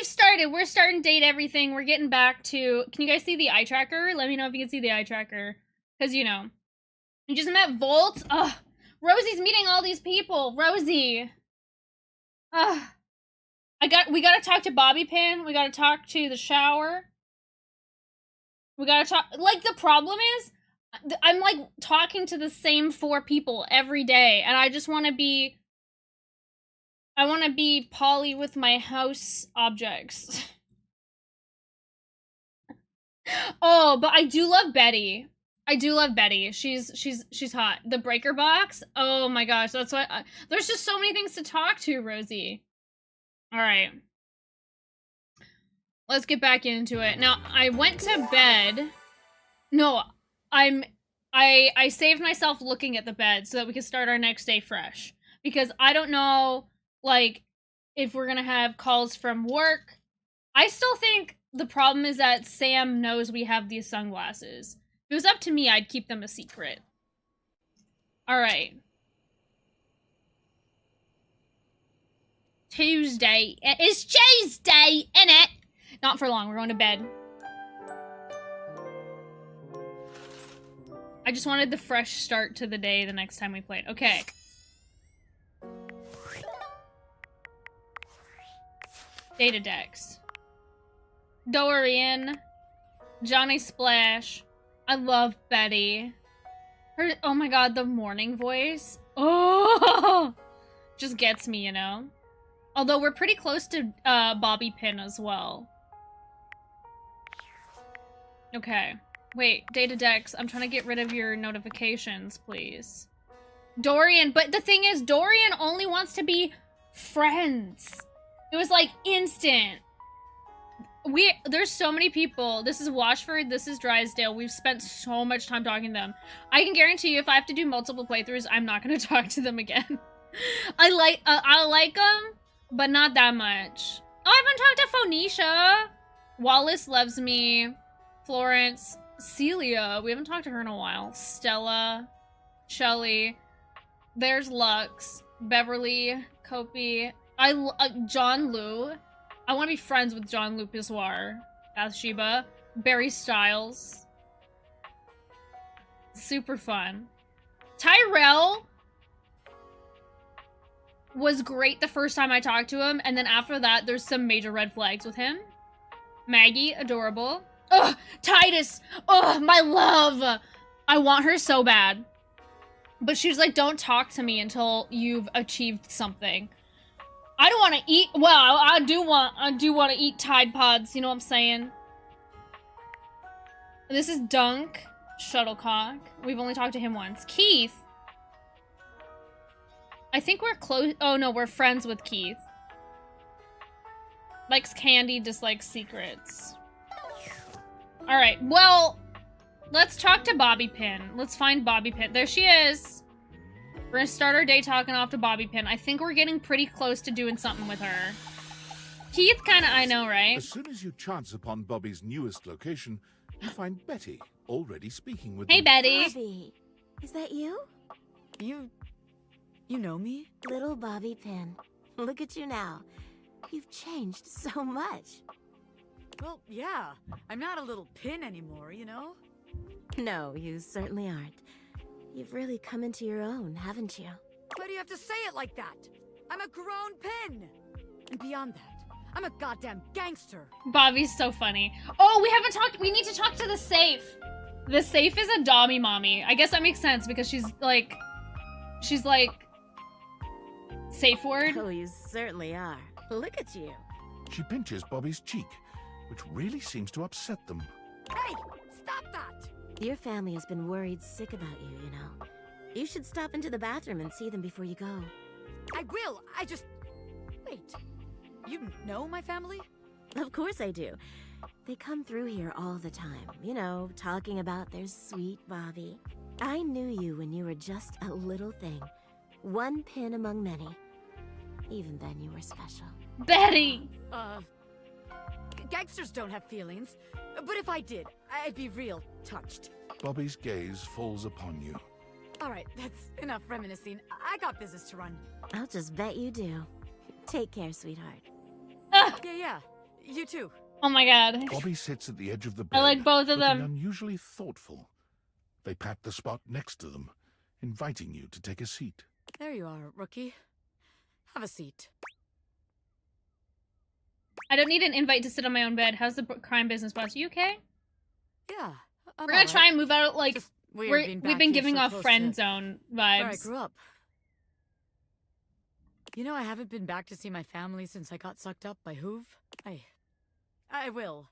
we've started. We're starting to date everything. We're getting back to... Can you guys see the eye tracker? Let me know if you can see the eye tracker. Because, you know. You just met Volt. Ugh. Rosie's meeting all these people. Rosie. Ugh. We gotta talk to Bobby Pin. We gotta talk to the shower. We gotta talk... Like, the problem is... I'm, like, talking to the same 4 people every day. And I just want to be... I want to be Polly with my house objects. Oh, but I do love Betty. I do love Betty. She's hot. The breaker box. Oh my gosh, that's what. There's just so many things to talk to, Rosie. All right, let's get back into it. Now, I went to bed. No, I saved myself looking at the bed so that we could start our next day fresh. Because I don't know, like, if we're gonna have calls from work. I still think the problem is that Sam knows we have these sunglasses. If it was up to me, I'd keep them a secret. Alright. Tuesday. It's Tuesday, innit? Not for long, we're going to bed. I just wanted the fresh start to the day the next time we played. Okay. Data decks. Dorian. Johnny Splash. I love Betty. Her, oh my god, the morning voice. Oh! Just gets me, you know? Although we're pretty close to Bobby Pin as well. Okay. Wait, data decks. I'm trying to get rid of your notifications, please. Dorian, but the thing is, Dorian only wants to be friends. It was like instant. There's so many people. This is Washford, this is Drysdale. We've spent so much time talking to them. I can guarantee you if I have to do multiple playthroughs, I'm not going to talk to them again. I like them, but not that much. Oh, I haven't talked to Phoenicia. Wallace loves me. Florence. Celia. We haven't talked to her in a while. Stella. Shelly. There's Lux. Beverly. Kopi. John Lou. I want to be friends with John Luc Bissoir. Bathsheba. Barry Styles. Super fun. Tyrell was great the first time I talked to him, and then after that, there's some major red flags with him. Maggie, adorable. Ugh, Titus! Ugh, my love! I want her so bad. But she's like, don't talk to me until you've achieved something. I don't want to eat. Well, I do want to eat Tide Pods. You know what I'm saying? This is Dunk. Shuttlecock. We've only talked to him once. Keith. I think we're close. Oh no, we're friends with Keith. Likes candy, dislikes secrets. All right. Well, let's talk to Bobby Pin. Let's find Bobby Pin. There she is. We're gonna start our day talking off to Bobby Pin. I think we're getting pretty close to doing something with her. Keith kinda, I know, right? As soon as you chance upon Bobby's newest location, you find Betty already speaking with Hey, them. Betty. Bobby, is that you? You know me? Little Bobby Pin. Look at you now. You've changed so much. Well, yeah. I'm not a little pin anymore, you know? No, you certainly aren't. You've really come into your own, haven't you? Why do you have to say it like that? I'm a grown pin! And beyond that, I'm a goddamn gangster. Bobby's so funny. Oh, we haven't talked. We need to talk to the safe. The safe is a Dommy mommy. I guess that makes sense because she's like safe word. Oh, you certainly are. Look at you. She pinches Bobby's cheek, which really seems to upset them. Hey, stop that! Your family has been worried sick about you, you know. You should stop into the bathroom and see them before you go. I will, I just... Wait, you know my family? Of course I do. They come through here all the time, you know, talking about their sweet Bobby. I knew you when you were just a little thing. One pin among many. Even then you were special. Betty. Gangsters don't have feelings. But if I did, I'd be real touched. Bobby's gaze falls upon you. Alright, that's enough reminiscing. I got business to run. I'll just bet you do. Take care, sweetheart. Yeah. You too. Oh my god. Bobby sits at the edge of the bed, I like both of looking them. unusually thoughtful. They pat the spot next to them, inviting you to take a seat. There you are, rookie. Have a seat. I don't need an invite to sit on my own bed. How's the crime business boss? You okay? Yeah. We're gonna try and move out, like, Just weird being we've back been here giving so off close friend to zone where I vibes. grew up. You know, I haven't been back to see my family since I got sucked up by Hoove. I will.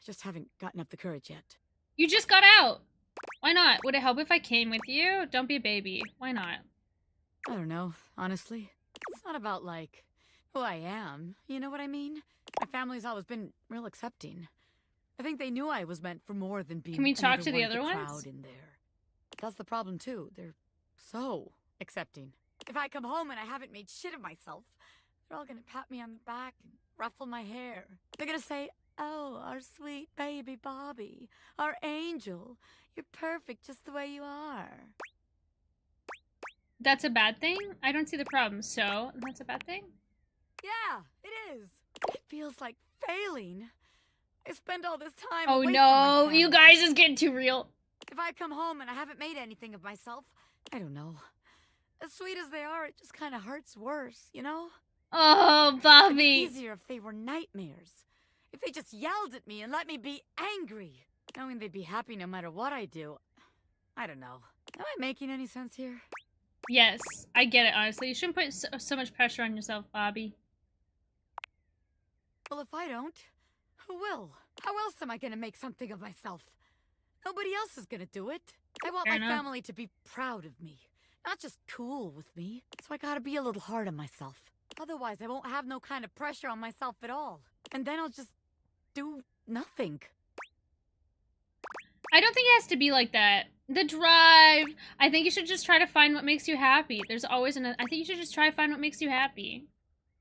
I just haven't gotten up the courage yet. You just got out. Why not? Would it help if I came with you? Don't be a baby. Why not? I don't know, honestly. It's not about, like, who I am. You know what I mean? My family's always been real accepting. I think they knew I was meant for more than being Can we talk to the another other one of ones? crowd in there. That's the problem, too. They're so accepting. If I come home and I haven't made shit of myself, they're all gonna pat me on the back and ruffle my hair. They're gonna say, "Oh, our sweet baby Bobby, our angel. You're perfect just the way you are." That's a bad thing? I don't see the problem. So, that's a bad thing? Yeah, it is. It feels like failing. I spend all this time Oh away from no, my family. you guys is getting too real. If I come home and I haven't made anything of myself, I don't know. As sweet as they are, it just kind of hurts worse, you know? Oh, It'd be Bobby. easier if they were nightmares. If they just yelled at me and let me be angry. Knowing they'd be happy no matter what I do. I don't know. Am I making any sense here? Yes, I get it, honestly. You shouldn't put so much pressure on yourself, Bobby. Well, if I don't, who will? How else am I gonna make something of myself? Nobody else is gonna do it. I want Fair my enough. family to be proud of me. Not just cool with me. So I gotta be a little hard on myself. Otherwise, I won't have no kind of pressure on myself at all. And then I'll just do nothing. I don't think it has to be like that. The drive. I think you should just try to find what makes you happy. There's always I think you should just try to find what makes you happy.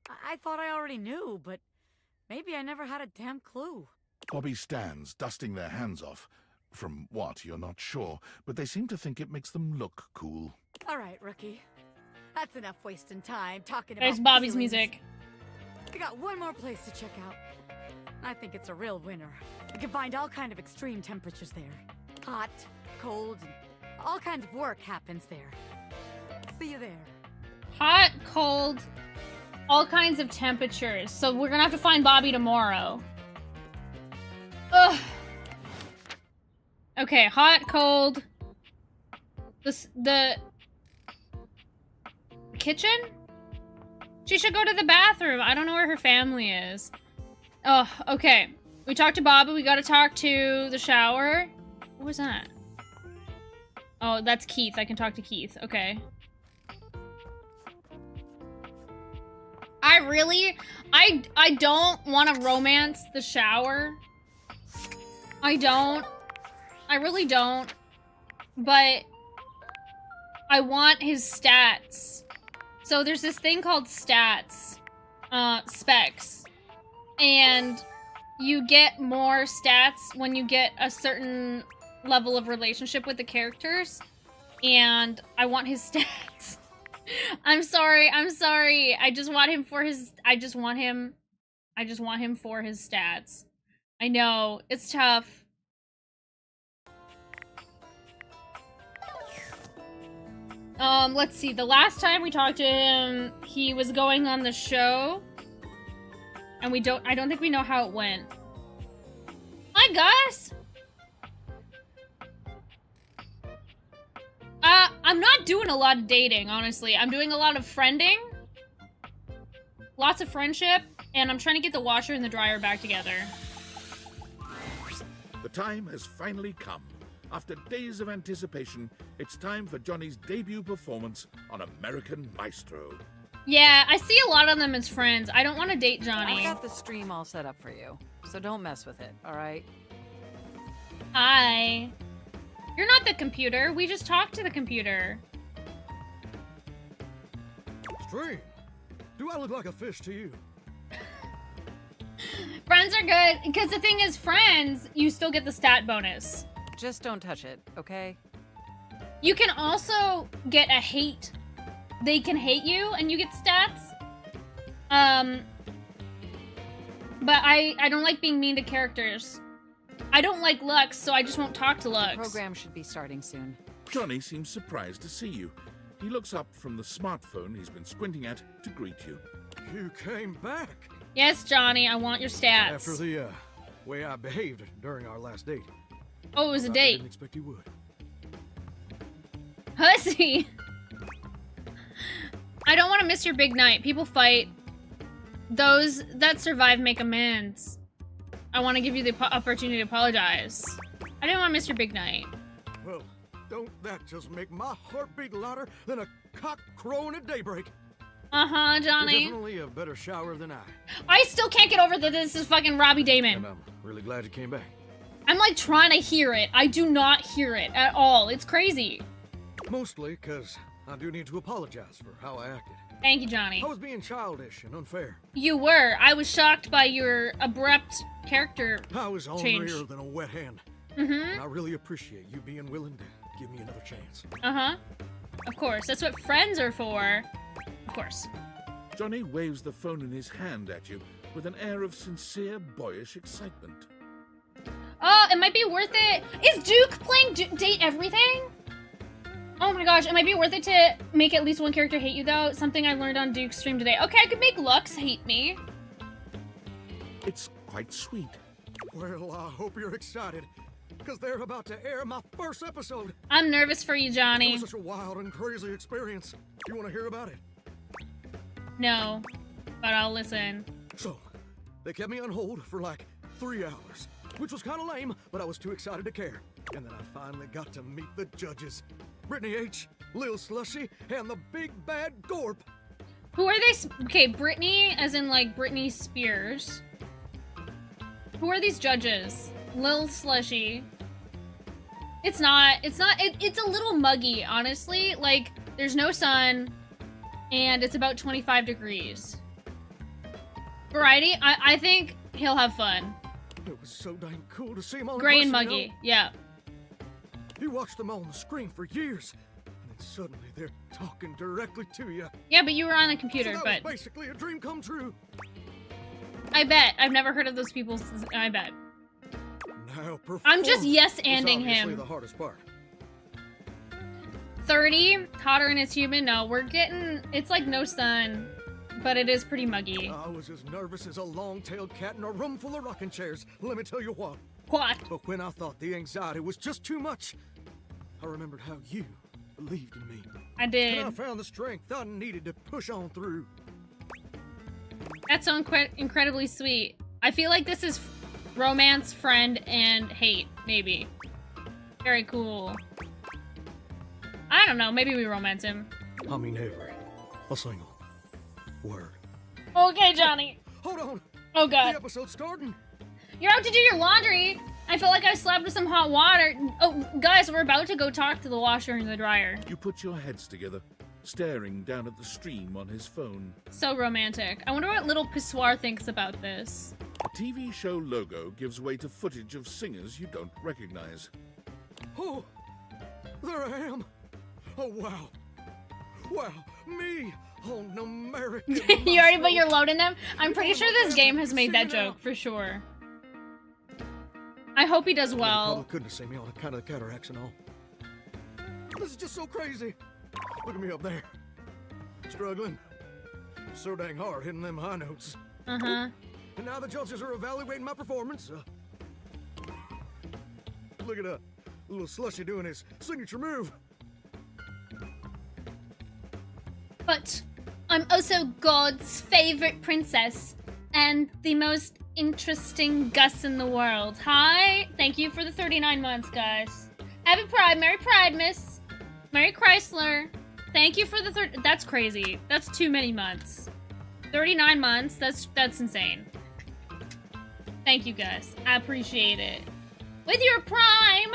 I thought I already knew, but maybe I never had a damn clue. Bobby stands, dusting their hands off. From what, you're not sure, but they seem to think it makes them look cool. All right, rookie. That's enough wasting time talking There's about Bobby's feelings. music. I got one more place to check out. I think it's a real winner. You can find all kind of extreme temperatures there. Hot, cold, and all kinds of work happens there. See you there. Hot, cold, all kinds of temperatures. So we're gonna have to find Bobby tomorrow. Ugh. Okay, hot, cold. The kitchen? She should go to the bathroom. I don't know where her family is. Oh, okay. We talked to Bobby. We gotta talk to the shower. What was that? Oh, that's Keith. I can talk to Keith. Okay. I don't want to romance the shower. I don't. I really don't. But I want his stats. So there's this thing called stats. Specs. And you get more stats when you get a certain level of relationship with the characters. And I want his stats. I'm sorry. I just want him for his stats. I know, it's tough. Let's see. The last time we talked to him, he was going on the show. And I don't think we know how it went. Hi, Gus! I'm not doing a lot of dating, honestly. I'm doing a lot of friending. Lots of friendship. And I'm trying to get the washer and the dryer back together. The time has finally come. After days of anticipation, it's time for Johnny's debut performance on American Maestro. Yeah, I see a lot of them as friends. I don't want to date I Johnny. got the stream all set up for you, so don't mess with it, alright? Hi. You're not the computer. We just talked to the computer. Stream? Do I look like a fish to you? Friends are good, because the thing is, friends, you still get the stat bonus. Just don't touch it, okay? You can also get a hate. They can hate you, and you get stats. but I don't like being mean to characters. I don't like Lux, so I just won't talk to Lux. Program should be starting soon. Johnny seems surprised to see you. He looks up from the smartphone he's been squinting at to greet you. You came back Yes, Johnny, I want your stats. after the way I behaved during our last date. Oh, it was a I date. didn't expect you would. Hussy! I don't want to miss your big night. People fight. Those that survive make amends. I want to give you the opportunity to apologize. I didn't want to miss your big night. Well, don't that just make my heart beat louder than a cock crowing at daybreak? Uh-huh, You're Johnny. definitely a better shower than I. I still can't get over that this is fucking Robbie Damon. And I'm really glad you came back. I'm like trying to hear it. I do not hear it at all. It's crazy. Mostly because I do need to apologize for how I acted. Thank you, Johnny. I was being childish and unfair. You were. I was shocked by your abrupt character. I was Change. ornerier than a wet hen. Mm-hmm. And I really appreciate you being willing to give me another chance. Uh-huh. Of course. That's what friends are for. Of course. Johnny waves the phone in his hand at you with an air of sincere, boyish excitement. Oh, it might be worth it. Is Duke playing Date Everything? Oh my gosh, it might be worth it to make at least one character hate you, though. Something I learned on Duke's stream today. Okay, I could make Lux hate me. It's quite sweet. Well, I hope you're excited, because they're about to air my first episode. I'm nervous for you, It Johnny. was such a wild and crazy experience. You want to hear about it? No, but I'll listen. So, they kept me on hold for like 3 hours, which was kind of lame, but I was too excited to care. And then I finally got to meet the judges. Brittany H., Lil Slushy, and the big bad Gorp. Who are they? Okay, Britney, as in like Britney Spears. Who are these judges? Lil Slushy. It's a little muggy, honestly. Like, there's no sun, and it's about 25 degrees. Variety, I think he'll have fun. It was so dang cool to see them all in Gray and person, muggy, you know? yeah. You watched them on the screen for years, and then suddenly they're talking directly to you. Yeah, but you were on the So computer, that but was basically a dream come true. I bet. I've never heard of those people, I bet. Now, I'm just performance yes-anding is obviously him. the hardest part. 30, hotter and it's humid. No, we're getting, it's like no sun, but it is pretty muggy. I was as nervous as a long-tailed cat in a room full of rocking chairs. Let me tell you what. What? But when I thought the anxiety was just too much, I remembered how you believed in me. I And did. I found the strength I needed to push on through. That's so incredibly sweet. I feel like this is romance, friend, and hate, maybe. Very cool. I don't know, maybe we romance him. I mean every a single word. Okay, Johnny. Hold on. Oh The god. episode's starting. You're out to do your laundry. I felt like I slapped with some hot water. Oh, guys, we're about to go talk to the washer and the dryer. You put your heads together, staring down at the stream on his phone. So romantic. I wonder what little Pissoir thinks about this. A TV show logo gives way to footage of singers you don't recognize. Oh, there I am. Oh, wow. Wow, me on American. You already put Muscle. your load in them? I'm pretty sure this game has made that joke, for sure. I hope he does well. Probably couldn't have seen me on account of the cataracts and all. This is just so crazy. Look at me up there. Struggling. So dang hard hitting them high notes. Uh-huh. And now the judges are evaluating my performance. Look at little Slushy doing his signature move. But I'm also God's favorite princess and the most interesting Gus in the world. Hi! Thank you for the 39 months, guys. Happy Pride. Merry Pride, miss. Merry Chrysler. Thank you for the That's crazy. That's too many months. 39 months? That's insane. Thank you, guys. I appreciate it. With your prime!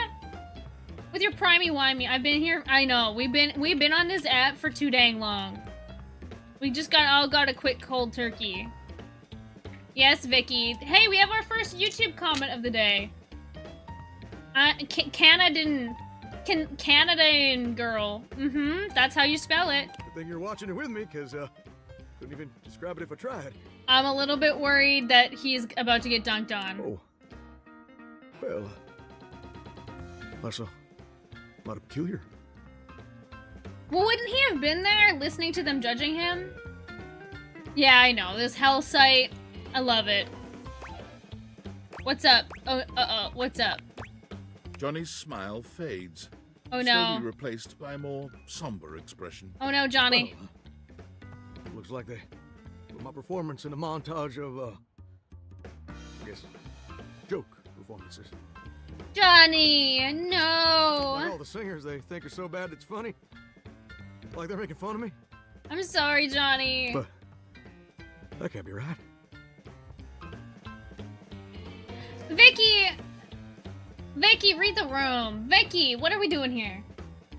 With your primey-wimey. I've been here. I know. We've been on this app for too dang long. We just all got a quick cold turkey. Yes, Vicky. Hey, we have our first YouTube comment of the day. Canadian girl. Mm-hmm. That's how you spell it. Good thing you're watching it with me, because couldn't even describe it if I tried. I'm a little bit worried that he's about to get dunked on. Oh. Well, that's a lot of peculiar. Well, wouldn't he have been there listening to them judging him? Yeah, I know. This hell site. I love it. What's up? Oh, what's up? Johnny's smile fades, Oh no. slowly replaced by a more somber expression. Oh no, Johnny. Well, looks like they put my performance in a montage of, I guess, joke performances. Johnny, Like no. all the singers they think are so bad it's funny. Like they're making fun of me. I'm sorry, Johnny. But that can't be right. Vicky! Vicky, read the room. Vicky, what are we doing here?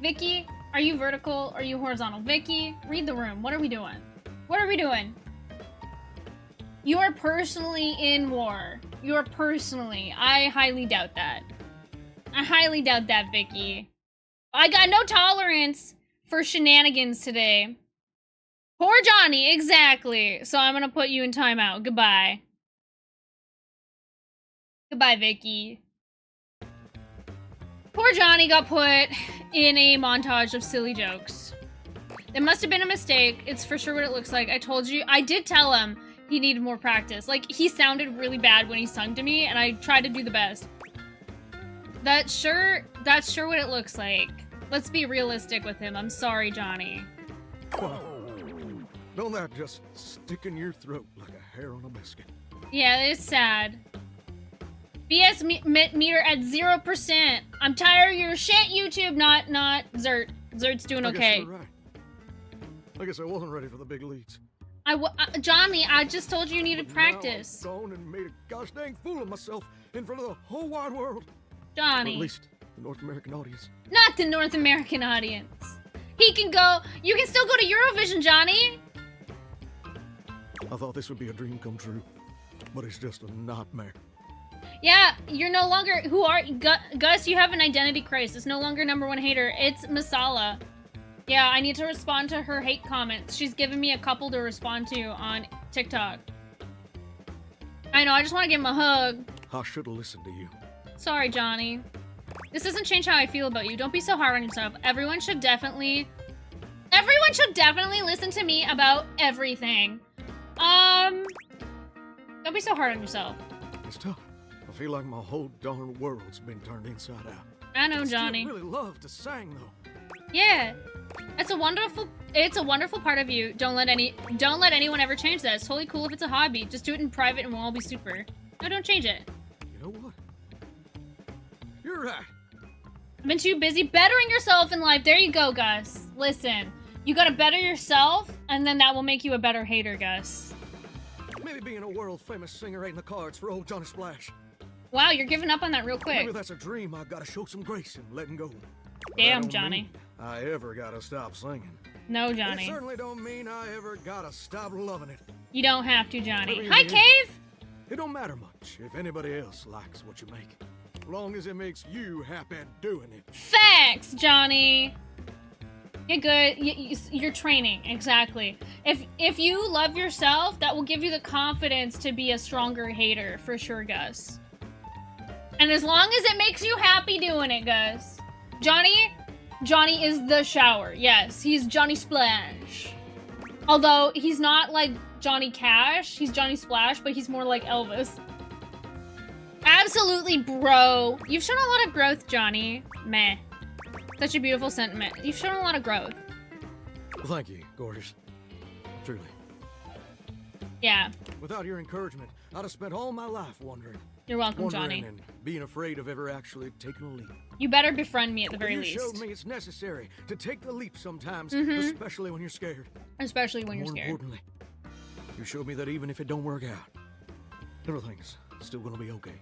Vicky, are you vertical? Are you horizontal? Vicky, read the room. What are we doing? What are we doing? You are personally in war. You are personally. I highly doubt that. I highly doubt that, Vicky. I got no tolerance for shenanigans today. Poor Johnny, exactly. So I'm gonna put you in timeout. Goodbye. Goodbye, Vicky. Poor Johnny got put in a montage of silly jokes. It must have been a mistake. It's for sure what it looks like. I told you. I did tell him he needed more practice. Like, he sounded really bad when he sung to me, and I tried to do the best. That's sure what it looks like. Let's be realistic with him. I'm sorry, Johnny. Wow. Don't that just stick in your throat like a hair on a biscuit? Yeah, it's sad. BS meter at 0%. I'm tired of your shit, YouTube. Not Zert. Zert's doing I guess okay. you're right. I guess I wasn't ready for the big leads. Johnny, I just told you needed But practice. Now I've gone and made a gosh dang fool of myself in front of the whole wide world. Or Johnny. at least the North American audience. Not the North American audience. He can go. You can still go to Eurovision, Johnny. I thought this would be a dream come true, but it's just a nightmare. Yeah, you're no longer. Who are Gus? You have an identity crisis. No longer #1 hater. It's Masala. Yeah, I need to respond to her hate comments. She's given me a couple to respond to on TikTok. I know. I just want to give him a hug. I should have listened to you. Sorry, Johnny. This doesn't change how I feel about you. Don't be so hard on yourself. Everyone should definitely listen to me about everything. Don't be so hard on yourself. It's tough. I feel like my whole darn world's been turned inside out. I know, I Johnny. still really love to sing though. Yeah. It's a wonderful part of you. Don't let anyone ever change that. It's totally cool if it's a hobby. Just do it in private and we'll all be super. No, don't change it. You know what? You're right. I've been too busy bettering yourself in life. There you go, Gus. Listen, you gotta better yourself, and then that will make you a better hater, Gus. Maybe being a world famous singer ain't in the cards for old Johnny Splash. Wow, you're giving up on that real quick. Maybe that's a dream I gotta show some grace in letting go. Damn, That don't Johnny. mean I ever gotta stop singing. No, And Johnny. it certainly don't mean I ever gotta stop loving it. You don't have to, Johnny. Maybe Hi, you do. Cave! It don't matter much if anybody else likes what you make. As long as it makes you happy doing it. Facts, Johnny. You're good. You're training, exactly. If you love yourself, that will give you the confidence to be a stronger hater, for sure, Gus. And as long as it makes you happy doing it, Gus. Johnny is the shower. Yes, he's Johnny Splash. Although, he's not like Johnny Cash. He's Johnny Splash, but he's more like Elvis. Absolutely, bro. You've shown a lot of growth, Johnny. Meh. Such a beautiful sentiment. You've shown a lot of growth. Well, thank you, gorgeous. Truly. Yeah. Without your encouragement, I'd have spent all my life wondering. You're welcome, Wondering Johnny. and being afraid of ever actually taking a leap. You better befriend me at the very you least. showed me it's necessary to take the leap sometimes, Mhm. especially when you're scared. Especially when you're More scared. importantly, you showed me that even if it don't work out, everything's still gonna be okay.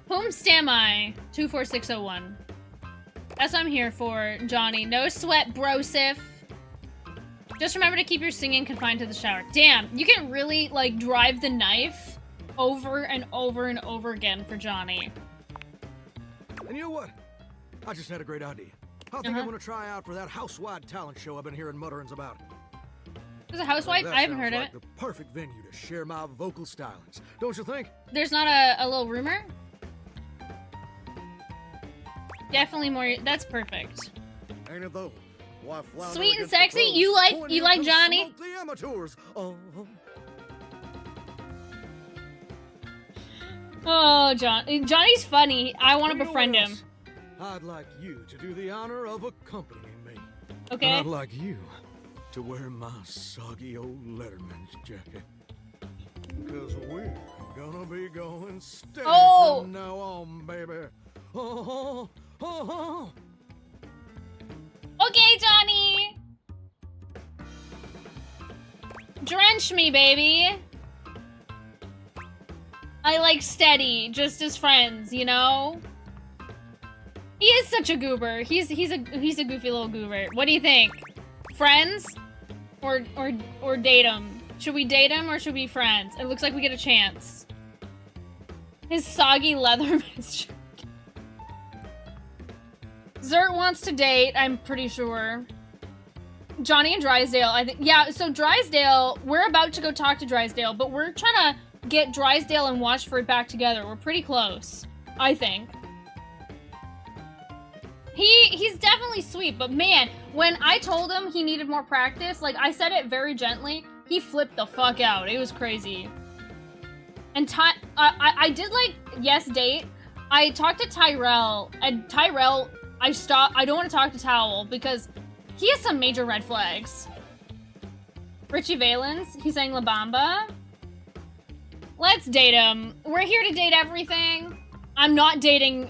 Whom stam I? 24601. That's what I'm here for, Johnny. No sweat, brosif. Just remember to keep your singing confined to the shower. Damn, you can really, like, drive the knife over and over and over again for Johnny. And you know what? I just had a great idea. I think I'm gonna try out for that house-wide talent show I've been hearing mutterings about. There's a housewife? That I haven't sounds heard of like it. the perfect venue to share my vocal stylings, don't you think? There's not a little rumor? Definitely more. That's perfect. Ain't it though? Why flounder Sweet and against the sexy? pros? You like- Going you here like to Johnny? smoke the amateurs. Oh, Johnny's funny. I want to You know befriend what him. else? I'd like you to do the honor of accompanying me. Okay. And I'd like you to wear my soggy old Letterman's jacket. Cause we're gonna be going steady Oh! from now on, baby. Oh, oh, oh. Okay, Johnny. Drench me, baby. I like steady, just as friends, you know? He is such a goober. He's a goofy little goober. What do you think? Friends? Or date him? Should we date him or should we be friends? It looks like we get a chance. His soggy Leatherman's jacket. Zert wants to date, I'm pretty sure. Johnny and Drysdale, I think. Yeah, so Drysdale, we're about to go talk to Drysdale, but we're trying to get Drysdale and Watchford back together. We're pretty close, I think. He's definitely sweet, but man, when I told him he needed more practice, like, I said it very gently, he flipped the fuck out. It was crazy. And I did, like, yes, date. I talked to Tyrell, and Tyrell, I don't want to talk to Towel, because he has some major red flags. Richie Valens, he's saying La Bamba. Let's date him. We're here to date everything. I'm not dating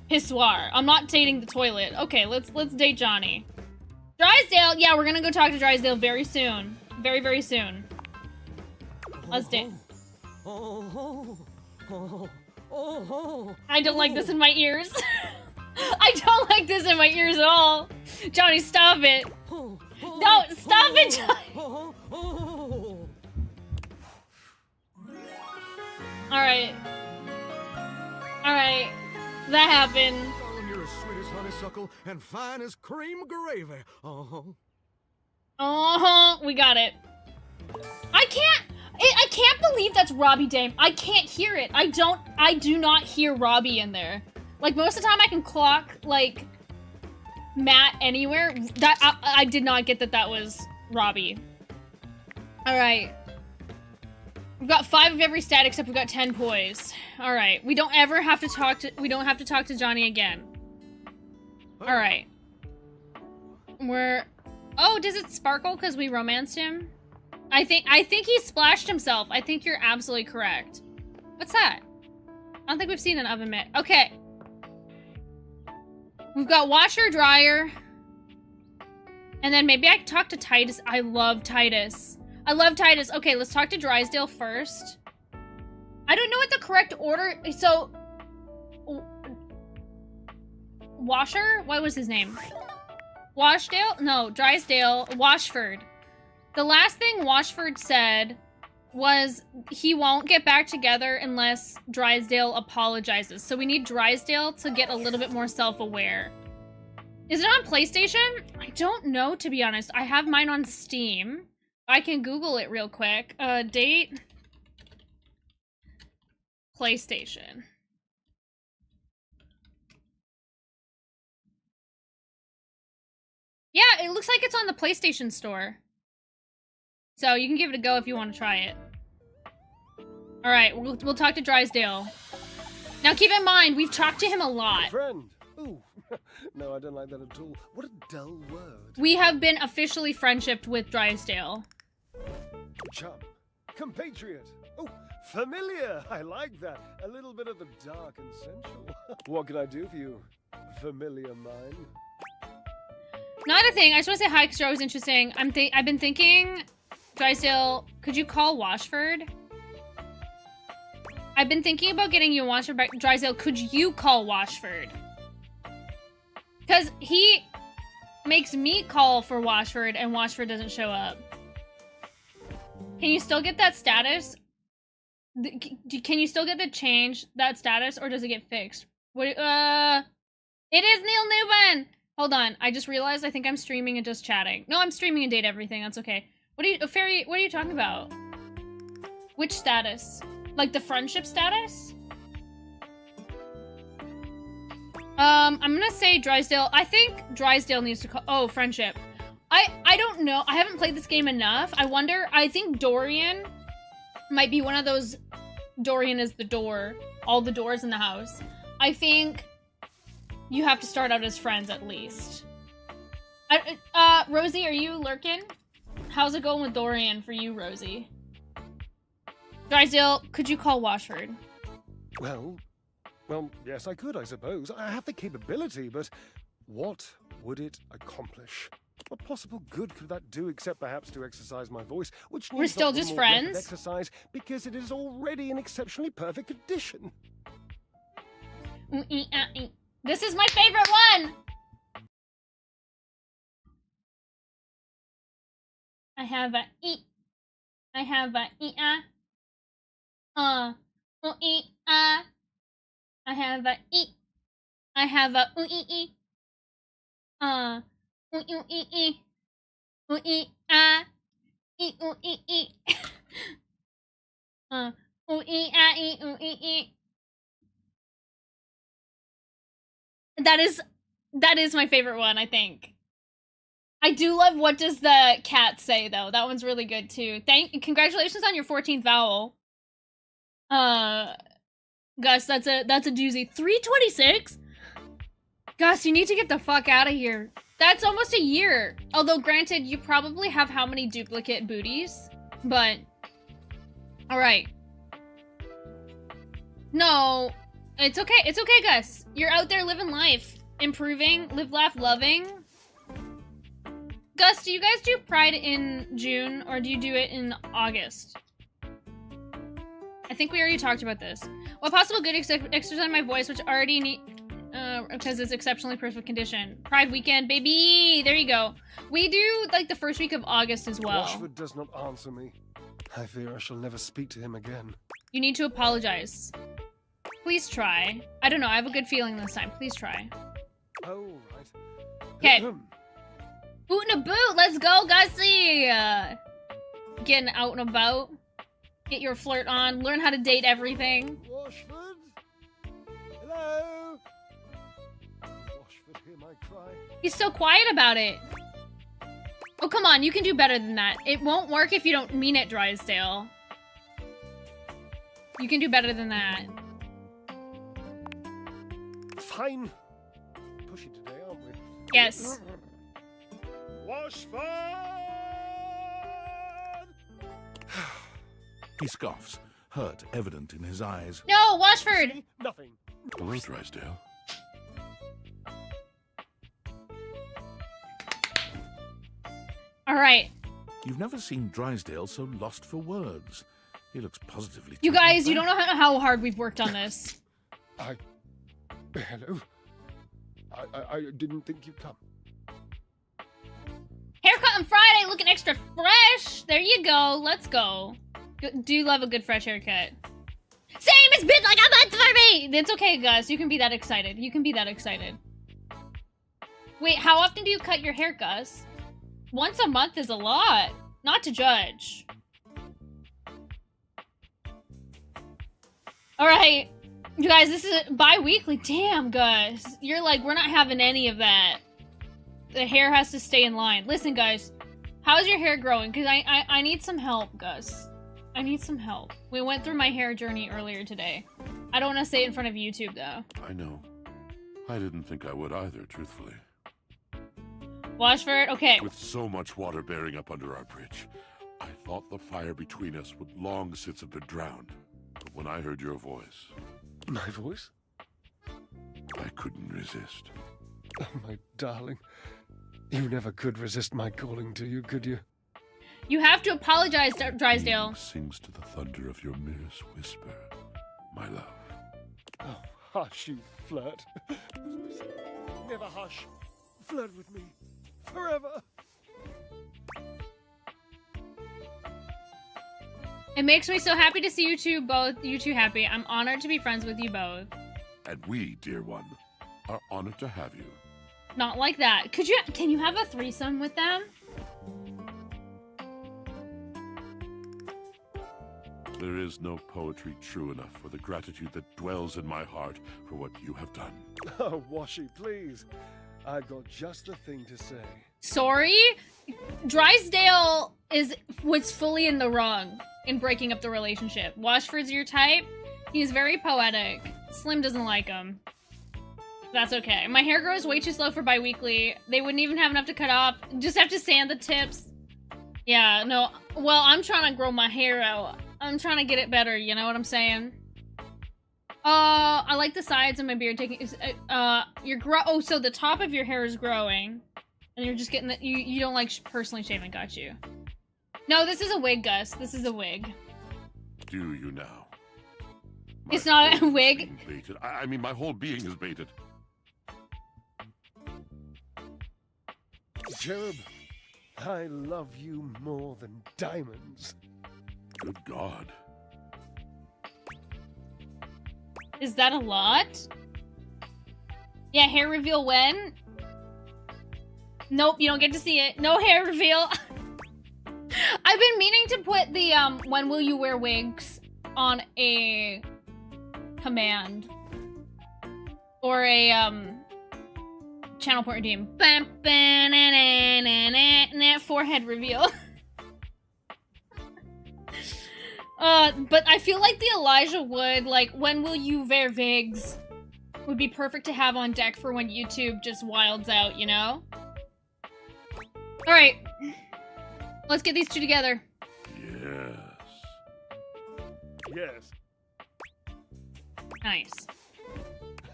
Pissoir. I'm not dating the toilet. Okay, let's date Johnny. Drysdale, yeah, we're gonna go talk to Drysdale very soon. Very, very soon. Let's date. I don't like this in my ears. I don't like this in my ears at all. Johnny, stop it. No, stop it, Johnny. Alright. Alright. That happened. Darling, you're as sweet as honeysuckle and fine as cream gravy. We got it. I can't believe that's Robbie Dame. I can't hear it. I do not hear Robbie in there. Like, most of the time I can clock, like, Matt anywhere. That I did not get that was Robbie. Alright. We've got 5 of every stat except we've got 10 poise. Alright. We don't have to talk to Johnny again. Alright. Oh, does it sparkle because we romanced him? I think he splashed himself. I think you're absolutely correct. What's that? I don't think we've seen an oven mitt. Okay. We've got washer, dryer. And then maybe I can talk to Titus. I love Titus. I love Titus. Okay, let's talk to Drysdale first. I don't know what the correct order... So... Washer? What was his name? Washdale? No, Drysdale. Washford. The last thing Washford said was he won't get back together unless Drysdale apologizes. So we need Drysdale to get a little bit more self-aware. Is it on PlayStation? I don't know, to be honest. I have mine on Steam. I can Google it real quick. Date. PlayStation. Yeah, it looks like it's on the PlayStation Store. So you can give it a go if you want to try it. Alright, we'll talk to Drysdale. Now keep in mind, we've talked to him a lot. Friend. Ooh. No, I don't like that at all. What a dull word. We have been officially friendshiped with Drysdale. Chum. Compatriot. Oh, familiar. I like that. A little bit of the dark and sensual. What can I do for you, familiar mine? Not a thing. I just want to say hi because you're always interesting. I've been thinking, Drysdale, could you call Washford? I've been thinking about getting you Washford back. Drysdale, could you call Washford? Because he makes me call for Washford and Washford doesn't show up. Can you still get that status? Can you still get that status, or does it get fixed? What? It is Neil Newman! Hold on, I just realized I think I'm streaming and just chatting. No, I'm streaming and date everything, that's okay. What are you, Fairy, what are you talking about? Which status? Like the friendship status? I'm gonna say Drysdale. I think Drysdale needs to call, oh, friendship. I don't know. I haven't played this game enough. I wonder, I think Dorian might be one of those, Dorian is the door, all the doors in the house. I think you have to start out as friends at least. Rosie, are you lurking? How's it going with Dorian for you, Rosie? Drysdale, could you call Washford? Well, yes, I could, I suppose. I have the capability, but what would it accomplish? What possible good could that do except perhaps to exercise my voice, which We're needs still not just more rapid friends? exercise because it is already in exceptionally perfect condition. This is my favorite one! I have a e. I have a e-a. E-a. I have a e. I have a u-e-e. U-e-e. U-e-a. E-u-e-e. U-e-a-e. U-e-e. That is my favorite one, I think. I do love What Does the Cat Say, though. That one's really good, too. Congratulations on your 14th vowel. Gus, that's a doozy. 326? Gus, you need to get the fuck out of here. That's almost a year. Although, granted, you probably have how many duplicate booties? But, alright. No, it's okay. It's okay, Gus. You're out there living life. Improving, live, laugh, loving. Gus, do you guys do Pride in June, or do you do it in August? I think we already talked about this. What possible good exercise my voice, which already need, because it's exceptionally perfect condition. Pride weekend, baby! There you go. We do, like, the first week of August as well. Washford does not answer me. I fear I shall never speak to him again. You need to apologize. Please try. I don't know, I have a good feeling this time. Please try. Oh, right. Okay. Boot and a boot! Let's go, Gussie! Getting out and about. Get your flirt on. Learn how to date everything. Washford? Hello? Washford, hear my cry. He's so quiet about it. Oh, come on. You can do better than that. It won't work if you don't mean it, Drysdale. You can do better than that. Fine. Pushy today, aren't we? Yes. Washford! He scoffs, hurt evident in his eyes. No, Washford! See? Nothing. Hello, Drysdale. All right. You've never seen Drysdale so lost for words. He looks positively... You guys, you don't know how hard we've worked on this. Hello? I didn't think you'd come. Haircut on Friday, looking extra fresh. There you go. Let's go. Do love a good fresh haircut. Same as been like a month for me. It's okay, Gus. You can be that excited. You can be that excited. Wait, how often do you cut your hair, Gus? Once a month is a lot. Not to judge. All right, you guys. This is bi-weekly. Damn, Gus. You're like, we're not having any of that. The hair has to stay in line. Listen, guys. How's your hair growing? Because I need some help, Gus. I need some help. We went through my hair journey earlier today. I don't want to say it in front of YouTube, though. I know. I didn't think I would either, truthfully. Washford, okay. With so much water bearing up under our bridge, I thought the fire between us would long since have been drowned. But when I heard your voice... My voice? I couldn't resist. Oh, my darling. You never could resist my calling to you, could you? You have to apologize, Drysdale. Sings to the thunder of your merest whisper, my love. Oh, hush, you flirt. Never hush. Flirt with me. Forever. It makes me so happy to see you two happy. I'm honored to be friends with you both. And we, dear one, are honored to have you. Not like that. Can you have a threesome with them? There is no poetry true enough for the gratitude that dwells in my heart for what you have done. Oh, Washi, please. I've got just the thing to say. Sorry? Drysdale was fully in the wrong in breaking up the relationship. Washford's your type. He's very poetic. Slim doesn't like him. That's okay. My hair grows way too slow for bi-weekly. They wouldn't even have enough to cut off. Just have to sand the tips. Yeah, no. Well, I'm trying to grow my hair out. I'm trying to get it better, you know what I'm saying? I like the sides of my beard taking. Oh, so the top of your hair is growing, and you're just getting the. You don't like personally shaving, got you? No, this is a wig, Gus. This is a wig. Do you now? It's not a whole wig. being Baited. I mean, my whole being is baited. Cherub, I love you more than diamonds. Good God. Is that a lot? Yeah, hair reveal when? Nope, you don't get to see it. No hair reveal. I've been meaning to put the when will you wear wigs on a command or a channel point redeem. Forehead reveal. But I feel like the Elijah Wood, like, when will you wear wigs would be perfect to have on deck for when YouTube just wilds out, you know? Alright. Let's get these two together. Yes. Yes. Nice.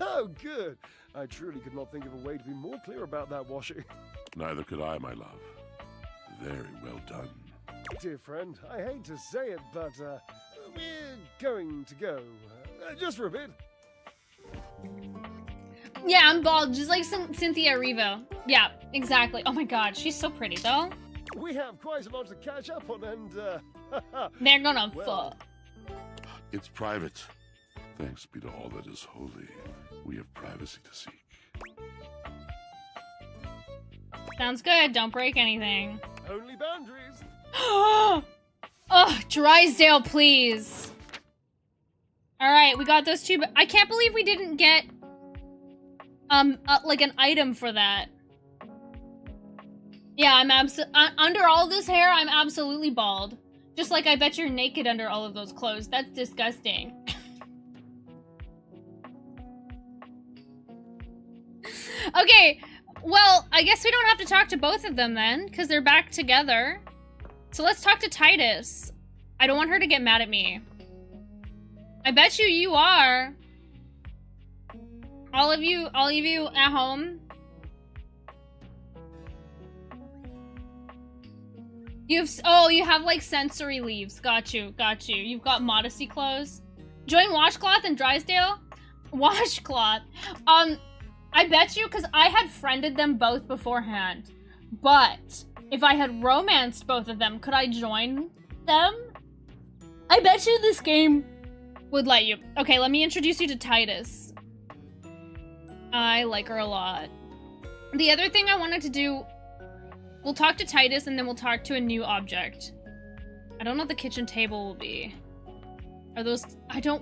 Oh, good. I truly could not think of a way to be more clear about that, Washi. Neither could I, my love. Very well done. Dear friend, I hate to say it, but we're going to go. Just for a bit. Yeah, I'm bald, just like Cynthia Erivo. Yeah, exactly. Oh my god, she's so pretty, though. We have quite a lot to catch up on, and They're gonna Well. fuck. It's private. Thanks be to all that is holy. We have privacy to seek. Sounds good, don't break anything. only boundaries. Oh, Drysdale, please. Alright, we got those two, but I can't believe we didn't get, like an item for that. Yeah, I'm under all this hair, I'm absolutely bald. Just like I bet you're naked under all of those clothes. That's disgusting. Okay, well, I guess we don't have to talk to both of them then, because they're back together. So let's talk to Titus. I don't want her to get mad at me. I bet you are. All of you at home. You have like sensory leaves. Got you. You've got modesty clothes. Join Washcloth and Drysdale? Washcloth. I bet you, because I had friended them both beforehand. But if I had romanced both of them, could I join them? I bet you this game would let you. Okay, let me introduce you to Titus. I like her a lot. The other thing I wanted to do, we'll talk to Titus and then we'll talk to a new object. I don't know what the kitchen table will be. Are those, I don't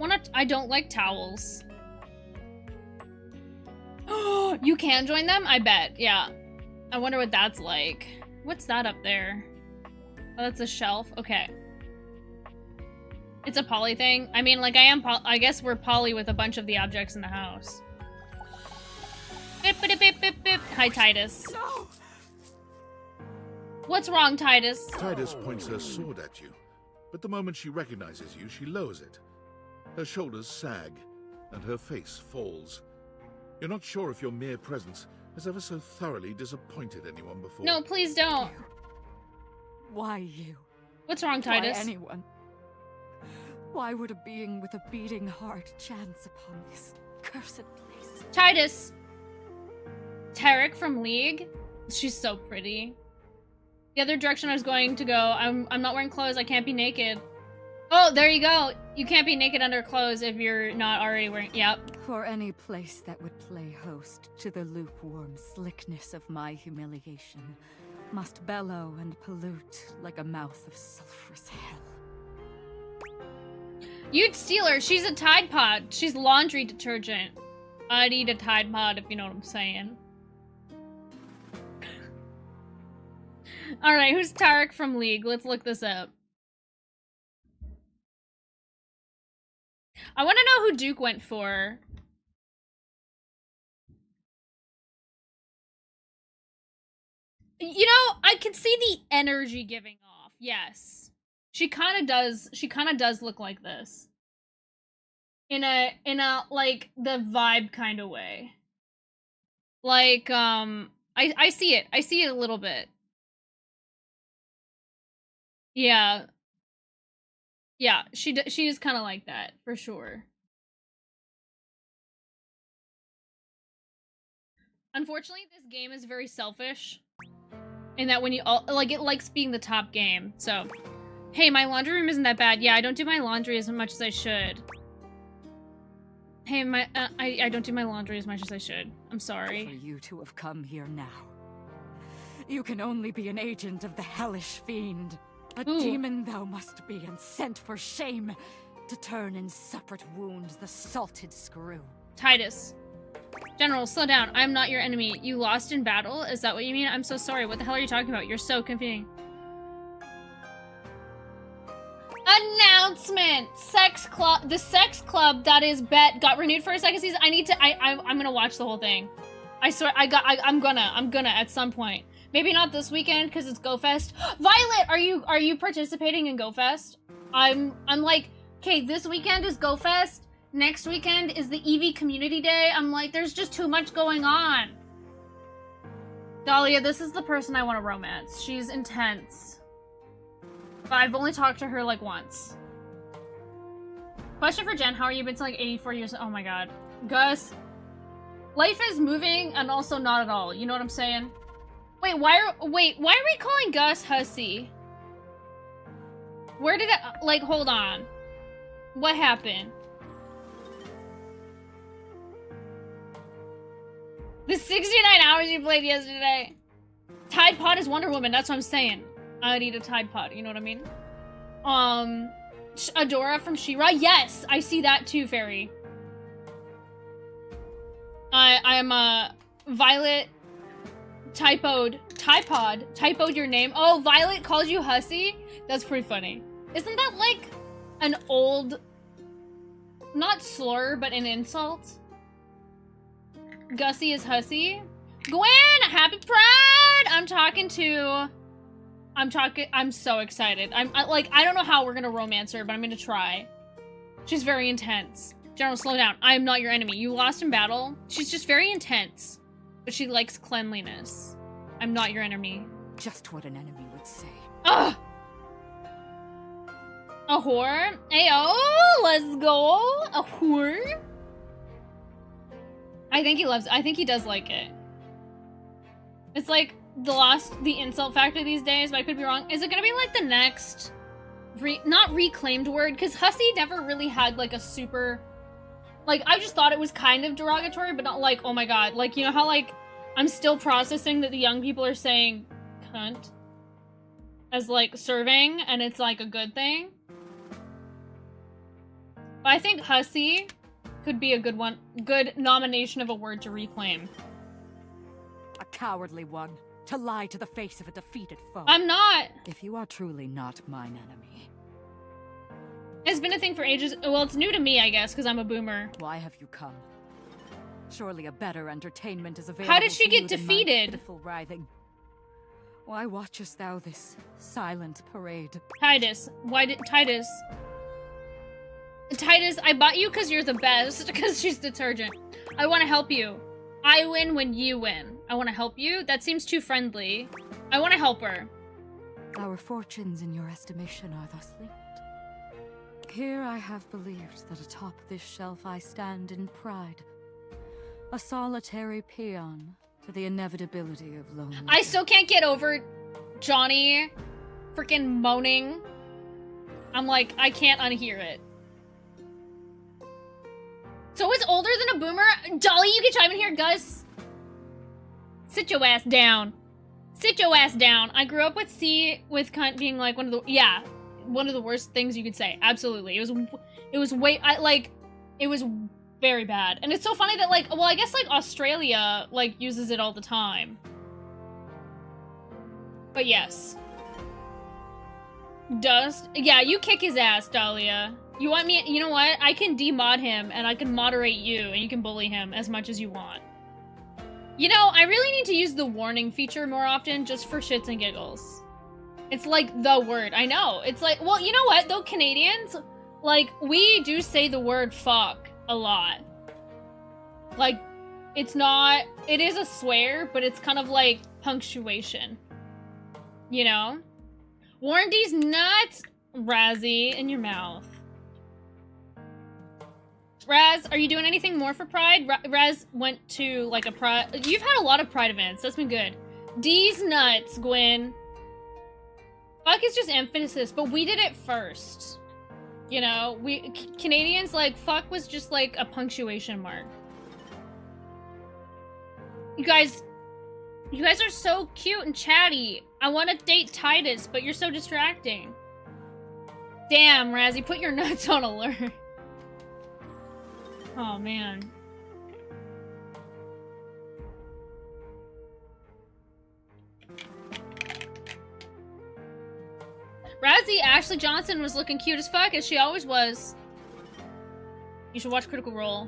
like towels. Oh, you can join them? I bet, yeah. I wonder what that's like. What's that up there? Oh, that's a shelf, okay. It's a poly thing. I mean, like, I guess we're poly with a bunch of the objects in the house. Bip, bip, bip, bip, bip. Hi, Titus. No! What's wrong, Titus? Titus points her sword at you, but the moment she recognizes you, she lowers it. Her shoulders sag, and her face falls. You're not sure if your mere presence has ever so thoroughly disappointed anyone before. No, please don't. Why you? What's wrong, Titus? Why anyone? Why would a being with a beating heart chance upon this cursed place? Titus. Tarek from League. She's so pretty. The other direction I was going to go, I'm not wearing clothes, I can't be naked. Oh, there you go. You can't be naked under clothes if you're not already wearing, yep. For any place that would play host to the lukewarm slickness of my humiliation must bellow and pollute like a mouth of sulphurous hell. You'd steal her. She's a Tide Pod. She's laundry detergent. I'd eat a Tide Pod if you know what I'm saying. Alright, who's Tarek from League? Let's look this up. I want to know who Duke went for. You know, I can see the energy giving off. Yes. She kind of does look like this. In a like the vibe kind of way. Like I see it. I see it a little bit. Yeah. Yeah, she is kind of like that, for sure. Unfortunately, this game is very selfish. In that when you all like, it likes being the top game. So, hey, my laundry room isn't that bad. Yeah, I don't do my laundry as much as I should. Hey, I don't do my laundry as much as I should. I'm sorry. For you to have come here now, you can only be an agent of the hellish fiend. A demon thou must be, and sent for shame to turn in separate wounds the salted screw. Titus. General, slow down. I'm not your enemy. You lost in battle? Is that what you mean? I'm so sorry. What the hell are you talking about? You're so confusing. Announcement! Sex club. The sex club that is Bet got renewed for a second season. I need to. I'm gonna watch the whole thing. I swear. I'm gonna at some point. Maybe not this weekend because it's GoFest. Violet, are you participating in GoFest? I'm like, okay, this weekend is GoFest. Next weekend is the EV Community Day. I'm like, there's just too much going on. Dahlia, this is the person I want to romance. She's intense. But I've only talked to her like once. Question for Jen, how are you? Been to like 84 years? Oh my god. Gus, life is moving and also not at all. You know what I'm saying? Wait, why are we calling Gus Hussy? Where did it, like, hold on. What happened? The 69 hours you played yesterday. Tide Pod is Wonder Woman, that's what I'm saying. I'd eat a Tide Pod, you know what I mean? Adora from She-Ra? Yes, I see that too, Fairy. I am, Violet... typoed your name. Oh, Violet called you Hussy? That's pretty funny. Isn't that like an old, not slur, but an insult? Gussie is Hussy. Gwen, happy Pride! I'm so excited. I don't know how we're gonna romance her, but I'm gonna try. She's very intense. General, slow down. I am not your enemy. You lost in battle. She's just very intense. But she likes cleanliness. I'm not your enemy. Just what an enemy would say. Ugh! A whore? Ayo, let's go! A whore? I think he does like it. It's like the insult factor these days, but I could be wrong. Is it gonna be like the next, not reclaimed word? Because Hussy never really had like a super, like, I just thought it was kind of derogatory, but not like, oh my god. Like, you know how like, I'm still processing that the young people are saying cunt as like serving, and it's like a good thing. But I think Hussy could be a good nomination of a word to reclaim. A cowardly one, to lie to the face of a defeated foe. I'm not! If you are truly not mine enemy. It's been a thing for ages. Well, it's new to me, I guess, because I'm a boomer. Why have you come? Surely a better entertainment is available. How did she to get you than my defeated? pitiful writhing. Why watchest thou this silent parade? Titus, Titus, I bought you because you're the best, because she's detergent. I want to help you. I win when you win. I want to help you? That seems too friendly. I want to help her. Our fortunes in your estimation are thus linked. Here I have believed that atop this shelf I stand in pride. A solitary peon to the inevitability of loneliness. I still can't get over Johnny freaking moaning. I'm like, I can't unhear it. So it's older than a boomer? Dolly, you can chime in here, Gus. Sit your ass down. Sit your ass down. I grew up with cunt being like one of the... Yeah. one of the worst things you could say. Absolutely. It was very bad. And it's so funny that, like, well, I guess, like, Australia, like, uses it all the time. But yes. Dust. Yeah, you kick his ass, Dahlia. You want me? You know what? I can demod him, and I can moderate you, and you can bully him as much as you want. You know, I really need to use the warning feature more often, just for shits and giggles. It's like the word. I know. It's like, well, you know what? Though Canadians, like, we do say the word fuck a lot. Like, it's not... It is a swear, but it's kind of like punctuation. You know? Warn these nuts, Razzie, in your mouth. Raz, are you doing anything more for Pride? Raz went to, like, a Pride... You've had a lot of Pride events. That's been good. These nuts, Gwen. Fuck is just emphasis, but we did it first. You know? Canadians, like, fuck was just, like, a punctuation mark. You guys are so cute and chatty. I want to date Titus, but you're so distracting. Damn, Razzie, put your nuts on alert. Oh, man. Razzie, Ashley Johnson was looking cute as fuck, as she always was. You should watch Critical Role.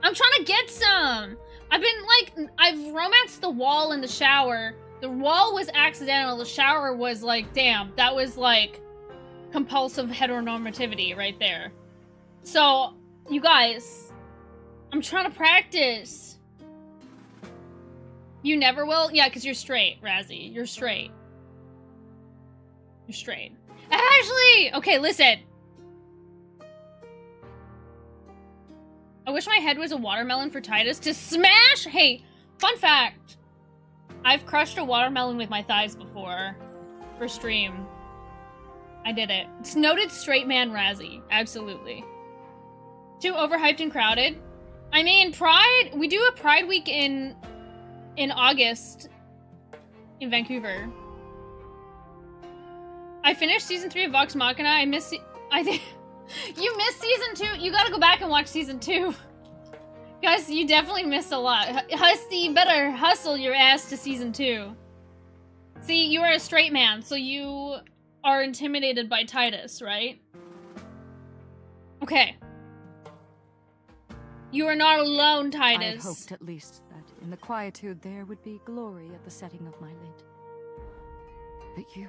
I'm trying to get some! I've romanced the wall in the shower. The wall was accidental, the shower was like, damn, that was like compulsive heteronormativity right there. So, you guys, I'm trying to practice. You never will? Yeah, because you're straight, Razzie. You're straight. You're straight. Ashley! Okay, listen. I wish my head was a watermelon for Titus to smash! Hey, fun fact. I've crushed a watermelon with my thighs before. For stream. I did it. It's noted straight man Razzie. Absolutely. Too overhyped and crowded? I mean, Pride... We do a Pride week in August. In Vancouver. I finished season 3 of Vox Machina. I think... You missed season 2. You gotta go back and watch season 2. Guys, you definitely missed a lot. Husty, you better hustle your ass to season 2. See, you are a straight man, so you are intimidated by Titus, right? Okay. You are not alone, Titus. I had hoped at least that in the quietude there would be glory at the setting of my lid. But you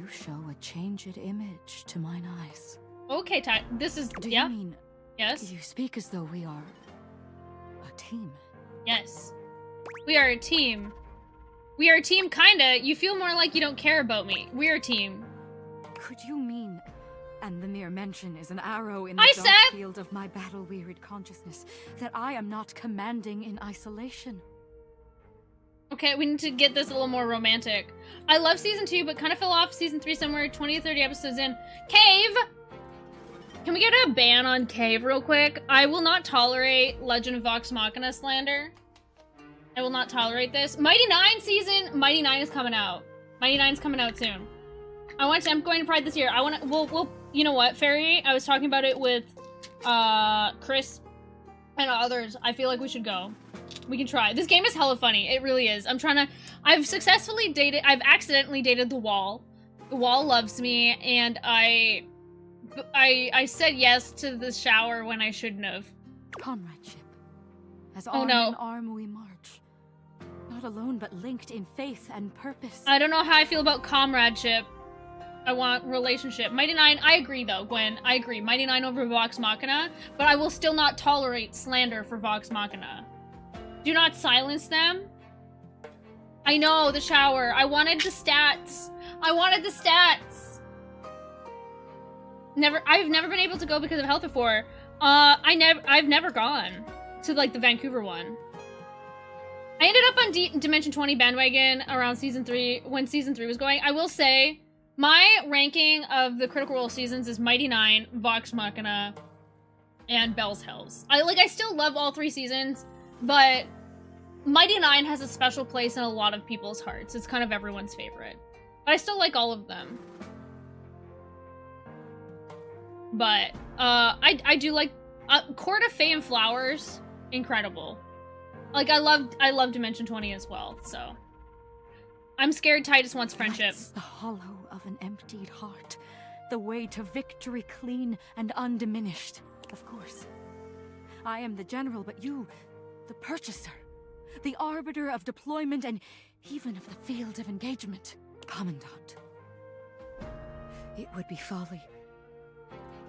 show a changed image to mine eyes. Okay, this is... Do yeah? you mean... Yes? You speak as though we are... a team. Yes. We are a team. We are a team, kinda. You feel more like you don't care about me. We're a team. Could you mean... And the mere mention is an arrow in the dark field of my battle-wearied consciousness that I am not commanding in isolation. Okay, we need to get this a little more romantic. I love season 2, but kind of fell off season 3 somewhere 20 to 30 episodes in. Cave! Can we get a ban on Cave real quick? I will not tolerate Legend of Vox Machina slander. I will not tolerate this. Mighty 9 season, Mighty 9 is coming out. Mighty 9 is coming out soon. I'm going to Pride this year. We'll, you know what, Fairy? I was talking about it with, Chris and others. I feel like we should go. We can try. This game is hella funny. It really is. I've accidentally dated the Wall. The Wall loves me, and I said yes to the shower when I shouldn't have. Comradeship. As arm in arm we march. Not alone, but linked in faith and purpose. I don't know how I feel about comradeship. I want relationship. Mighty 9, I agree though, Gwen. I agree. Mighty 9 over Vox Machina, but I will still not tolerate slander for Vox Machina. Do not silence them. I know, the shower. I wanted the stats. I wanted the stats. I've never been able to go because of health before. I've never gone to, like, the Vancouver one. I ended up on Dimension 20 bandwagon around season 3, when season 3 was going. I will say, my ranking of the Critical Role seasons is Mighty 9, Vox Machina, and Bell's Hells. I still love all 3 seasons, but Mighty 9 has a special place in a lot of people's hearts. It's kind of everyone's favorite. But I still like all of them. But I do like Court of Fey and Flowers, incredible. Like I love Dimension 20 as well, so I'm scared Titus wants friendship. That's the hollow of an emptied heart. The way to victory clean and undiminished. Of course. I am the general, but you, the purchaser. The arbiter of deployment and even of the field of engagement. Commandant. It would be folly.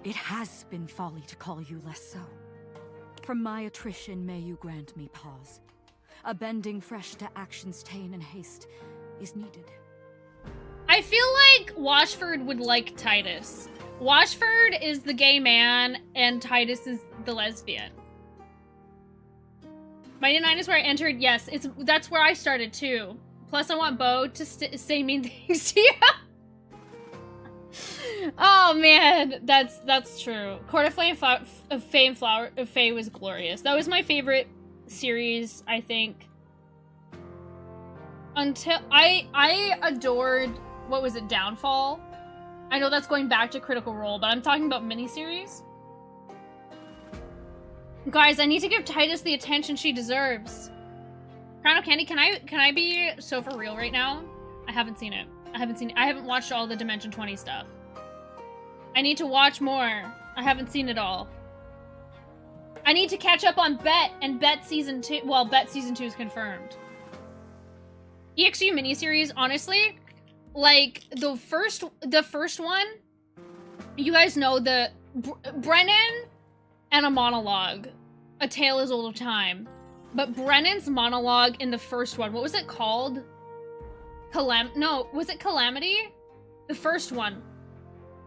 It has been folly to call you less so. From my attrition, may you grant me pause. A bending fresh to action's ta'en and haste is needed. I feel like Washford would like Titus. Washford is the gay man, and Titus is the lesbian. Mighty Nine is where I entered. Yes, that's where I started too. Plus, I want Bo to say mean things to you. Oh man, that's true. Court of Fey and Flower of Fey was glorious. That was my favorite series, I think. Until I adored, what was it, Downfall? I know that's going back to Critical Role, but I'm talking about miniseries. Guys, I need to give Titus the attention she deserves. Crown of Candy, can I be so for real right now? I haven't seen it. I haven't watched all the Dimension 20 stuff. I need to watch more. I haven't seen it all. I need to catch up on Bet and Bet Season 2. Well, Bet Season 2 is confirmed. EXU miniseries, honestly, like the first one, you guys know the Brennan and a monologue, A Tale as Old of Time. But Brennan's monologue in the first one, what was it called? Was it Calamity? The first one.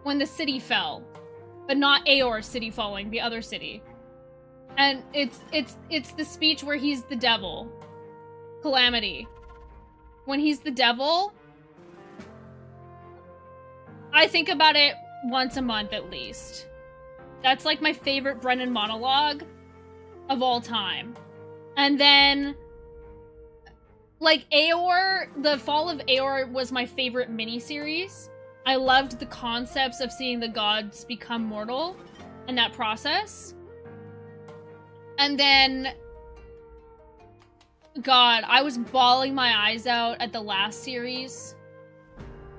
When the city fell. But not Aor's city falling, the other city. And it's the speech where he's the devil. Calamity. When he's the devil, I think about it once a month at least. That's like my favorite Brennan monologue of all time. And then, like, Aor, the Fall of Aor was my favorite miniseries. I loved the concepts of seeing the gods become mortal and that process. And then, God, I was bawling my eyes out at the last series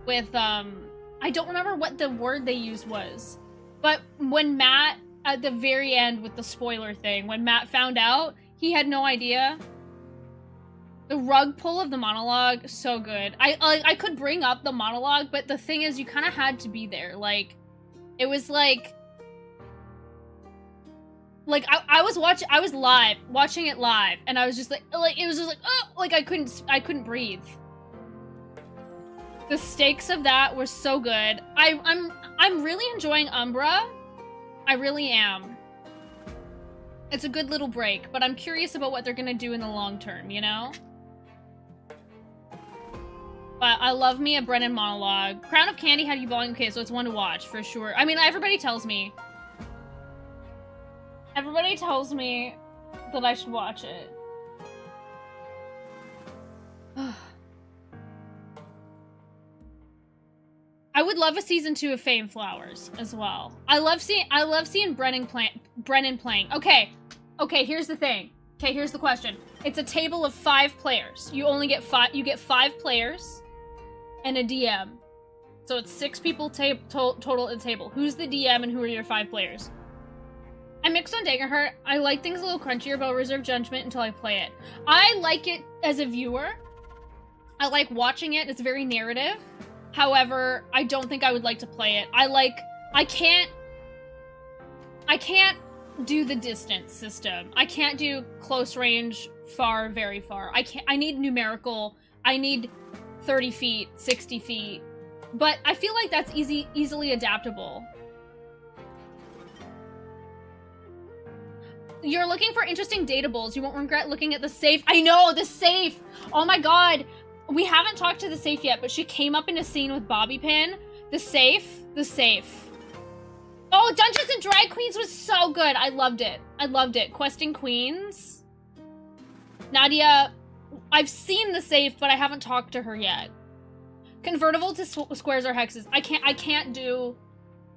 with, I don't remember what the word they used was. But when Matt, at the very end with the spoiler thing, when Matt found out, he had no idea. The rug pull of the monologue, so good. I could bring up the monologue, but the thing is, you kind of had to be there. Like, it was like I was watching it live, and I was just like it was just like, oh, like I couldn't breathe. The stakes of that were so good. I'm really enjoying Umbra. I really am. It's a good little break, but I'm curious about what they're gonna do in the long term, you know? But I love me a Brennan monologue. Crown of Candy had you bawling. Okay, so it's one to watch, for sure. I mean, everybody tells me that I should watch it. I would love a season 2 of Fey and Flowers as well. I love seeing Brennan playing. Okay, here's the thing. Okay, here's the question. It's a table of 5 players. You only get 5. You get 5 players and a DM. So it's 6 people total at the table. Who's the DM and who are your 5 players? I mixed on Daggerheart. I like things a little crunchier, but I'll reserve judgment until I play it. I like it as a viewer. I like watching it. It's very narrative. However, I don't think I would like to play it. I can't do the distance system. I can't do close range, far, very far. I need numerical. I need 30 feet, 60 feet. But I feel like that's easily adaptable. You're looking for interesting datables. You won't regret looking at the safe. I know, the safe! Oh my god. We haven't talked to the safe yet, but she came up in a scene with Bobby Pin. The safe. Oh, Dungeons and Drag Queens was so good. I loved it. Questing Queens. Nadia, I've seen the safe, but I haven't talked to her yet. Convertible to squares or hexes. I can't do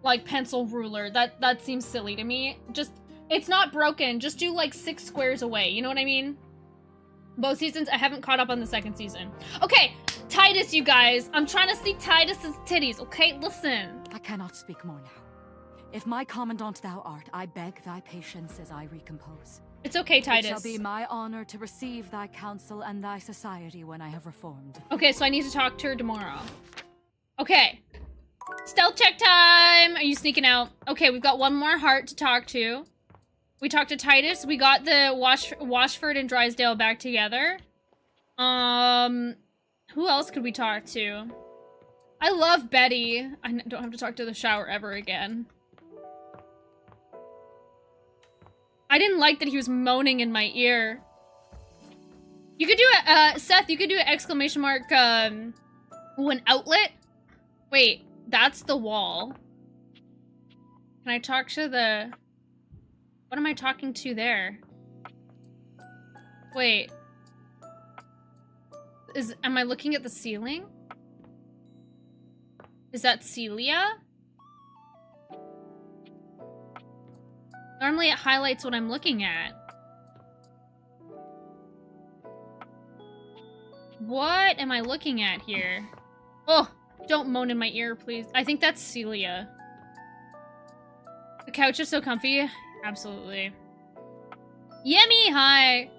like pencil ruler. That seems silly to me. Just, it's not broken. Just do like 6 squares away. You know what I mean? Both seasons. I haven't caught up on the 2nd season. Okay, Titus, you guys. I'm trying to see Titus's titties. Okay, listen. I cannot speak more now. If my commandant thou art, I beg thy patience as I recompose. It's okay, Titus. It shall be my honor to receive thy counsel and thy society when I have reformed. Okay, so I need to talk to her tomorrow. Okay. Stealth check time! Are you sneaking out? Okay, we've got one more heart to talk to. We talked to Titus. We got the Washford and Drysdale back together. Who else could we talk to? I love Betty. I don't have to talk to the shower ever again. I didn't like that he was moaning in my ear. You could do a, Seth, you could do an exclamation mark, an outlet? Wait, that's the wall. Can I talk to the... What am I talking to there? Wait. Am I looking at the ceiling? Is that Celia? Normally it highlights what I'm looking at. What am I looking at here? Oh, don't moan in my ear, please. I think that's Celia. The couch is so comfy. Absolutely. Yemi, hi!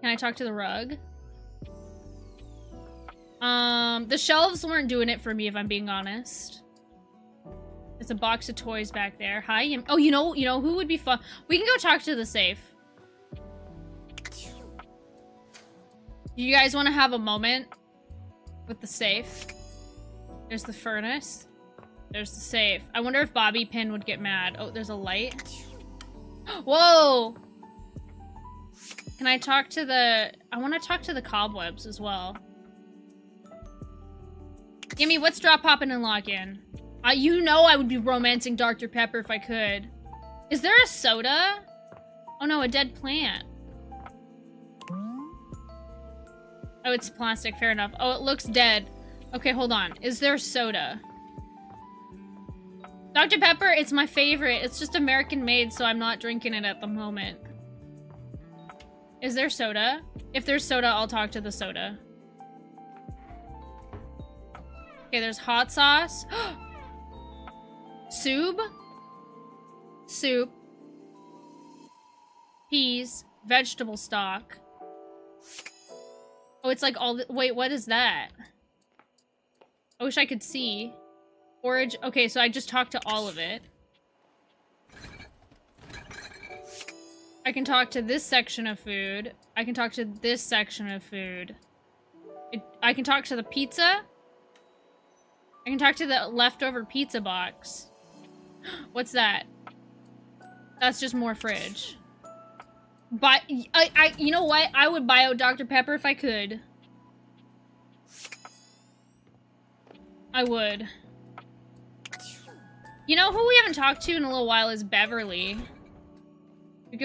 Can I talk to the rug? The shelves weren't doing it for me, if I'm being honest. There's a box of toys back there. Hi, Yemi. Oh, you know who would be fun? We can go talk to the safe. Do you guys want to have a moment with the safe? There's the furnace. There's the safe. I wonder if Bobby Pin would get mad. Oh, there's a light. Whoa! Can I talk to the... I want to talk to the cobwebs as well. Gimme, what's drop, poppin', and lock in? You know I would be romancing Dr. Pepper if I could. Is there a soda? Oh no, a dead plant. Oh, it's plastic. Fair enough. Oh, it looks dead. Okay, hold on. Is there soda? Dr. Pepper, it's my favorite. It's just American made, so I'm not drinking it at the moment. Is there soda? If there's soda, I'll talk to the soda. Okay, there's hot sauce. Soup? Soup. Peas. Vegetable stock. Oh, it's like all the- wait, what is that? I wish I could see. Forage. Okay, so I just talked to all of it. I can talk to this section of food. I can talk to this section of food. I can talk to the pizza. I can talk to the leftover pizza box. What's that? That's just more fridge. But you know what? I would buy out Dr. Pepper if I could. I would. You know who we haven't talked to in a little while is Beverly. We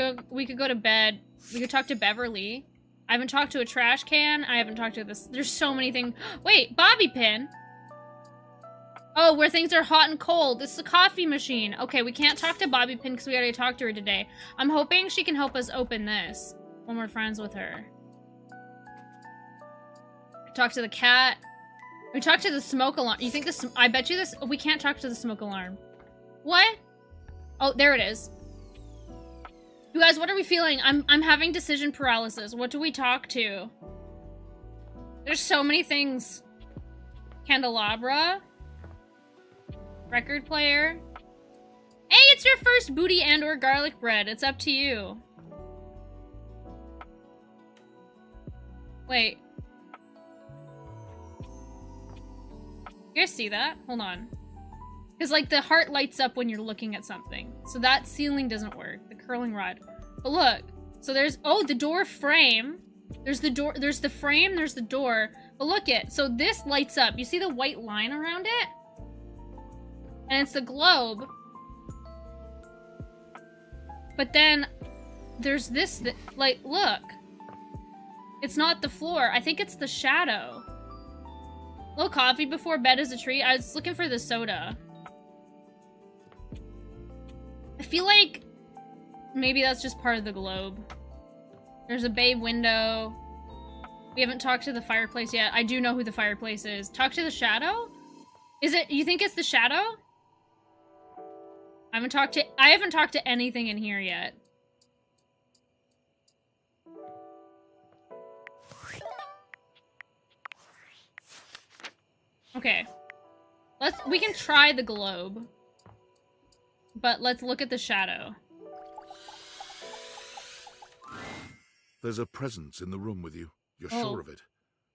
could go to bed. We could talk to Beverly. I haven't talked to a trash can. I haven't talked to this. There's so many things. Wait, Bobby Pin. Oh, where things are hot and cold. This is a coffee machine. Okay, we can't talk to Bobby Pin because we already talked to her today. I'm hoping she can help us open this when we're friends with her. Talk to the cat. We talked to the smoke alarm. You think this? I bet you this. We can't talk to the smoke alarm. What? Oh, there it is. You guys, what are we feeling? I'm having decision paralysis. What do we talk to? There's so many things. Candelabra. Record player. Hey, it's your first booty and or garlic bread. It's up to you. Wait. You guys see that? Hold on. Because, like, the heart lights up when you're looking at something. So that ceiling doesn't work. The curling rod. But look. So there's... Oh, the door frame. There's the door... There's the frame. There's the door. But look it. So this lights up. You see the white line around it? And it's the globe. But then... There's this... Like, look. It's not the floor. I think it's the shadow. A little coffee before bed is a treat. I was looking for the soda. feel like maybe that's just part of the globe. There's a bay window. We haven't talked to the fireplace yet. I do know who the fireplace is. Talk to the shadow? Is it, you think it's the shadow? I haven't talked to anything in here yet. Okay. We can try the globe. But let's look at the shadow. There's a presence in the room with you. You're sure of it.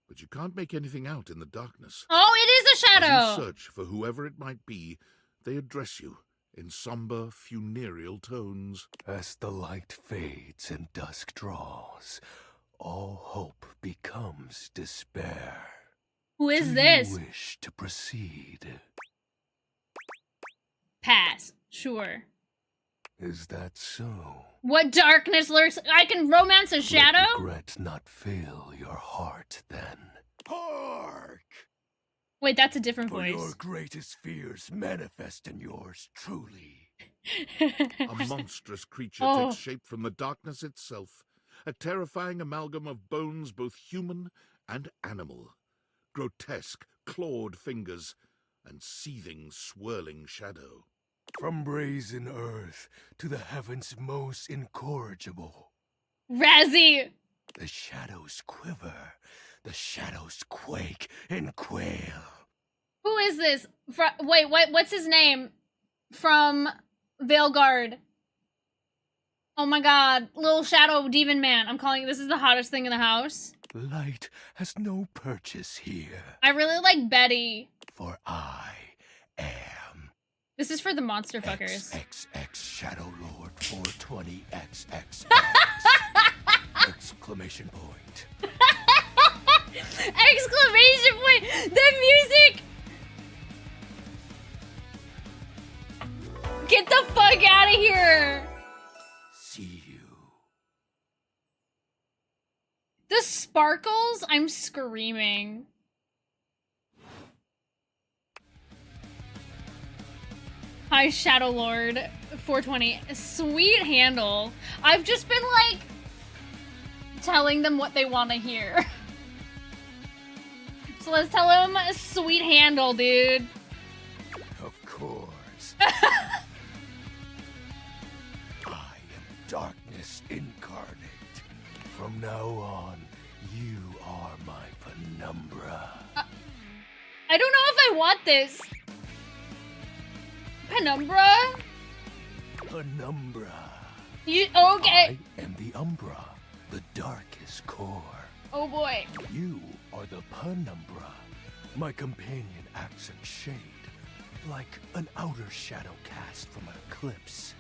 But you can't make anything out in the darkness. Oh, it is a As shadow! you search for whoever it might be, they address you in somber, funereal tones. As the light fades and dusk draws, all hope becomes despair. Who is Do this? you wish to proceed? Pass. Sure. Is that so? What darkness lurks? I can romance a shadow? Let regret not fill your heart then. Hark! Wait, that's a different For voice. your greatest fears manifest in yours truly. A monstrous creature Oh. takes shape from the darkness itself, a terrifying amalgam of bones both human and animal, grotesque, clawed fingers, and seething, swirling shadow. From brazen earth to the heavens most incorrigible, Razzie! the shadows quiver, the shadows quake and quail. Who is this? Wait, what's his name? From Veilguard. Oh my god. Little shadow demon man. I'm calling this is the hottest thing in the house. Light has no purchase here, I really like Betty. for I am This is for the monster fuckers. XXX Shadow Lord 420XXX! Exclamation point. Exclamation point! The music! Get the fuck out of here! See you. The sparkles? I'm screaming. Hi, Shadow Lord 420. Sweet handle. I've just been like telling them what they want to hear. So let's tell them a sweet handle, dude. Of course. I am darkness incarnate. From now on, you are my penumbra. I don't know if I want this. Penumbra? Penumbra. You okay? I am the umbra, the darkest core. Oh boy. You are the penumbra. My companion acts in shade, like an outer shadow cast from an eclipse.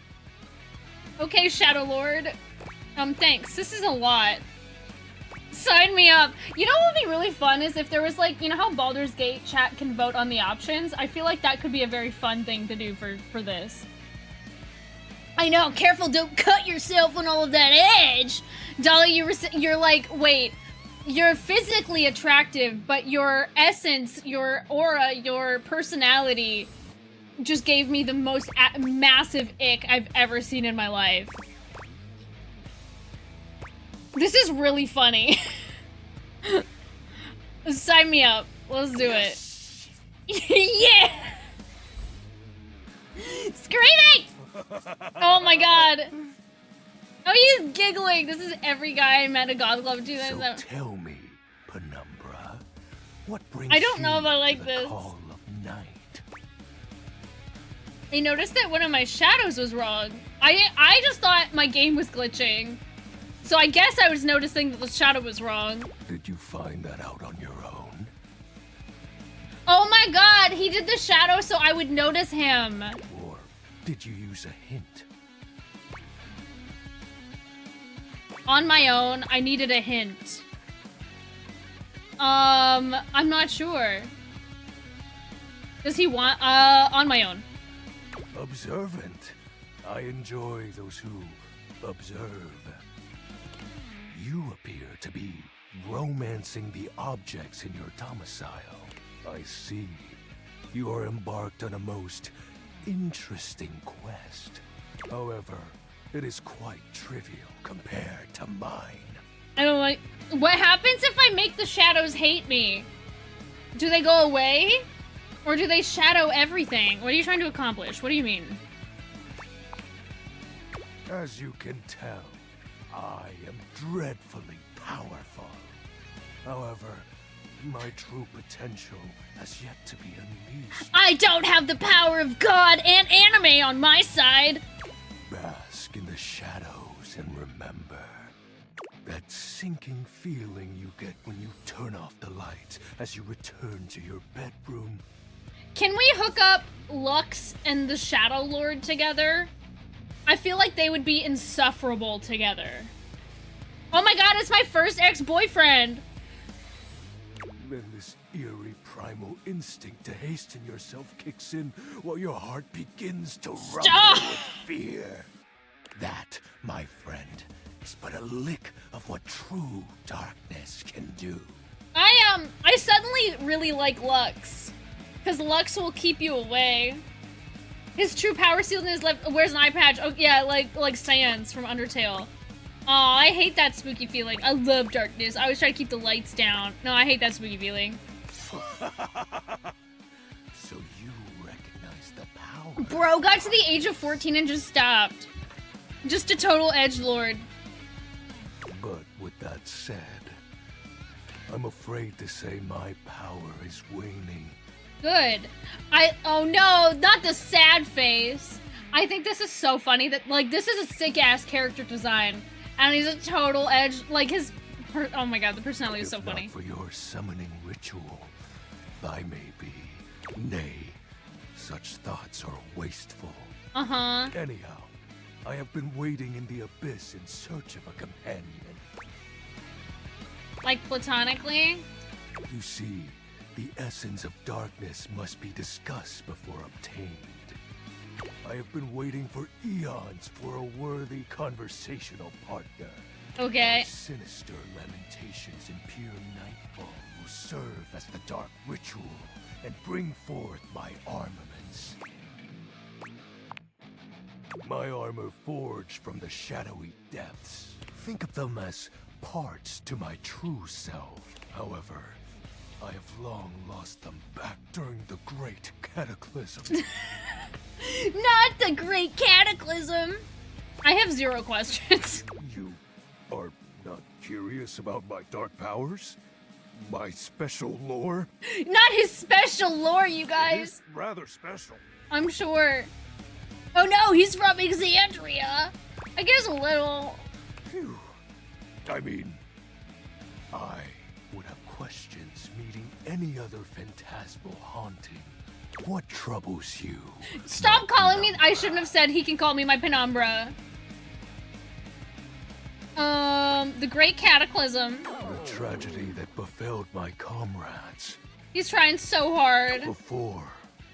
Okay, Shadow Lord. Thanks. This is a lot. Sign me up. You know what would be really fun is if there was like, you know how Baldur's Gate chat can vote on the options? I feel like that could be a very fun thing to do for this. I know, careful, don't cut yourself on all of that edge! Dolly, you're like, wait, you're physically attractive, but your essence, your aura, your personality just gave me the most massive ick I've ever seen in my life. This is really funny. Sign me up. Let's do it. Yeah! Screaming! Oh my god. Oh, he's giggling. This is every guy I met at God Club 2007. So tell me, penumbra, what brings I don't know you if I like to the this. call of night? I noticed that one of my shadows was wrong. I just thought my game was glitching. So I guess I was noticing that the shadow was wrong. Did you find that out on your own? Oh my god, he did the shadow so I would notice him. Or did you use a hint? On my own, I needed a hint. I'm not sure. Does he want, on my own. Observant. I enjoy those who observe. You appear to be romancing the objects in your domicile. I see. You are embarked on a most interesting quest. However, it is quite trivial compared to mine. I don't like. What happens if I make the shadows hate me? Do they go away? Or do they shadow everything? What are you trying to accomplish? What do you mean? As you can tell, I am dreadfully powerful. However, my true potential has yet to be unleashed. I don't have the power of God and anime on my side! Bask in the shadows and remember that sinking feeling you get when you turn off the lights as you return to your bedroom. Can we hook up Lux and the Shadow Lord together? I feel like they would be insufferable together. Oh my god, it's my first ex-boyfriend! Then this eerie primal instinct to hasten yourself kicks in while your heart begins to rumble with fear. That, my friend, is but a lick of what true darkness can do. I suddenly really like Lux. Because Lux will keep you away. His true power seal in his left wears an eye patch. Oh yeah, like Sans from Undertale. Aw, I hate that spooky feeling. I love darkness. I always try to keep the lights down. No, I hate that spooky feeling. So you recognize the power. Bro got to the age of 14 and just stopped. Just a total edgelord. But with that said, I'm afraid to say my power is waning. Good. Oh no, not the sad face. I think this is so funny that, like, this is a sick-ass character design. And he's a total edge, like, oh my god, the personality is so funny. If not for your summoning ritual, I may be. Nay, such thoughts are wasteful. Uh-huh. Anyhow, I have been waiting in the abyss in search of a companion. Like, platonically? You see, the essence of darkness must be discussed before obtained. I have been waiting for eons for a worthy conversational partner. Okay. My sinister lamentations in pure nightfall will serve as the dark ritual and bring forth my armaments. My armor forged from the shadowy depths. Think of them as parts to my true self. However, I have long lost them back during the Great Cataclysm. Not the Great Cataclysm! I have 0 questions. You are not curious about my dark powers? My special lore? Not his special lore, you guys! It's rather special. I'm sure. Oh no, he's from Exandria! I guess a little. Phew. I mean, I would have questions meeting any other phantasmal haunting. What troubles you? Stop calling me. I shouldn't have said he can call me my Penumbra. The Great Cataclysm. The tragedy that befell my comrades. He's trying so hard. Before,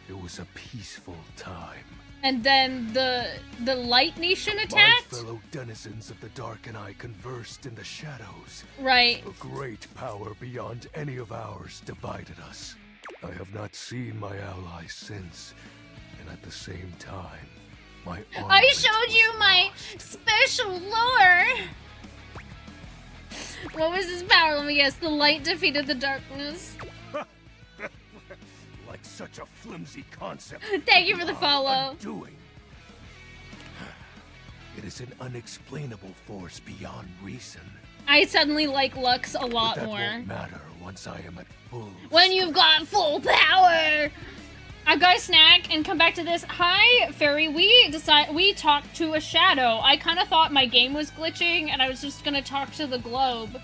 it was a peaceful time. And then the Light Nation My attacked? fellow denizens of the dark and I conversed in the shadows. Right. A great power beyond any of ours divided us. I have not seen my allies since, and at the same time, my armament I showed you my special lore! What was his power? Let me guess. The light defeated the darkness. Like such a flimsy concept. Thank you for the follow. Undoing. It is an unexplainable force beyond reason. I suddenly like Lux a lot But that more. won't matter once I am at full. When you've got full power! I've got a snack and come back to this. Hi, Fairy. We talked to a shadow. I kind of thought my game was glitching and I was just gonna talk to the globe.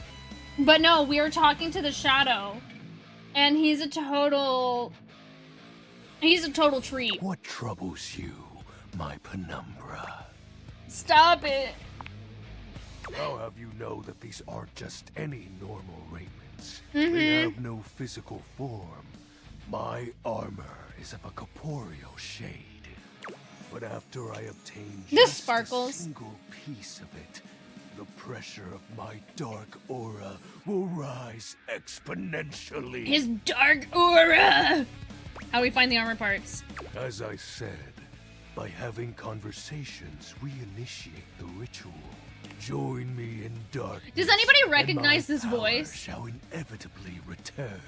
But no, we were talking to the shadow. And he's a total treat. What troubles you, my Penumbra? Stop it. I'll have you know that these aren't just any normal raiments. Mm-hmm. They have no physical form. My armor is of a corporeal shade. But after I obtain This just sparkles. a single piece of it, the pressure of my dark aura will rise exponentially. His dark aura! How do we find the armor parts? As I said, By having conversations, we initiate the ritual. Join me in darkness. Does anybody and recognize my this power voice? Shall inevitably return.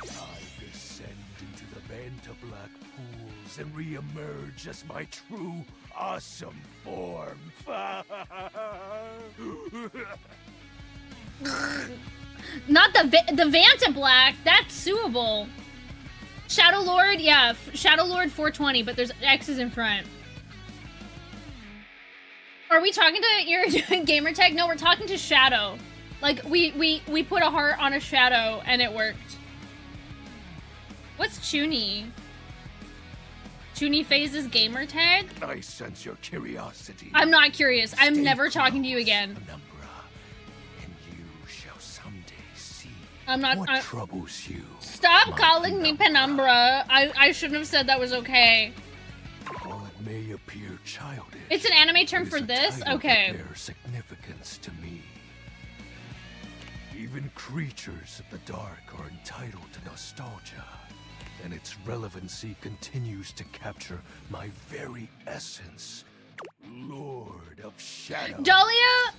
I descend into the Vanta Black pools and re-emerge as my true, awesome form. Not the Vanta Black. That's suable. Shadow Lord, yeah, Shadow Lord 420, but there's X's in front. Are we talking to your gamer tag? No, we're talking to Shadow. Like we put a heart on a Shadow and it worked. What's Chuni? Chuni Phase's gamer tag? I sense your curiosity. I'm not curious. I'm Stay never talking to you close, again. Penumbra, and you shall someday see I'm not. what troubles you. Stop my calling me Penumbra. I shouldn't have said that was okay. While it may appear childish, It's an anime term it is for a this? title Okay. that bears significance to me. Even creatures of the dark are entitled to nostalgia, and its relevancy continues to capture my very essence. Lord of Shadow. Dahlia,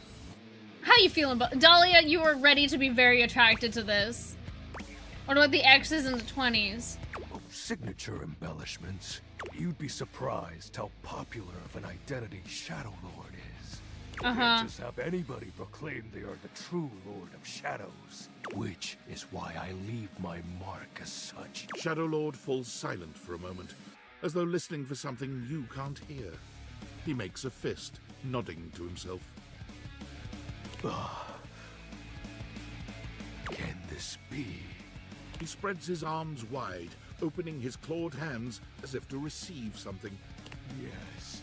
how you feeling about Dahlia? You were ready to be very attracted to this. What about the X's in the 20s? Oh, signature embellishments. You'd be surprised how popular of an identity Shadow Lord is. You can't just have anybody proclaim they are the true Lord of Shadows, which is why I leave my mark as such. Shadow Lord falls silent for a moment, as though listening for something you can't hear. He makes a fist, nodding to himself. Can this be? He spreads his arms wide, opening his clawed hands as if to receive something. Yes.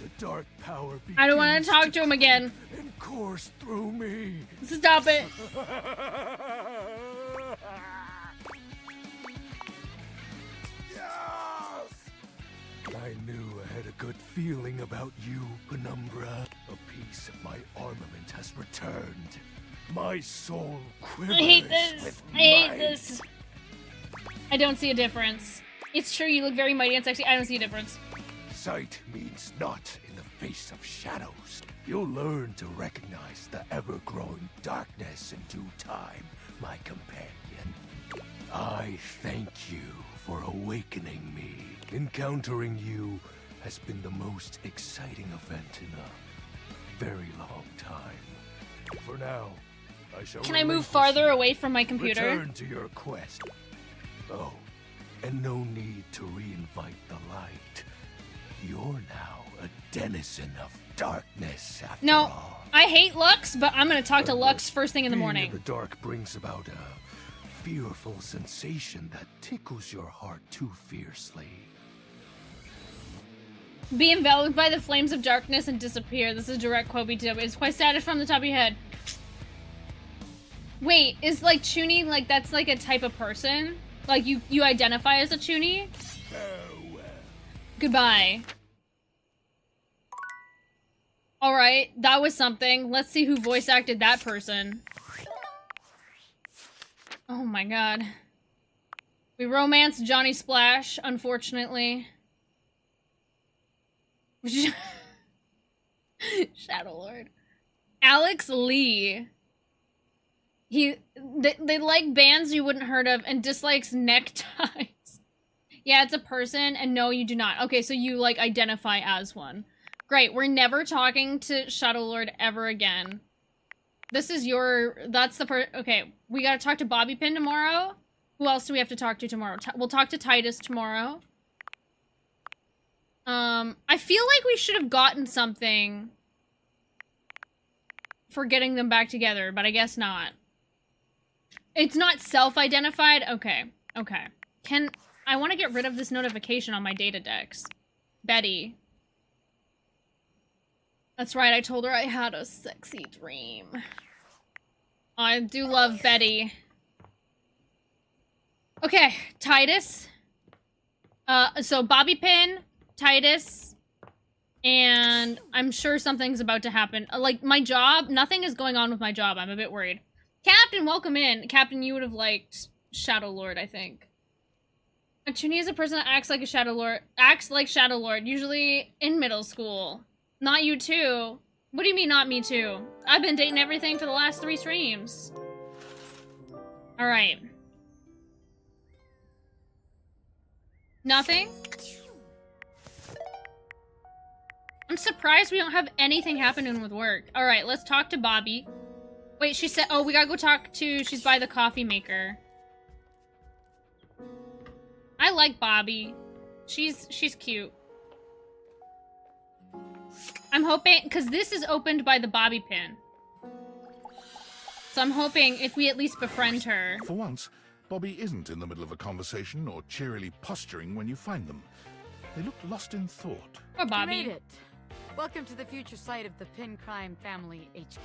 The dark power begins I don't want to talk to him again. and course through me. Stop it. I knew I had a good feeling about you, Penumbra. A piece of my armament has returned. My soul quivers. I hate this. with I hate might. this. I don't see a difference. It's true, you look very mighty and sexy. I don't see a difference. Sight means naught in the face of shadows. You'll learn to recognize the ever-growing darkness in due time, my companion. I thank you for awakening me. Encountering you has been the most exciting event in a very long time. For now, I shall Can I move relinquish farther you. away from my computer? Return to your quest. Oh, and no need to reinvite the light. You're now a denizen of darkness after No, all. I hate Lux, but I'm gonna talk to Unless Lux first thing in the being morning. in the dark brings about a fearful sensation that tickles your heart too fiercely. Be enveloped by the flames of darkness and disappear. This is a direct quote BTW. It's quite sad from the top of your head. Wait, is like Chuni, like that's like a type of person? Like you identify as a Chuni? Farewell. Goodbye. Alright, that was something. Let's see who voice acted that person. Oh my god. We romanced Johnny Splash, unfortunately. Shadow Lord. Alex Lee. They like bands you wouldn't heard of and dislikes neckties. Yeah, it's a person, and no, you do not. Okay, so you, like, identify as one. Great, we're never talking to Shadow Lord ever again. This is that's the okay, we gotta talk to Bobby Pin tomorrow. Who else do we have to talk to tomorrow? We'll talk to Titus tomorrow. I feel like we should have gotten something for getting them back together, but I guess not. It's not self-identified? Okay. Okay. I want to get rid of this notification on my data decks. Betty. That's right, I told her I had a sexy dream. I do love Betty. Okay, Titus. So Bobby Pin, Titus, and I'm sure something's about to happen. Like, my job, nothing is going on with my job. I'm a bit worried. Captain, welcome in. Captain, you would have liked Shadow Lord, I think. A Chuny is a person that acts like a Shadow Lord. Acts like Shadow Lord, usually in middle school. Not you too. What do you mean not me too? I've been dating everything for the last 3 streams. Alright. Nothing? I'm surprised we don't have anything happening with work. Alright, let's talk to Bobby. Wait, she said- oh, we gotta go talk to- she's by the coffee maker. I like Bobby. She's cute. I'm hoping- because this is opened by the Bobby pin. So I'm hoping if we at least befriend her. For once, Bobby isn't in the middle of a conversation or cheerily posturing when you find them. They look lost in thought. Or Bobby. You made it. Welcome to the future site of the Pin Crime Family HQ.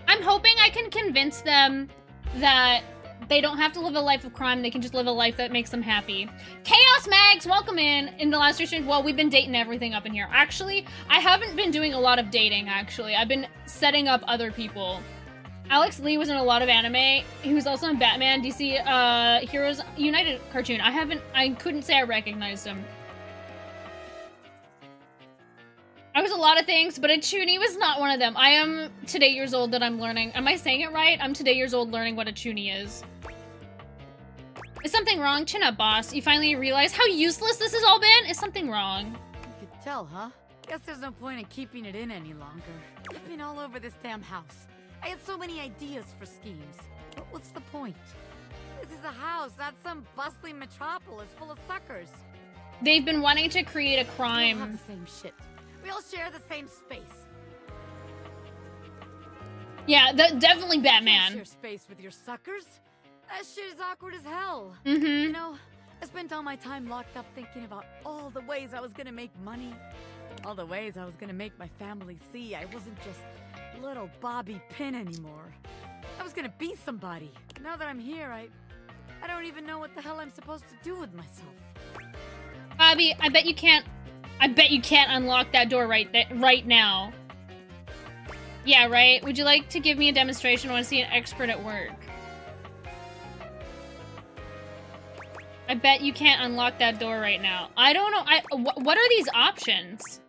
I'm hoping I can convince them that they don't have to live a life of crime. They can just live a life that makes them happy. Chaos Mags, welcome in the last stream. Well, we've been dating everything up in here. Actually, I haven't been doing a lot of dating, actually. I've been setting up other people. Alex Lee was in a lot of anime. He was also in Batman, DC Heroes United cartoon. I couldn't say I recognized him. I was a lot of things, but a Chuny was not one of them. I am today years old that I'm learning. Am I saying it right? I'm today years old learning what a Chuny is. Is something wrong? Chin up, boss. You finally realize how useless this has all been? Is something wrong? You could tell, huh? Guess there's no point in keeping it in any longer. I've been all over this damn house. I had so many ideas for schemes. But what's the point? This is a house, not some bustling metropolis full of suckers. They've been wanting to create a We all crime. have the same shit. We all share the same space. Yeah, definitely You can't Batman. share space with your suckers. That shit is awkward as hell. Mm-hmm. You know, I spent all my time locked up thinking about all the ways I was gonna make money. All the ways I was gonna make my family see I wasn't just little Bobby Pin anymore. I was gonna be somebody. Now that I'm here, I don't even know what the hell I'm supposed to do with myself. Bobby, I bet you can't unlock that door right now. Yeah, right? Would you like to give me a demonstration? I want to see an expert at work. I bet you can't unlock that door right now. I don't know. What are these options?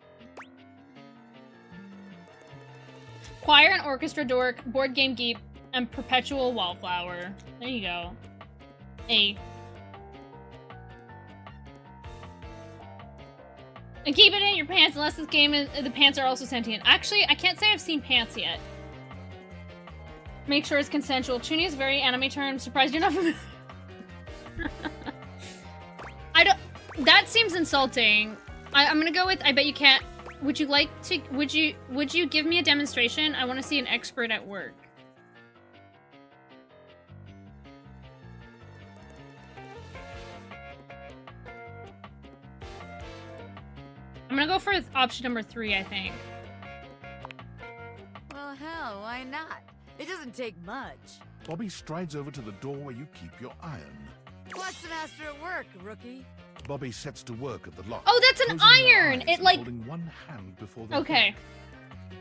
Choir and orchestra dork, board game geek, and perpetual wallflower. There you go. A. And keep it in your pants unless this game is, the pants are also sentient. Actually, I can't say I've seen pants yet. Make sure it's consensual. Chuny is very anime term. Surprised you're not familiar. That seems insulting. I'm gonna go with I bet you can't. Would you like to, would you give me a demonstration? I want to see an expert at work. I'm gonna go for option number 3, I think. Well, hell, why not? It doesn't take much. Bobby strides over to the door where you keep your iron. Watch the master at work, rookie. Bobby sets to work at the lock. Oh, that's an closing their iron! eyes It and like... holding one hand before they Okay.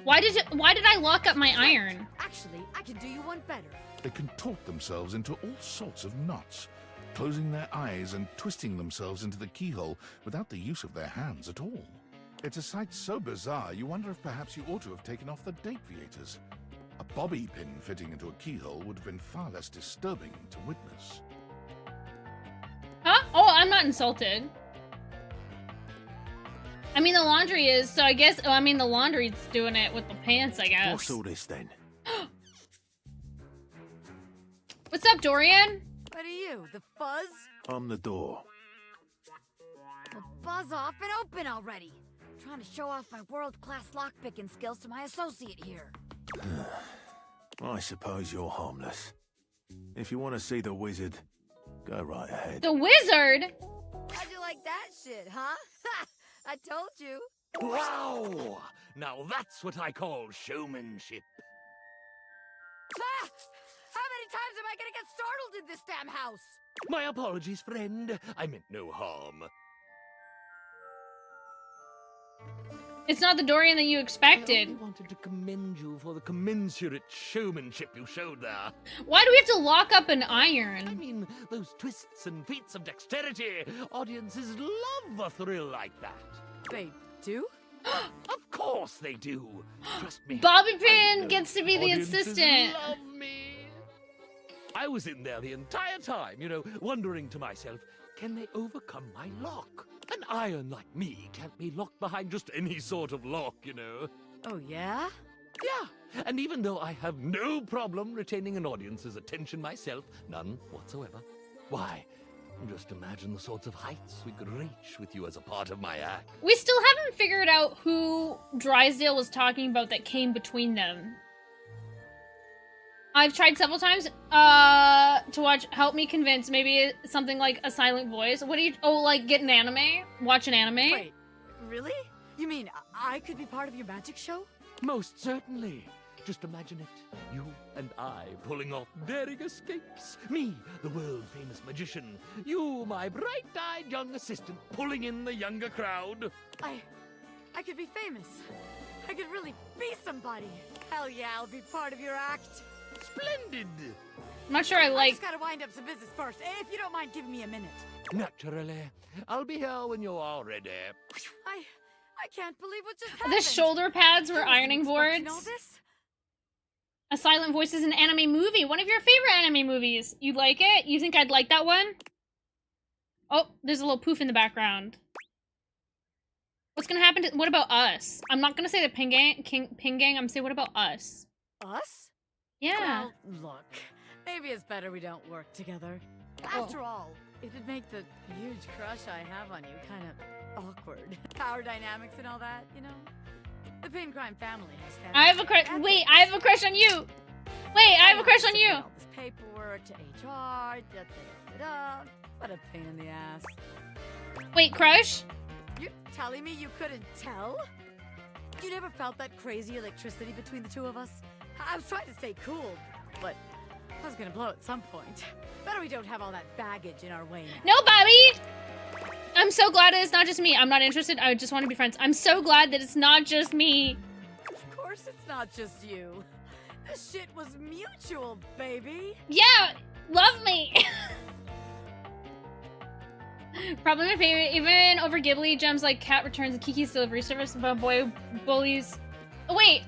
Why did I lock up my iron? Actually, I can do you one better. They contort themselves into all sorts of knots, closing their eyes and twisting themselves into the keyhole without the use of their hands at all. It's a sight so bizarre, you wonder if perhaps you ought to have taken off the dateviators. A bobby pin fitting into a keyhole would have been far less disturbing to witness. Huh? Oh, I'm not insulted. I mean, the laundry is, so I guess, oh, I mean, the laundry's doing it with the pants, I guess. What's all this then? What's up, Dorian? What are you, the fuzz? I'm the door. Well, buzz off and open already. Trying to show off my world-class lockpicking skills to my associate here. I suppose you're harmless. If you want to see the wizard, go right ahead. The wizard? How'd you like that shit, huh? Ha! I told you. Wow! Now that's what I call showmanship. Ah! How many times am I gonna get startled in this damn house? My apologies, friend. I meant no harm. It's not the Dorian that you I expected. only wanted to commend you for the commensurate showmanship you showed there. Why do we have to lock up an I iron? mean, those twists and feats of dexterity. Audiences love a thrill like that. They do? Of course they do. Trust me. Bobby I Pin know gets to be the audiences assistant. Love me. I was in there the entire time, you know, wondering to myself, can they overcome my lock? An iron like me can't be locked behind just any sort of lock, you know. Oh, yeah? Yeah, and even though I have no problem retaining an audience's attention myself, none whatsoever, why, just imagine the sorts of heights we could reach with you as a part of my act. We still haven't figured out who Drysdale was talking about that came between them. I've tried several times to watch Help Me Convince, maybe something like a silent voice. What do you, oh, like get an anime? Watch an anime? Wait, really? You mean I could be part of your magic show? Most certainly. Just imagine it. You and I pulling off daring escapes. Me, the world-famous magician. You, my bright-eyed young assistant, pulling in the younger crowd. I could be famous. I could really be somebody. Hell yeah, I'll be part of your act. Splendid! I'm not sure I I like... just gotta wind up some business first. If you don't mind giving me a minute. Naturally. I'll be here when you are ready. I can't believe what just happened. The shoulder pads were I wasn't ironing expecting boards. all this. A Silent Voice is an anime movie. One of your favorite anime movies. You like it? You think I'd like that one? Oh, there's a little poof in the background. What's gonna happen to... What about us? I'm not gonna say the Ping Gang. Ping Gang. I'm gonna say, what about us? Us? Yeah. Well, look. Maybe it's better we don't work together. Oh. After all, it'd make the huge crush I have on you kind of awkward. Power dynamics and all that, you know? The Pin Crime family has had... I have a crush. Wait, I have a crush on you. Wait, I have a crush on you. All this paperwork to HR, what a pain in the ass. Wait, crush? You're telling me you couldn't tell? You never felt that crazy electricity between the two of us? I was trying to stay cool, but I was gonna blow at some point. Better we don't have all that baggage in our way now. No, Bobby! I'm so glad it's not just me. I'm not interested. I just want to be friends. I'm so glad that it's not just me. Of course it's not just you. This shit was mutual, baby. Yeah, love me. Probably my favorite, even over Ghibli gems like Cat Returns and Kiki's Delivery Service, but boy bullies. Oh, wait.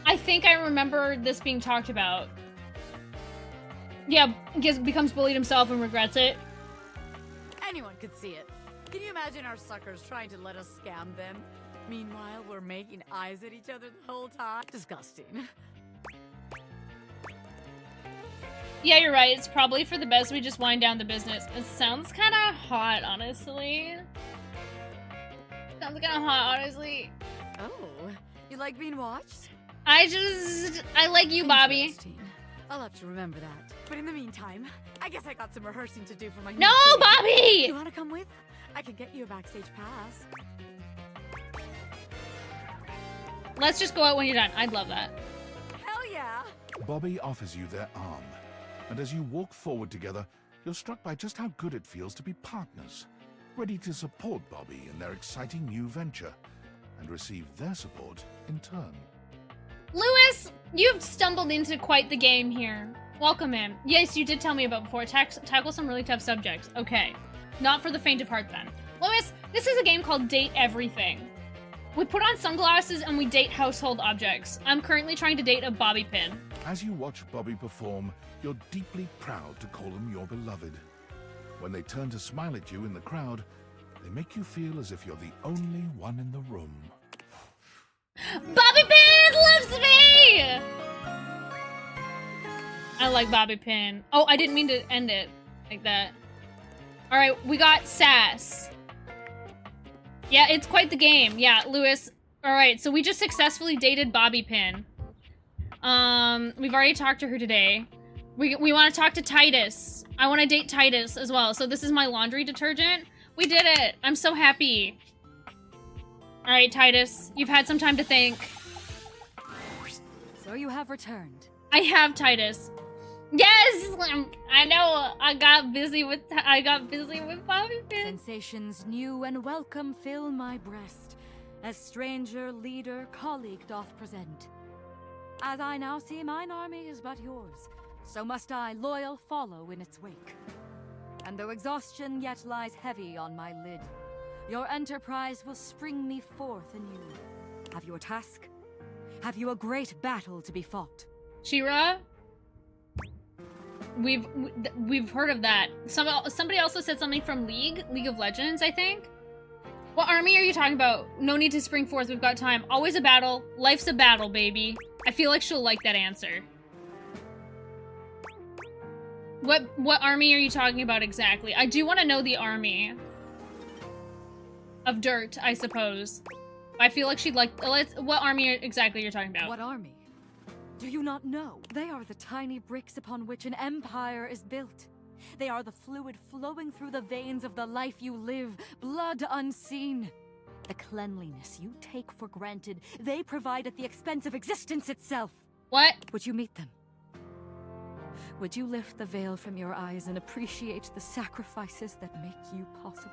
I think I remember this being talked about. Yeah, becomes bullied himself and regrets it. Anyone could see it. Can you imagine our suckers trying to let us scam them? Meanwhile, we're making eyes at each other the whole time. Disgusting. Yeah, you're right. It's probably for the best we just wind down the business. It sounds kind of hot, honestly. Sounds kind of hot, honestly. Oh, you like being watched? I like you, Bobby. Interesting. I'll have to remember that. But in the meantime, I guess I got some rehearsing to do for my new No, gig. Bobby! You want to come with? I can get you a backstage pass. Let's just go out when you're done. I'd love that. Hell yeah! Bobby offers you their arm, and as you walk forward together, you're struck by just how good it feels to be partners, ready to support Bobby in their exciting new venture, and receive their support in turn. Lewis, you've stumbled into quite the game here. Welcome in. Yes, you did tell me about before. Tackle some really tough subjects. Okay. Not for the faint of heart then. Lewis, this is a game called Date Everything. We put on sunglasses and we date household objects. I'm currently trying to date a bobby pin. As you watch Bobby perform, you're deeply proud to call him your beloved. When they turn to smile at you in the crowd, they make you feel as if you're the only one in the room. Bobby Pin loves me! I like Bobby Pin. Oh, I didn't mean to end it like that. Alright, we got Sass. Yeah, it's quite the game. Yeah, Lewis. Alright, so we just successfully dated Bobby Pin. We've already talked to her today. We want to talk to Titus. I want to date Titus as well. So this is my laundry detergent. We did it. I'm so happy. Alright, Titus. You've had some time to think. So you have returned. I have, Titus. Yes, I know. I got busy with Bobby Pins. Sensations new and welcome fill my breast, as stranger, leader, colleague doth present. As I now see mine army is but yours, so must I loyal follow in its wake. And though exhaustion yet lies heavy on my lid, your enterprise will spring me forth anew. Have you a task? Have you a great battle to be fought? Shira? We've heard of that. Somebody also said something from League of Legends, I think. What army are you talking about? No need to spring forth, we've got time. Always a battle. Life's a battle, baby. I feel like she'll like that answer. What army are you talking about exactly? I do want to know the army. Of dirt, I suppose. I feel like she'd like... What army exactly you're talking about? What army? Do you not know? They are the tiny bricks upon which an empire is built. They are the fluid flowing through the veins of the life you live, blood unseen. The cleanliness you take for granted, they provide at the expense of existence itself. What? Would you meet them? Would you lift the veil from your eyes and appreciate the sacrifices that make you possible?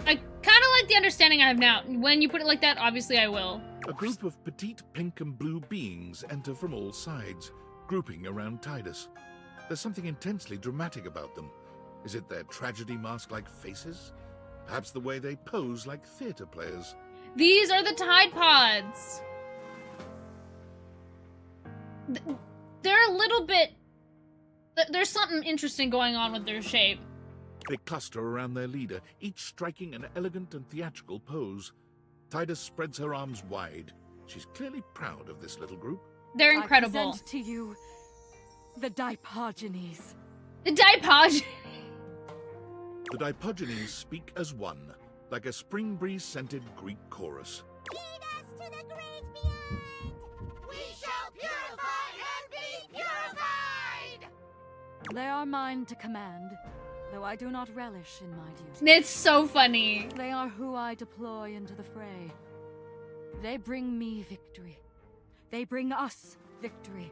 I kind of like the understanding I have now. When you put it like that, obviously I will. A group of petite pink and blue beings enter from all sides, grouping around Tidus. There's something intensely dramatic about them. Is it their tragedy mask-like faces? Perhaps the way they pose like theater players? These are the Tide Pods. They're a little bit... There's something interesting going on with their shape. They cluster around their leader, each striking an elegant and theatrical pose. Tidus spreads her arms wide. She's clearly proud of this little group. They're incredible. I present to you the Dipogenes. The Dipogenes. The Dipogenes speak as one, like a spring breeze-scented Greek chorus. Lead us to the great beyond! We shall purify and be purified! They are mine to command, though I do not relish in my duty. It's so funny. They are who I deploy into the fray. They bring me victory. They bring us victory.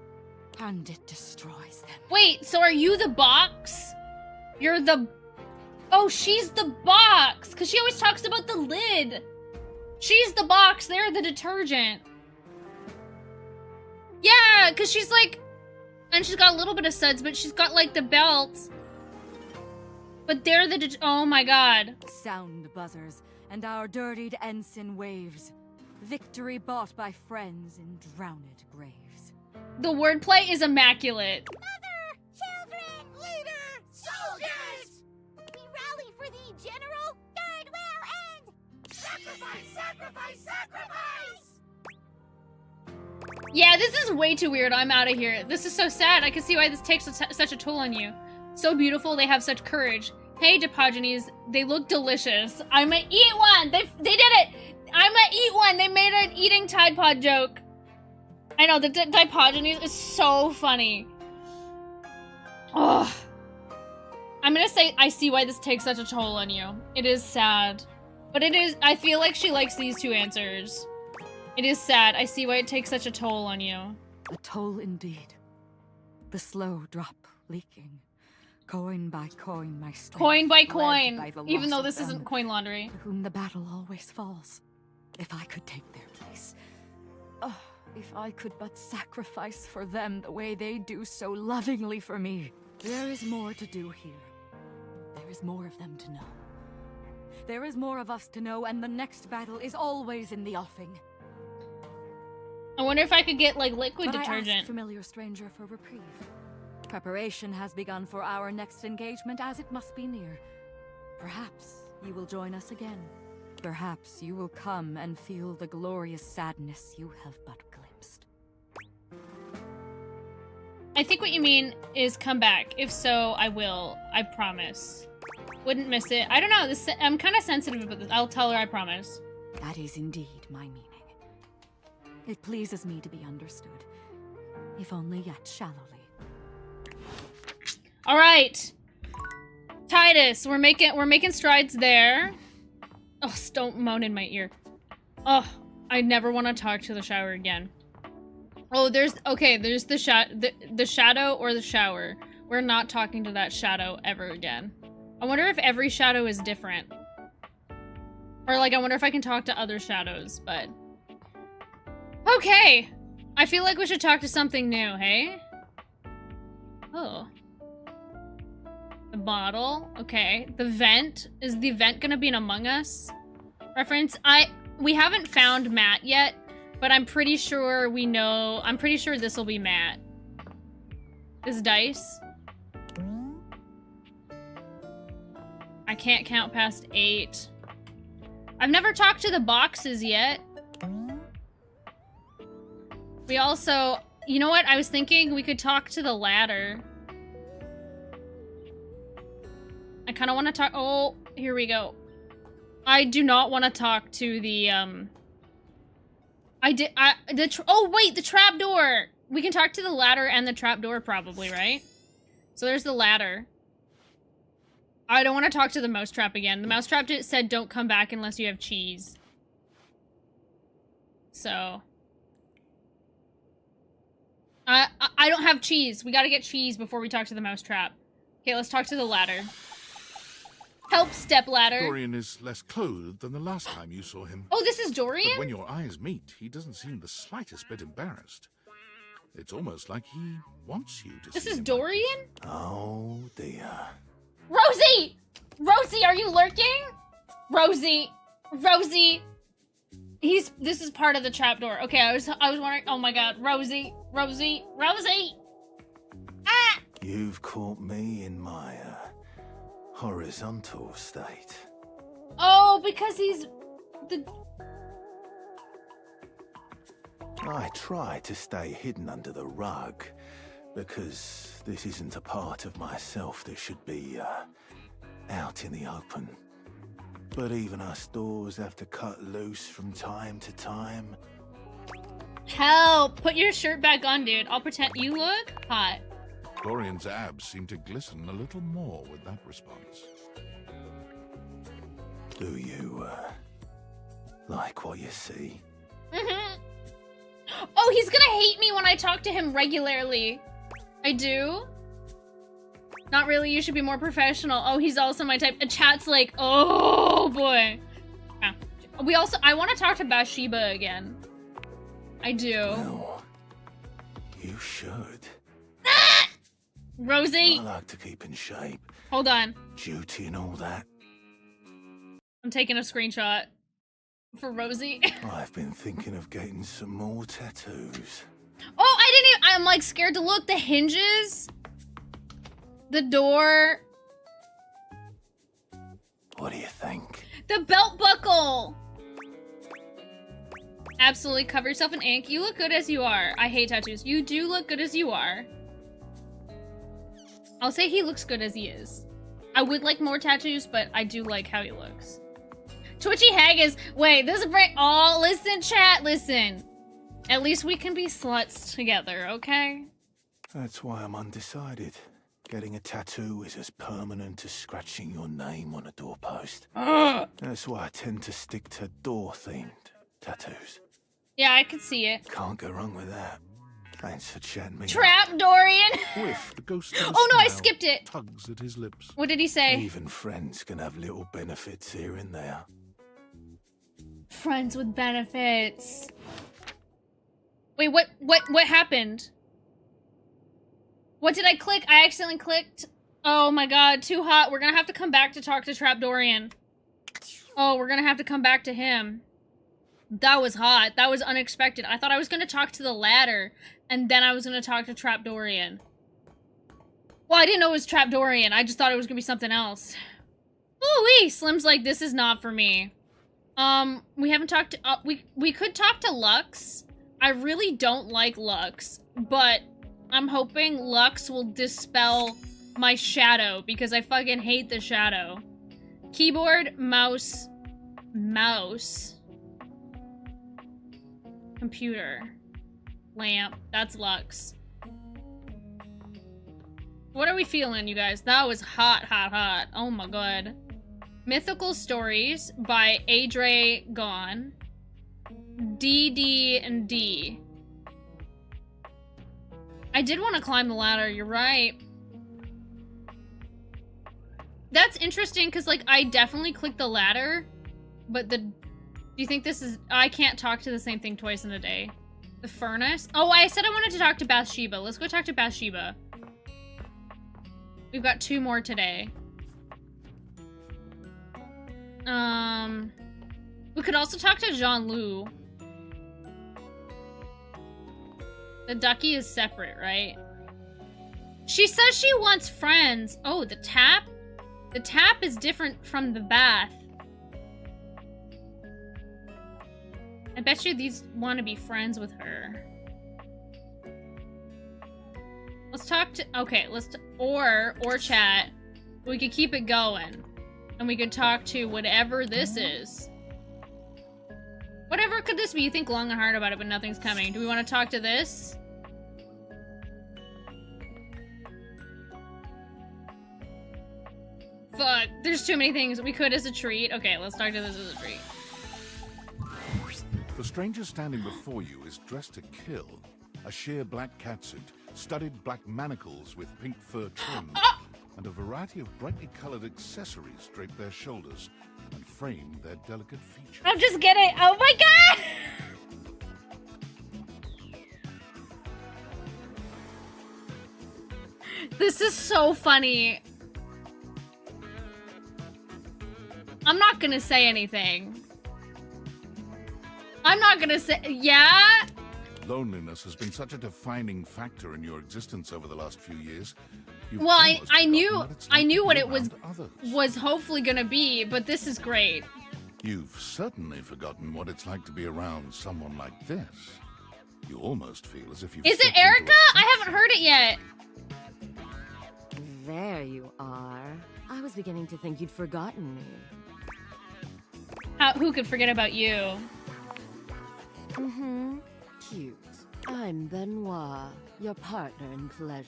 And it destroys them. Wait, so are you the box? You're the... Oh, she's the box! Because she always talks about the lid. She's the box, they're the detergent. Yeah, because she's like... And she's got a little bit of suds, but she's got like the belt. But they're the... Oh my god. Sound buzzers, and our dirtied ensign waves. Victory bought by friends in drowned graves. The wordplay is immaculate. Mother! Children! Leader! Soldiers! We rally for thee, General! Third will end! Sacrifice! Sacrifice! Sacrifice! Yeah, this is way too weird. I'm out of here. This is so sad. I can see why this takes such a toll on you. So beautiful, they have such courage. Hey, Dipogenes, they look delicious. I'm gonna eat one! They did it! I'm gonna eat one! They made an eating Tide Pod joke. I know, the Dipogenes is so funny. Ugh. I'm gonna say I see why this takes such a toll on you. It is sad. But it is, I feel like she likes these two answers. It is sad. I see why it takes such a toll on you. A toll indeed. The slow drop leaking. Coin by coin, my strength. Coin by bled coin. by the Even loss though this of isn't them coin laundry. To whom the battle always falls. If I could take their place. Oh, if I could but sacrifice for them the way they do so lovingly for me. There is more to do here. There is more of them to know. There is more of us to know, and the next battle is always in the offing. I wonder if I could get, like, liquid But I detergent. asked familiar stranger for reprieve. Preparation has begun for our next engagement, as it must be near. Perhaps you will join us again. Perhaps you will come and feel the glorious sadness you have but glimpsed. I think what you mean is come back. If so, I will. I promise. Wouldn't miss it. I don't know. I'm kind of sensitive about this. I'll tell her I promise. That is indeed my meaning. It pleases me to be understood, if only yet shallowly. All right, Tidus, we're making strides there. Oh, don't moan in my ear. Oh, I never want to talk to the shower again. Oh, there's the shadow or the shower. We're not talking to that shadow ever again. I wonder if every shadow is different. Or like, I wonder if I can talk to other shadows, but... Okay! I feel like we should talk to something new, hey? Oh. The bottle, okay. The vent, is the vent gonna be an Among Us reference? We haven't found Matt yet, but I'm pretty sure I'm pretty sure this will be Matt. This dice. I can't count past 8. I've never talked to the boxes yet. We also, you know what? I was thinking we could talk to the ladder. I kind of want to talk. Oh, here we go. I do not want to talk to the, oh wait, the trapdoor. We can talk to the ladder and the trapdoor probably, right? So there's the ladder. I don't want to talk to the mousetrap again. The mousetrap said don't come back unless you have cheese. So. I don't have cheese. We gotta get cheese before we talk to the mousetrap. Okay, let's talk to the ladder. Help, stepladder. Dorian is less clothed than the last time you saw him. Oh, this is Dorian? But when your eyes meet, he doesn't seem the slightest bit embarrassed. It's almost like he wants you to see him. This is Dorian? Oh, dear. Rosie! Rosie, are you lurking? Rosie! Rosie! This is part of the trapdoor. Okay, I was wondering, oh my god, Rosie! Rosie! Rosie! Ah! You've caught me in my, horizontal state. Oh, because he's... I try to stay hidden under the rug, because this isn't a part of myself that should be, out in the open. But even us doors have to cut loose from time to time. Help! Put your shirt back on, dude. I'll pretend you look hot. Dorian's abs seem to glisten a little more with that response. Do you, like what you see? Mm-hmm. Oh, he's gonna hate me when I talk to him regularly. I do? Not really, you should be more professional. Oh, he's also my type. Chat's like, oh boy. Yeah. I want to talk to Bathsheba again. I do. Well, you should. Ah! Rosie! I like to keep in shape. Hold on. Duty and all that. I'm taking a screenshot for Rosie. I've been thinking of getting some more tattoos. Oh, I'm like scared to look. The hinges. The door. What do you think? The belt buckle. Absolutely cover yourself in ink. You look good as you are. I hate tattoos. You do look good as you are. I'll say he looks good as he is. I would like more tattoos, but I do like how he looks. Twitchy Hag is... Wait, this is break... Oh, listen, chat, listen. At least we can be sluts together, okay? That's why I'm undecided. Getting a tattoo is as permanent as scratching your name on a doorpost. That's why I tend to stick to door-themed tattoos. Yeah, I can see it. Can't go wrong with that. Thanks for chatting me. Trap, Dorian! Whiff, the ghost of a oh no, I smile skipped it! Tugs at his lips. What did he say? Even friends can have little benefits here and there. Friends with benefits. Wait, what happened? What did I click? I accidentally clicked. Oh my god, too hot. We're gonna have to come back to talk to Trap Dorian. Oh, we're gonna have to come back to him. That was hot. That was unexpected. I thought I was gonna talk to the ladder, and then I was gonna talk to Trap Dorian. Well, I didn't know it was Trap Dorian. I just thought it was gonna be something else. Ooh-wee! Slim's like, this is not for me. We haven't talked to... we could talk to Lux. I really don't like Lux, but I'm hoping Lux will dispel my shadow, because I fucking hate the shadow. Keyboard, mouse, computer, lamp. That's Lux. What are we feeling, you guys? That was hot, hot, hot. Oh my god. Mythical Stories by Adre Gone. D and D. I did want to climb the ladder, you're right. That's interesting, because, like, I definitely clicked the ladder, but do you think this is... I can't talk to the same thing twice in a day. The furnace? Oh, I said I wanted to talk to Bathsheba. Let's go talk to Bathsheba. We've got 2 more today. We could also talk to Jean-Loup. The ducky is separate, right? She says she wants friends. Oh, the tap? The tap is different from the bath. I bet you these want to be friends with her. Let's talk to... Okay, or chat. We could keep it going. And we could talk to whatever this is. Whatever could this be? You think long and hard about it, but nothing's coming. Do we want to talk to this? Fuck, there's too many things we could as a treat. Okay, let's talk to this as a treat. The stranger standing before you is dressed to kill. A sheer black catsuit, studded black manacles with pink fur trim, and a variety of brightly colored accessories drape their shoulders and frame their delicate features. I'm just kidding. Oh my god! This is so funny. I'm not gonna say anything. I'm not gonna say... Yeah? Loneliness has been such a defining factor in your existence over the last few years. Well, I knew what it was hopefully gonna be, but this is great. You've certainly forgotten what it's like to be around someone like this. You almost feel as if you've... Is it Erica? I haven't heard it yet. There you are. I was beginning to think you'd forgotten me. Who could forget about you? Mm-hmm. Cute. I'm Benoit, your partner in pleasure.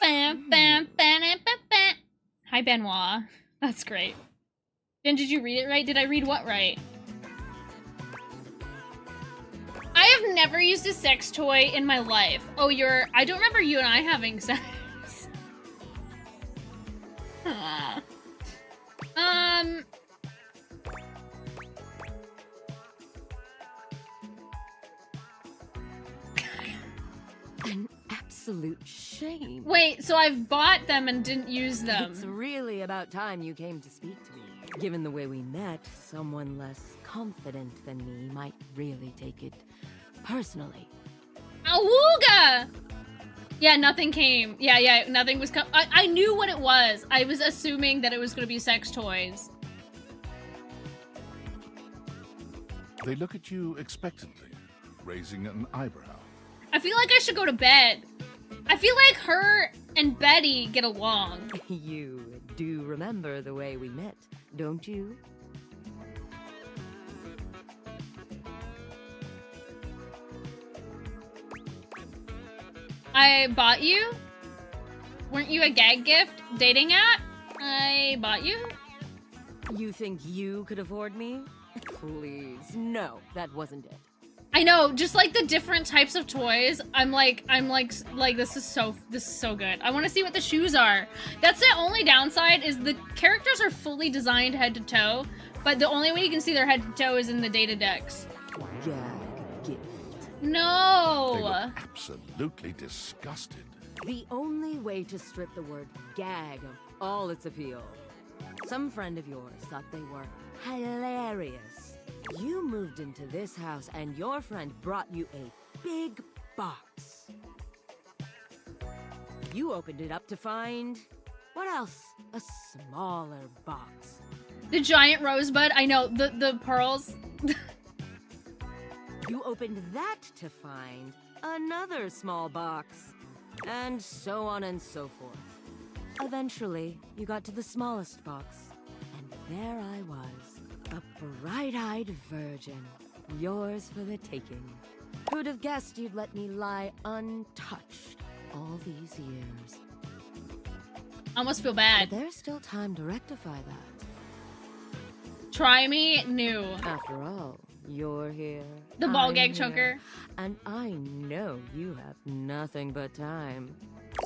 Bam, bam, bam, bam, bam. Hi, Benoit. That's great. Jen, did you read it right? Did I read what right? I have never used a sex toy in my life. Oh, I don't remember you and I having sex. An absolute shame. Wait, so I've bought them and didn't use them. It's really about time you came to speak to me. Given the way we met, someone less confident than me might really take it personally. Awooga! Yeah, nothing came. Yeah, nothing was I knew what it was. I was assuming that it was going to be sex toys. They look at you expectantly, raising an eyebrow. I feel like I should go to bed. I feel like her and Betty get along. You do remember the way we met, don't you? I bought you? Weren't you a gag gift dating app? I bought you? You think you could afford me? Please, no, that wasn't it. I know, just like the different types of toys. I'm like this is so good. I want to see what the shoes are. That's the only downside is the characters are fully designed head to toe, but the only way you can see their head to toe is in the data decks. Gag gift. No. They look absolutely disgusted. The only way to strip the word gag of all its appeal. Some friend of yours thought they were hilarious. You moved into this house and your friend brought you a big box. You opened it up to find... what else? A smaller box. The giant rosebud. I know, the pearls. You opened that to find another small box. And so on and so forth. Eventually, you got to the smallest box. And there I was. A bright-eyed virgin, yours for the taking. Who'd have guessed you'd let me lie untouched all these years? I almost feel bad. But there's still time to rectify that. Try me new. After all, You're here. The ball I'm gag here, choker. And I know you have nothing but time.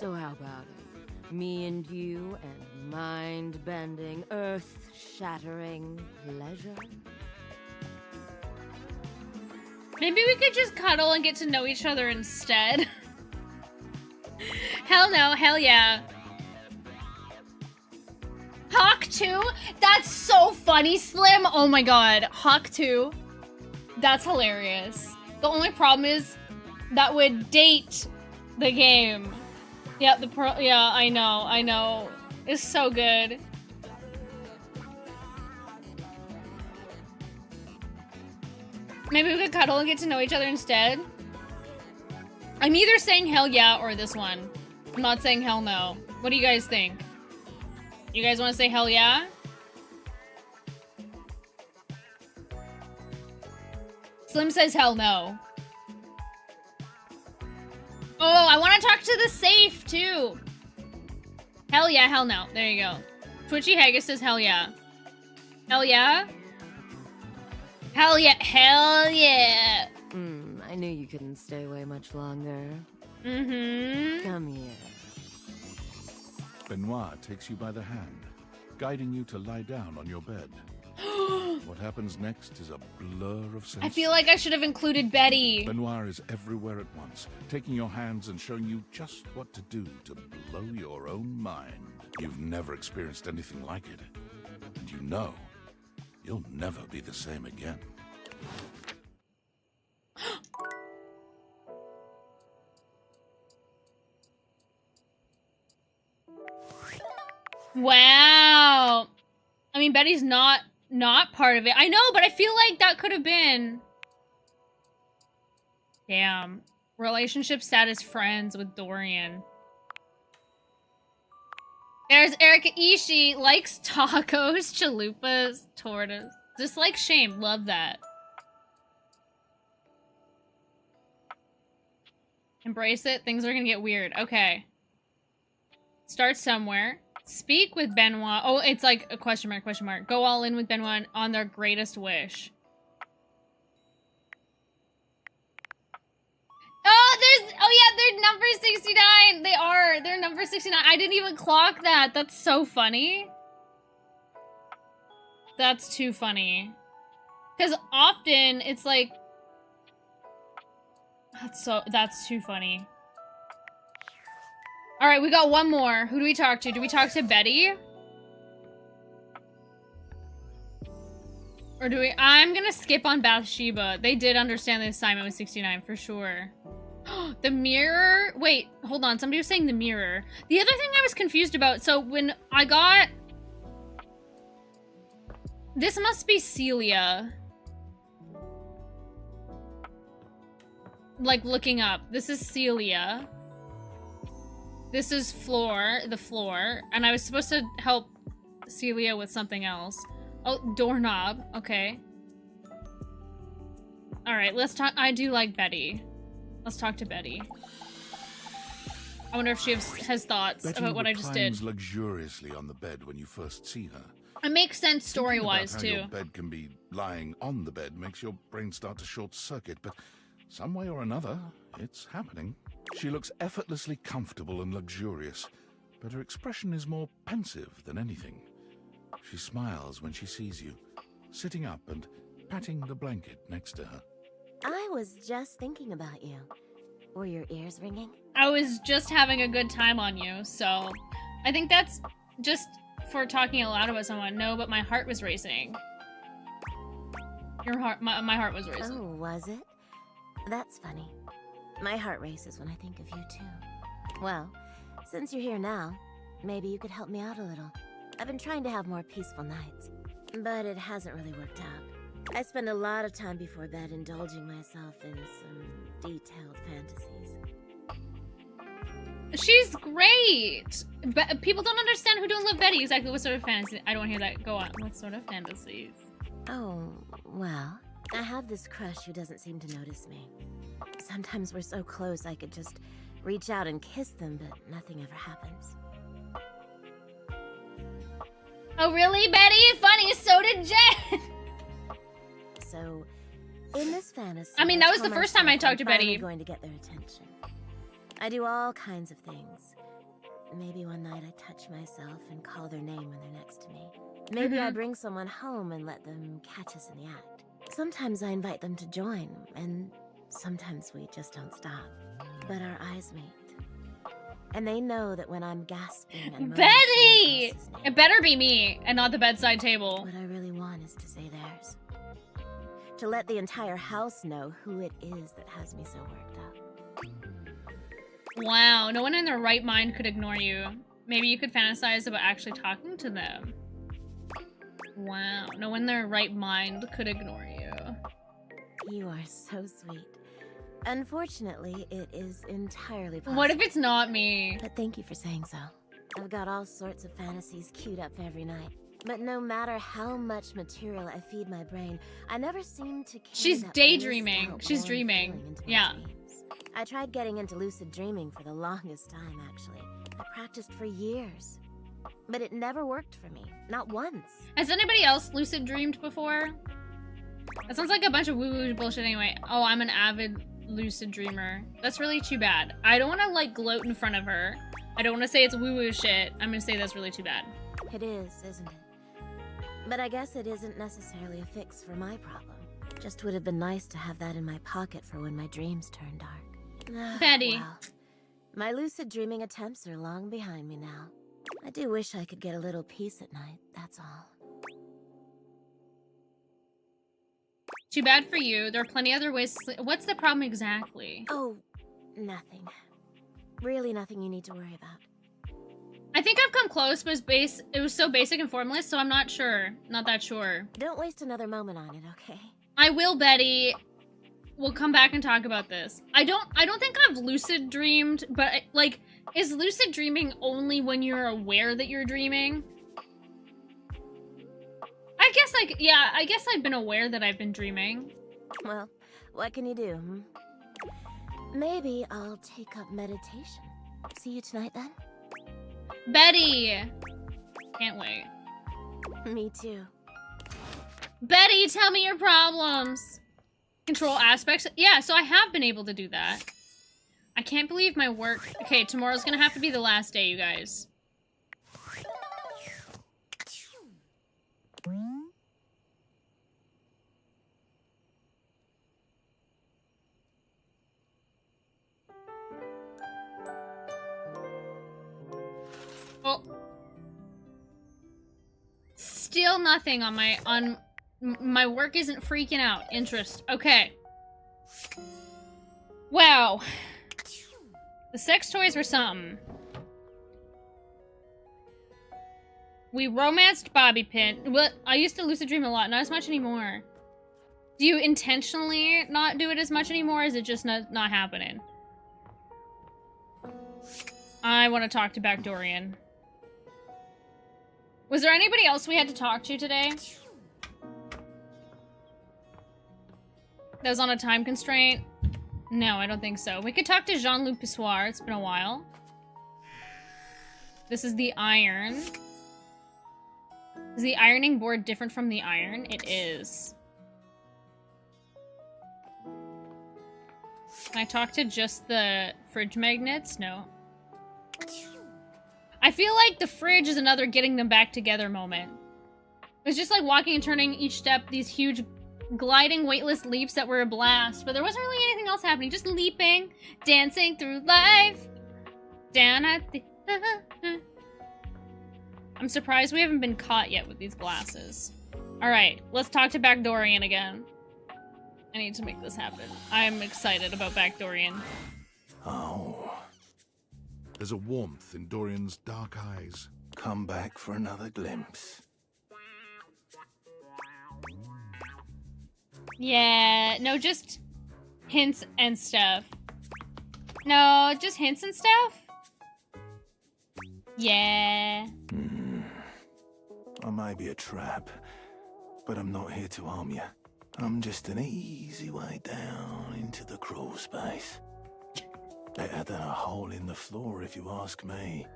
So how about it? Me and you and mind-bending, earth-shattering pleasure? Maybe we could just cuddle and get to know each other instead. Hell no, hell yeah. Hawk 2? That's so funny, Slim. Oh my god. Hawk 2. That's hilarious. The only problem is that would date the game. Yeah, yeah, I know. It's so good. Maybe we could cuddle and get to know each other instead. I'm either saying hell yeah or this one. I'm not saying hell no. What do you guys think? You guys want to say hell yeah? Slim says hell no. Oh, I want to talk to the safe too. Hell yeah, hell no. There you go. Twitchy Haggis says hell yeah. Hell yeah? Hell yeah, hell yeah. I knew you couldn't stay away much longer. Mm-hmm. Come here. Benoit takes you by the hand, guiding you to lie down on your bed. What happens next is a blur of sense. I feel like I should have included Betty. Benoit is everywhere at once, taking your hands and showing you just what to do to blow your own mind. You've never experienced anything like it, and you know you'll never be the same again. Wow. I mean, Betty's not part of it. I know, but I feel like that could have been. Damn. Relationship status friends with Dorian. There's Erika Ishii. Likes tacos, chalupas, tortas. Just like shame. Love that. Embrace it. Things are gonna get weird. Okay. Start somewhere. Speak with Benoit. Oh, it's like a question mark, question mark. Go all in with Benoit on their greatest wish. Oh, yeah, they're number 69. They are. They're number 69. I didn't even clock that. That's so funny. That's too funny. Because often it's like... That's too funny. All right, we got one more. Who do we talk to? Do we talk to Betty? Or do we... I'm gonna skip on Bathsheba. They did understand the assignment with 69 for sure. The mirror... Wait, hold on. Somebody was saying the mirror. The other thing I was confused about, so when I got... This must be Celia. Like, looking up. This is Celia. This is the floor. And I was supposed to help Celia with something else. Oh, doorknob. Okay. Alright, let's talk. I do like Betty. Let's talk to Betty. I wonder if she has thoughts Betty about what I just did. reclines luxuriously on the bed when you first see her. It makes sense story-wise, Thinking too. about how your bed can be lying on the bed makes your brain start to short-circuit, but some way or another, it's happening. She looks effortlessly comfortable and luxurious, but her expression is more pensive than anything. She smiles when she sees you, sitting up and patting the blanket next to her. I was just thinking about you. Were your ears ringing? I was just having a good time on you, so... I think that's just for talking aloud about someone. No, but my heart was racing. Your heart... My heart was racing. Oh, was it? That's funny. My heart races when I think of you, too. Well, since you're here now, maybe you could help me out a little. I've been trying to have more peaceful nights, but it hasn't really worked out. I spend a lot of time before bed indulging myself in some detailed fantasies. She's great! People don't understand who don't love Betty. Exactly what sort of fantasy? I don't hear that. Go on. What sort of fantasies? Oh, well, I have this crush who doesn't seem to notice me. Sometimes we're so close I could just reach out and kiss them, but nothing ever happens. Oh, really, Betty? Funny, so did Jen! So, In this fantasy, I mean, that was tell the first time I myself talked to I'm finally Betty. going to get their attention. I do all kinds of things. Maybe one night I touch myself and call their name when they're next to me. Maybe I bring someone home and let them catch us in the act. Sometimes I invite them to join, and sometimes we just don't stop. But our eyes meet. And they know that when I'm gasping and Betty! It better be me and not the bedside table. what I really want is to say theirs. To let the entire house know who it is that has me so worked up. Wow, no one in their right mind could ignore you. Maybe you could fantasize about actually talking to them. Wow, no one in their right mind could ignore you. You are so sweet. Unfortunately, it is entirely possible. What if it's not me? But thank you for saying so. I've got all sorts of fantasies queued up for every night. But no matter how much material I feed my brain, I never seem to carry She's that daydreaming. blissed out, She's warm dreaming. feeling into my Yeah. dreams. I tried getting into lucid dreaming for the longest time, actually. I practiced for years. But it never worked for me. Not once. Has anybody else lucid dreamed before? That sounds like a bunch of woo-woo bullshit anyway. Oh, I'm an avid lucid dreamer. That's really too bad. I don't want to like gloat in front of her. I don't want to say it's woo-woo shit. I'm gonna say that's really too bad. It is, isn't it? But I guess it isn't necessarily a fix for my problem. Just would have been nice to have that in my pocket for when my dreams turn dark. Betty. Well, my lucid dreaming attempts are long behind me now. I do wish I could get a little peace at night, that's all. Too bad for you. There are plenty other ways to sleep. What's the problem exactly? Oh, nothing. Really nothing you need to worry about. I think I've come close, but it was so basic and formless, so I'm not sure. Not that sure. Don't waste another moment on it, okay? I will, Betty. We'll come back and talk about this. I don't think I've lucid dreamed, but like, is lucid dreaming only when you're aware that you're dreaming? I guess I've been aware that I've been dreaming. Well, what can you do, hmm? Maybe I'll take up meditation. See you tonight, then? Betty! Can't wait. Me too. Betty, tell me your problems! Control aspects? Yeah, so I have been able to do that. I can't believe my work... Okay, tomorrow's gonna have to be the last day, you guys. Oh. Still nothing on my work isn't freaking out. Interest. Okay. Wow. The sex toys were something. We romanced Bobby Pin. Well, I used to lucid dream a lot, not as much anymore. Do you intentionally not do it as much anymore, or is it just not happening? I want to talk to Backdorian. Was there anybody else we had to talk to today? That was on a time constraint? No, I don't think so. We could talk to Jean-Luc Pissoir. It's been a while. This is the iron. Is the ironing board different from the iron? It is. Can I talk to just the fridge magnets? No. I feel like the fridge is another getting them back together moment. It's just like walking and turning each step, these huge gliding weightless leaps that were a blast, but there wasn't really anything else happening. Just leaping, dancing through life. Down at the... I'm surprised we haven't been caught yet with these glasses. Alright, let's talk to Backdorian again. I need to make this happen. I'm excited about Backdorian. Oh, There's a warmth in Dorian's dark eyes. come back for another glimpse. Yeah, no, just hints and stuff. No, just hints and stuff? Yeah. I may be a trap, but I'm not here to harm you. I'm just an easy way down into the crawl space. Better than a hole in the floor, if you ask me.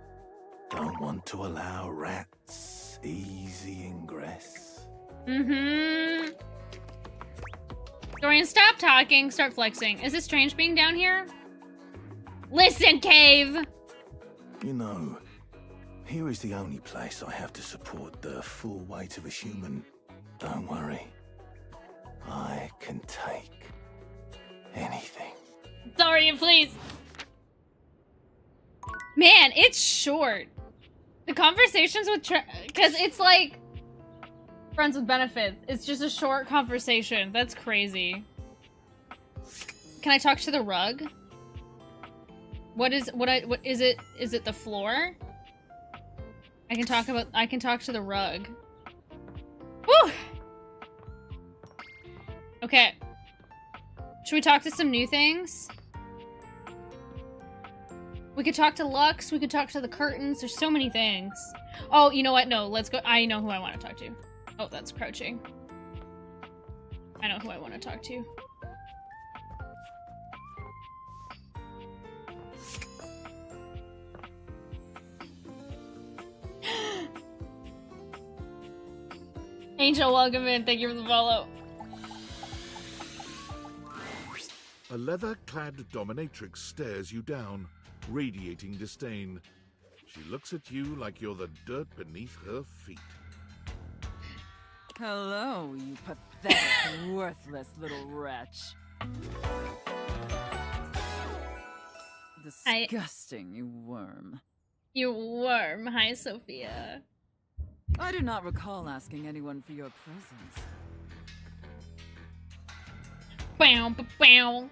Don't want to allow rats easy ingress. Mm-hmm. Dorian, stop talking. Start flexing. Is it strange being down here? Listen, Cave! You know, here is the only place I have to support the full weight of a human. Don't worry. I can take anything. Dorian, please. Man, it's short. The conversations with because it's like friends with benefits. It's just a short conversation. That's crazy. Can I talk to the rug? What is it? Is it the floor? I can talk to the rug. Woo! Okay. Should we talk to some new things? We could talk to Lux, we could talk to the curtains, there's so many things. Oh, you know what? No, let's go. I know who I want to talk to. Oh, that's crouching. I know who I want to talk to. Angel, welcome in. Thank you for the follow. A leather-clad dominatrix stares you down, radiating disdain. She looks at you like you're the dirt beneath her feet. Hello, you pathetic, worthless little wretch. Disgusting, you worm. You worm. Hi, Sophia. I do not recall asking anyone for your presence. Bow, bow.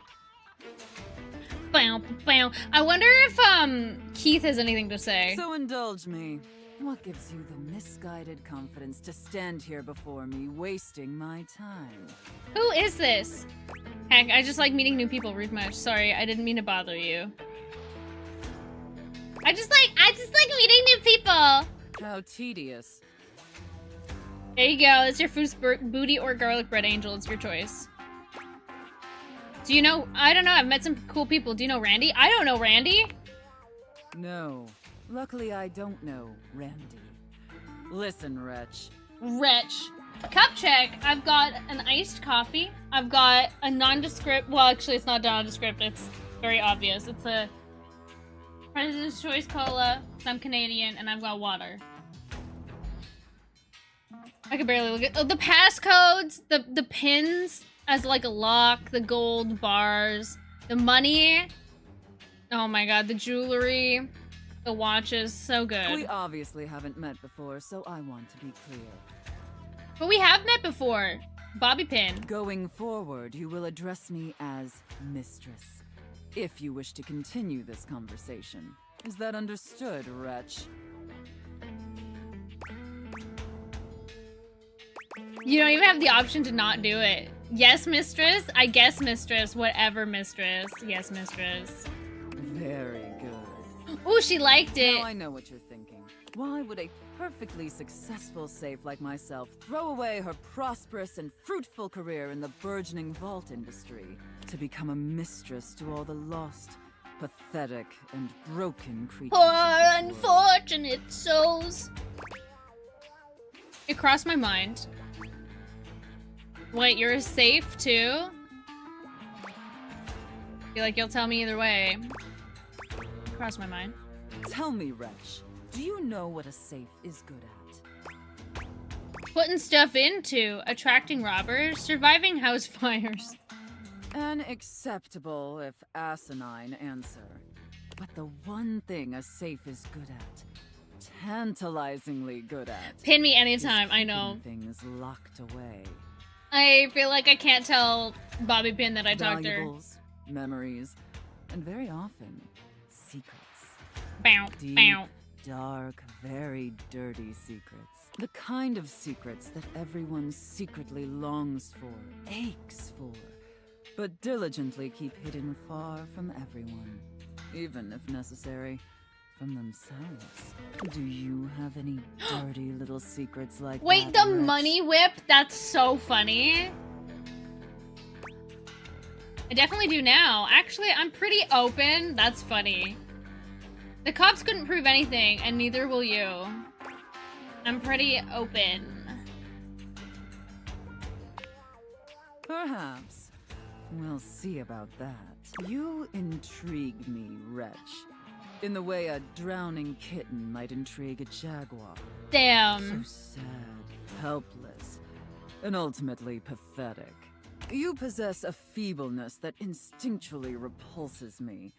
Bow, bow. I wonder if Keith has anything to say. So indulge me. What gives you the misguided confidence to stand here before me, wasting my time? Who is this? Heck, I just like meeting new people. Rude much. Sorry, I didn't mean to bother you. I just like meeting new people. How tedious. There you go. That's your first booty or garlic bread, Angel. It's your choice. Do you know? I don't know. I've met some cool people. Do you know Randy? I don't know Randy. No. Luckily, I don't know Randy. Listen, wretch. Wretch. Cup check. I've got an iced coffee. I've got a nondescript. Well, actually, it's not nondescript. It's very obvious. It's a President's Choice Cola. I'm Canadian, and I've got water. I can barely look at the passcodes, the pins as like a lock, the gold bars, the money. Oh my god, the jewelry, the watches, so good. We obviously haven't met before, so I want to be clear. But we have met before. Bobby pin. Going forward, you will address me as Mistress, if you wish to continue this conversation. Is that understood, wretch? You don't even have the option to not do it. Yes, mistress. I guess, mistress. Whatever, mistress. Yes, mistress. Very good. Ooh, she liked it. Now I know what you're thinking. Why would a perfectly successful safe like myself throw away her prosperous and fruitful career in the burgeoning vault industry to become a mistress to all the lost, pathetic, and broken creatures? Poor unfortunate souls. It crossed my mind. Wait, you're safe too? Feel like you'll tell me either way. Crossed my mind. Tell me, wretch, do you know what a safe is good at? Putting stuff into, attracting robbers, surviving house fires. An acceptable, if asinine, answer. But the one thing a safe is good at, tantalizingly good at, Pin me anytime, I know. Things locked away. I feel like I can't tell Bobby Pin that I talked to her. Valuables, memories, and very often, secrets. Bow, Deep, bow. dark, very dirty secrets. The kind of secrets that everyone secretly longs for, aches for, but diligently keep hidden far from everyone, even if necessary, from themselves. Do you have any dirty little secrets like that? Wait, the wretch? money whip? That's so funny. I definitely do now. Actually, I'm pretty open. That's funny. The cops couldn't prove anything, and neither will you. I'm pretty open. Perhaps. We'll see about that. You intrigue me, wretch. In the way a drowning kitten might intrigue a jaguar. Damn. So sad, helpless, and ultimately pathetic. You possess a feebleness that instinctually repulses me.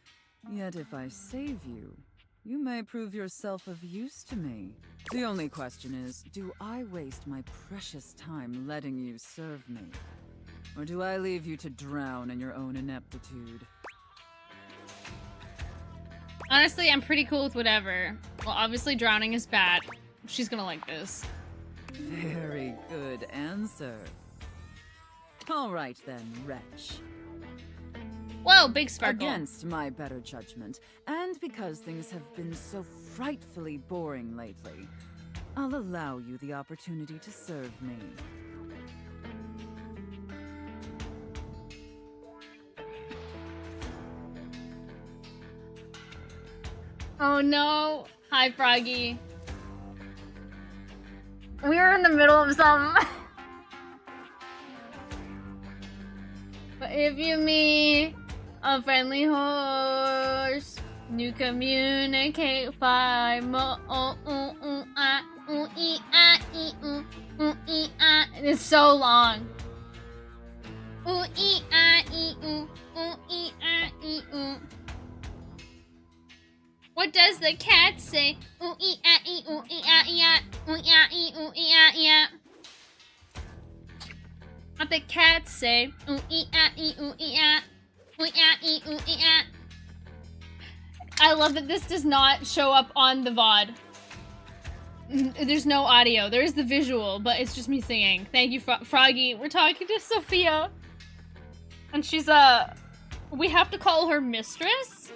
Yet if I save you, you may prove yourself of use to me. The only question is, do I waste my precious time letting you serve me? Or do I leave you to drown in your own ineptitude? Honestly, I'm pretty cool with whatever. Well, obviously drowning is bad. She's gonna like this. Very good answer. All right then, wretch. Whoa, big sparkle. Against my better judgment, and because things have been so frightfully boring lately, I'll allow you the opportunity to serve me. Oh no. Hi, Froggy. We were in the middle of some. But if you meet a friendly horse, you communicate far more. It's so long. What does the cat say? What the cat say? I love that this does not show up on the VOD. There's no audio. There is the visual, but it's just me singing. Thank you, Froggy. We're talking to Sophia. And she's, we have to call her mistress?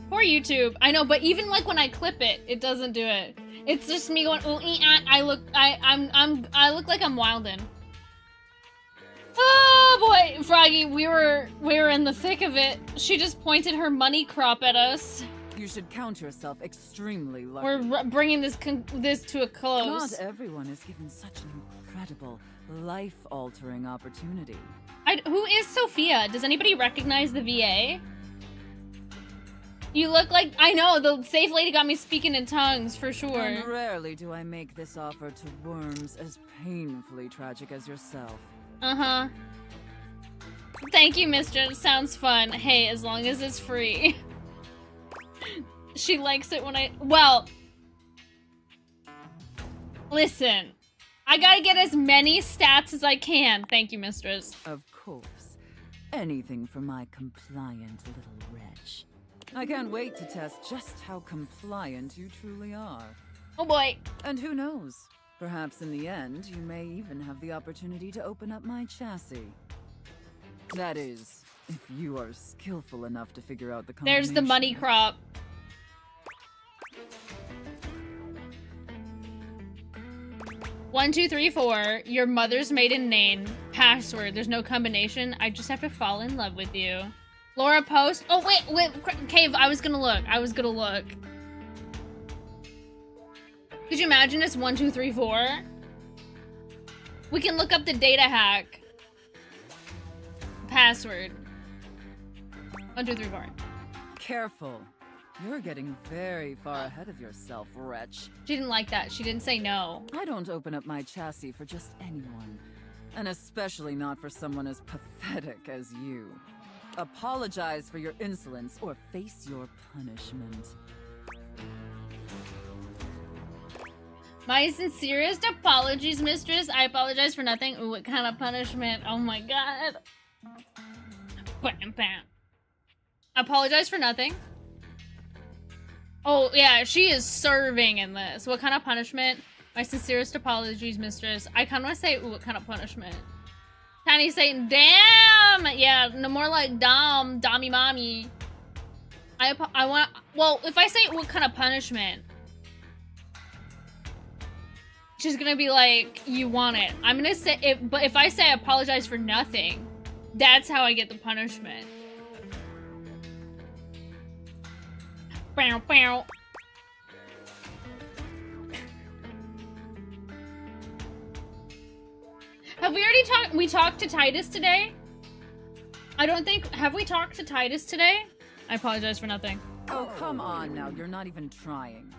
Poor YouTube. I know, but even like when I clip it, it doesn't do it. It's just me going, I look like I'm wildin'. Oh boy, Froggy, we were in the thick of it. She just pointed her money crop at us. You should count yourself extremely lucky. We're bringing this to a close. Not everyone is given such an incredible, life-altering opportunity. Who is Sophia? Does anybody recognize the VA? You look like, I know, the safe lady got me speaking in tongues, for sure. And rarely do I make this offer to worms as painfully tragic as yourself. Uh-huh. Thank you, mistress. Sounds fun. Hey, as long as it's free. She likes it when well, listen. I gotta get as many stats as I can. Thank you, mistress. Of course. Anything for my compliant little wretch. I can't wait to test just how compliant you truly are. Oh boy. And who knows? Perhaps in the end, you may even have the opportunity to open up my chassis. That is, if you are skillful enough to figure out the combination. There's the money crop. One, two, three, four. Your mother's maiden name. Password. There's no combination. I just have to fall in love with you. Laura Post. Oh, wait. Cave, I was gonna look. Could you imagine it's 1, 2, 3, 4? We can look up the data hack. Password. 1, 2, 3, 4. Careful. You're getting very far ahead of yourself, wretch. She didn't like that. She didn't say no. I don't open up my chassis for just anyone. And especially not for someone as pathetic as you. Apologize for your insolence or face your punishment. My sincerest apologies, mistress. I apologize for nothing. Ooh, what kind of punishment? Oh my god. Bam, bam. Apologize for nothing. Oh, yeah, she is serving in this. What kind of punishment? My sincerest apologies, mistress. I kind of want to say, ooh, what kind of punishment? Tiny Satan, damn! Yeah, no more like dom, dommy mommy. I want, well, if I say what kind of punishment, she's gonna be like, you want it. I'm gonna say it, but if I say I apologize for nothing, that's how I get the punishment. Bow, bow. Have we already talked? We talked to Titus today? I don't think... Have we talked to Titus today? I apologize for nothing. Oh, come on now. You're not even trying.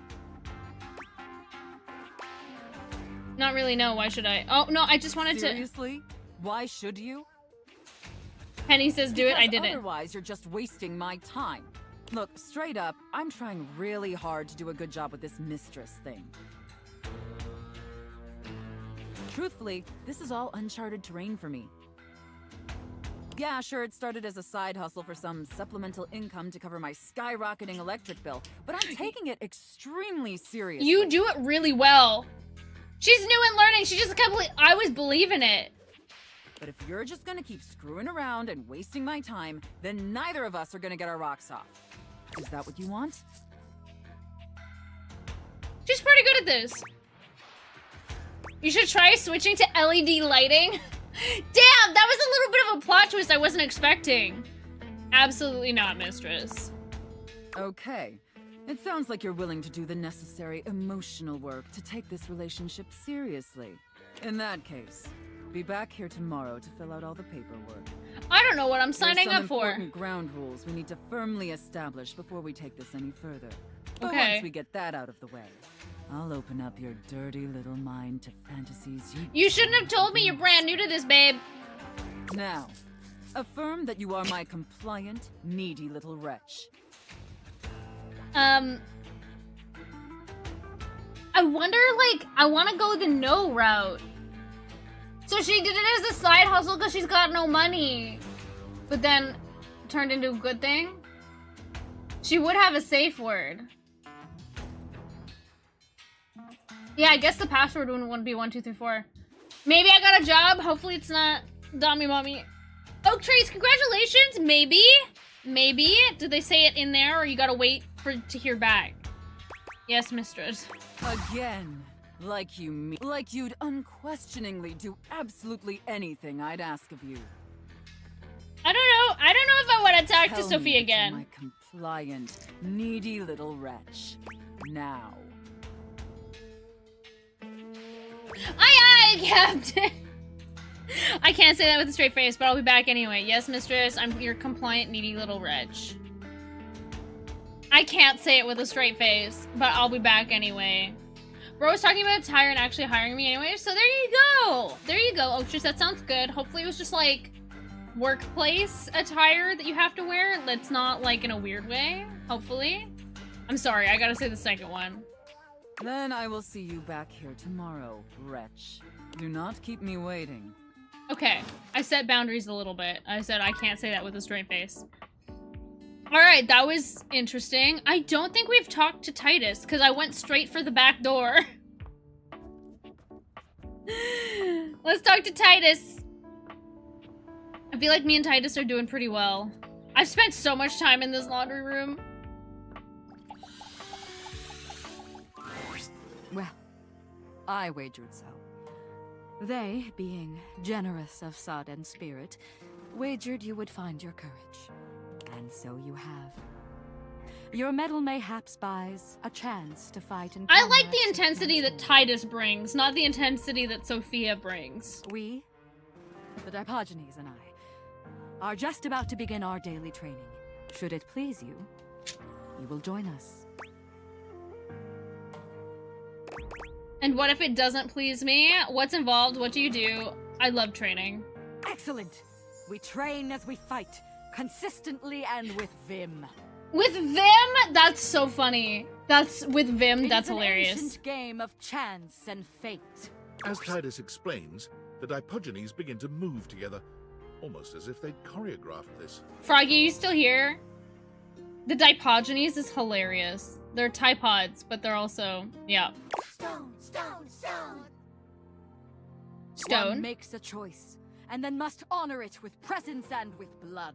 Not really, no. Why should I? Oh, no, I just wanted Seriously? Why should you? to... Penny says do it, I did it. Otherwise, you're just wasting my time. Look, straight up, I'm trying really hard to do a good job with this mistress thing. Truthfully, this is all uncharted terrain for me. Yeah, sure, it started as a side hustle for some supplemental income to cover my skyrocketing electric bill, but I'm taking it extremely seriously. You do it really well. She's new and learning. She just kept... I was believing it. But if you're just gonna keep screwing around and wasting my time, then neither of us are gonna get our rocks off. Is that what you want? She's pretty good at this. You should try switching to LED lighting. Damn, that was a little bit of a plot twist I wasn't expecting. Absolutely not, mistress. Okay. It sounds like you're willing to do the necessary emotional work to take this relationship seriously. In that case, be back here tomorrow to fill out all the paperwork. I don't know what I'm signing up for. There's some important ground rules we need to firmly establish before we take this any further. But Okay. once we get that out of the way, I'll open up your dirty little mind to fantasies You shouldn't have told me you're brand new to this, babe. Now, affirm that you are my compliant, needy little wretch. I wonder, like, I want to go the no route. So she did it as a side hustle because she's got no money. But then turned into a good thing? She would have a safe word. Yeah, I guess the password wouldn't be 1234. Maybe I got a job. Hopefully it's not Dami Mommy. Oak Trees, congratulations. Maybe. Maybe. Did they say it in there or you gotta wait to hear back? Yes, mistress. Again. Like you'd unquestioningly do absolutely anything I'd ask of you. I don't know. I don't know if I want to talk to Tell Sophie me that again. you're my compliant, needy little wretch. Now. Aye, aye, Captain. I can't say that with a straight face, but I'll be back anyway. Yes, mistress, I'm your compliant, needy little wretch. I can't say it with a straight face, but I'll be back anyway. Bro was talking about Tyre and actually hiring me anyway, so there you go. There you go, Oaktress. That sounds good. Hopefully it was just like workplace attire that you have to wear. That's not like in a weird way. Hopefully. I'm sorry, I gotta say the second one. Then I will see you back here tomorrow, wretch. Do not keep me waiting. Okay, I set boundaries a little bit. I said I can't say that with a straight face. Alright, that was interesting. I don't think we've talked to Titus, because I went straight for the back door. Let's talk to Titus. I feel like me and Titus are doing pretty well. I've spent so much time in this laundry room. Well, I wagered so. They, being generous of sod and spirit, wagered you would find your courage. And so you have. Your medal mayhaps buys a chance to fight in I like the combat intensity that against Titus brings, not the intensity that Sophia brings. we, the Dipogenes and I, are just about to begin our daily training. Should it please you, you will join us. And what if it doesn't please me? What's involved? What do you do? I love training. Excellent! We train as we fight, consistently and with vim. With Vim? That's so funny. That's with Vim, It that's is an hilarious. ancient game of chance and fate. As Titus explains, the Dipogenes begin to move together, almost as if they'd choreographed this. Froggy, you still here? The Dipogenes is hilarious. They're Typods, but they're also, yeah. Stone, stone, stone. Stone. One makes a choice, and then must honor it with presence and with blood.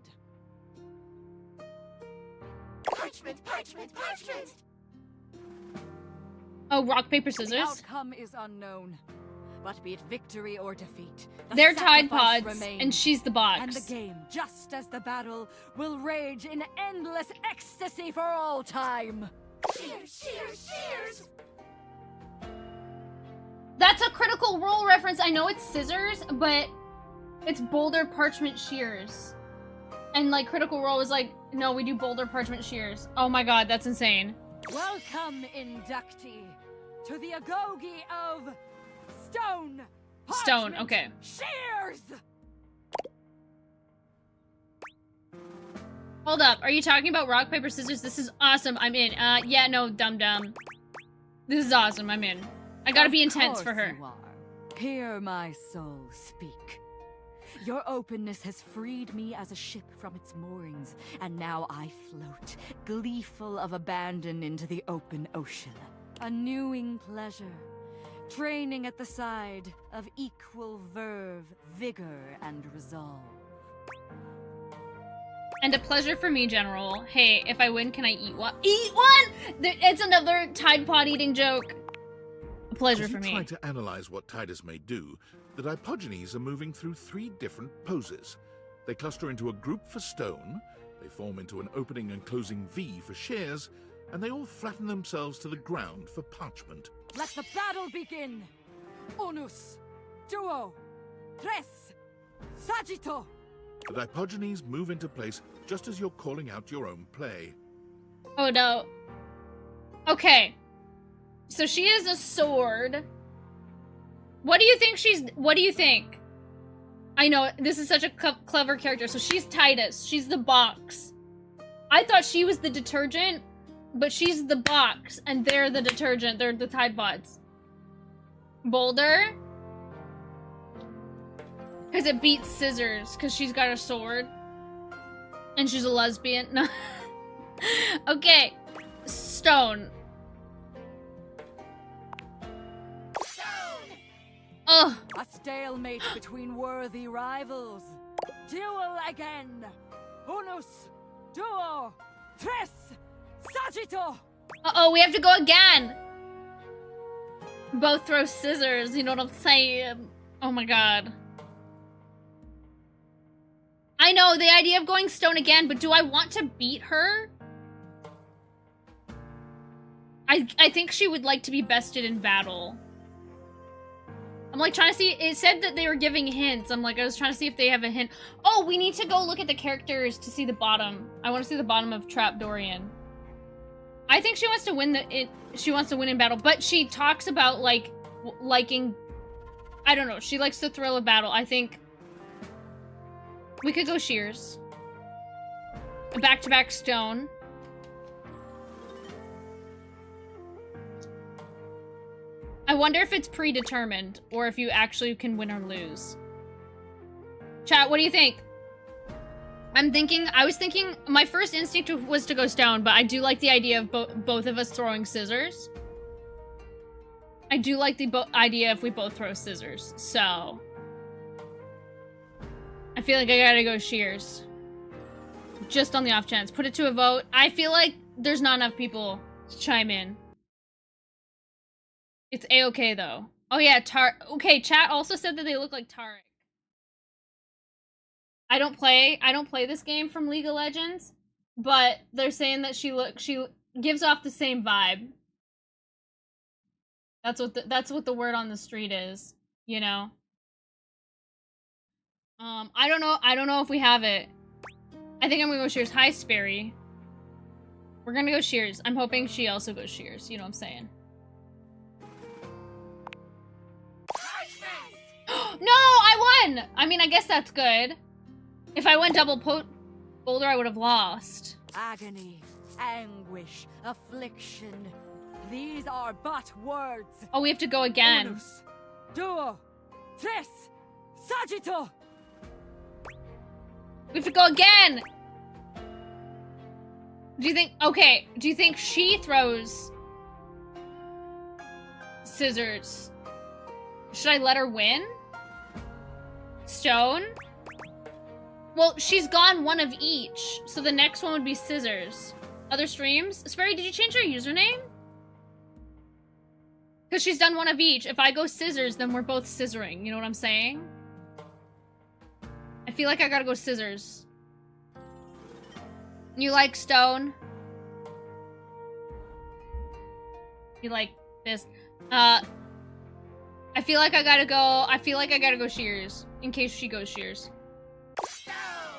Parchment, parchment, parchment. Oh, rock, paper, The scissors? outcome is unknown, but be it victory or defeat, the They're Tide sacrifice Pods, remains. and she's the box. And the game, just as the battle, will rage in endless ecstasy for all time. Cheers, cheers, cheers. That's a Critical Role reference. I know it's scissors, but it's boulder parchment shears. And like Critical Role is like, no, we do boulder parchment shears. Oh my god, that's insane. Welcome, inductee, to the Agoge of Stone. Stone, okay. Shears. Hold up, are you talking about rock, paper, scissors? This is awesome, I'm in. Yeah, no, dum-dum. This is awesome, I'm in. I gotta be intense for her. You are. Hear my soul speak. Your openness has freed me as a ship from its moorings, and now I float, gleeful of abandon into the open ocean. A newing pleasure, training at the side of equal verve, vigor, and resolve. And a pleasure for me, General. Hey, if I win, can I eat one? Eat one?! It's another Tide Pod eating joke. A pleasure for me. As you try to analyze what Tidus may do, the Dipogenes are moving through 3 different poses. They cluster into a group for stone, they form into an opening and closing V for shears, and they all flatten themselves to the ground for parchment. Let the battle begin! Unus, duo, tres, sagittò! The Dipogenes move into place just as you're calling out your own play. Oh no. Okay. So she is a sword. What do you think what do you think? I know, this is such a clever character. So she's Tidus. She's the box. I thought she was the detergent, but she's the box, and they're the detergent. They're the Tide Pods. Boulder? Because it beats scissors, because she's got a sword. And she's a lesbian. No. Okay. Stone. Ugh. A stalemate between worthy rivals. Duel again. Unus, duo, tres, sagittò. Uh-oh, we have to go again. Both throw scissors, you know what I'm saying? Oh my god. I know, the idea of going stone again, but do I want to beat her? I think she would like to be bested in battle. I'm like trying to see, it said that they were giving hints. I'm like, I was trying to see if they have a hint. Oh, we need to go look at the characters to see the bottom. I want to see the bottom of Trap Dorian. I think she wants to win she wants to win in battle, but she talks about like liking, I don't know, she likes the thrill of battle. I think we could go shears. Back-to-back stone. I wonder if it's predetermined or if you actually can win or lose. Chat, what do you think? I was thinking, my first instinct was to go stone, but I do like the idea of both of us throwing scissors. I do like the idea if we both throw scissors, so. I feel like I gotta go shears. Just on the off chance. Put it to a vote. I feel like there's not enough people to chime in. It's A-okay though. Oh yeah, okay, chat also said that they look like Tarek. I don't play this game from League of Legends, but they're saying that she gives off the same vibe. That's what the word on the street is, you know. I don't know if we have it. I think I'm gonna go shears. Hi, Sperry. We're gonna go shears. I'm hoping she also goes shears, you know what I'm saying. No, I won! I mean, I guess that's good. If I went double boulder, I would have lost. Agony, anguish, affliction. These are but words. Oh, we have to go again. Unus, duo, tres, sagittò. We have to go again! Do you think she throws scissors? Should I let her win? Stone? Well, she's gone one of each, so the next one would be scissors. Other streams? Sperry, did you change your username? Because she's done one of each. If I go scissors, then we're both scissoring. You know what I'm saying? I feel like I gotta go scissors. You like stone? You like this? I feel like I gotta go. I feel like I gotta go Shears in case she goes Shears.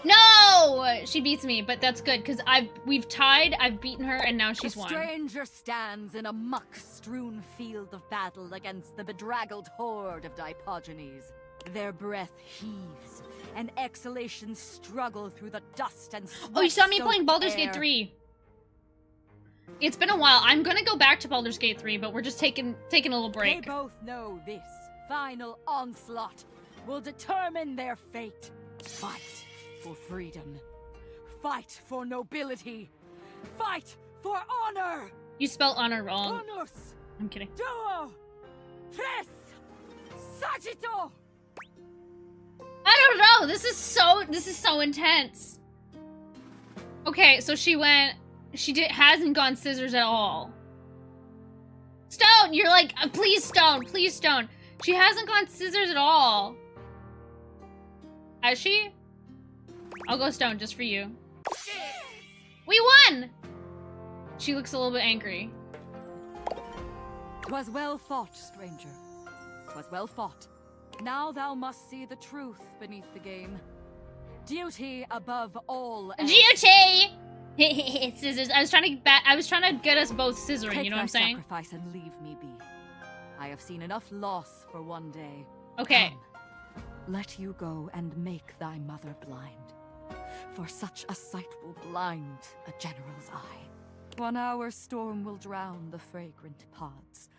No, she beats me, but that's good because we've tied. I've beaten her, and now she's won. The stranger stands in a muck-strewn field of battle against the bedraggled horde of Diogenes. Their breath heaves, and exhalations struggle through the dust and sweat. Oh, you saw me playing Baldur's Gate 3. It's been a while. I'm gonna go back to Baldur's Gate 3, but we're just taking a little break. They both know this final onslaught will determine their fate. Fight for freedom. Fight for nobility. Fight for honor. You spelled honor wrong. Honors. I'm kidding. Duo. Tres. Sagito. I don't know. This is so intense. Okay, so she hasn't gone scissors at all. Stone, you're like, please Stone, please Stone. She hasn't gone scissors at all. Has she? I'll go Stone just for you. We won! She looks a little bit angry. 'Twas well fought, stranger. 'Twas well fought. Now thou must see the truth beneath the game. Duty above all else. Duty! Scissors. I was trying to get us both scissoring, Take you know what I'm thy saying? sacrifice and leave me be. I have seen enough loss for one day. Okay. Come, let you go and make thy mother blind. For such a sight will blind a general's eye. 1 hour's storm will drown the fragrant pods.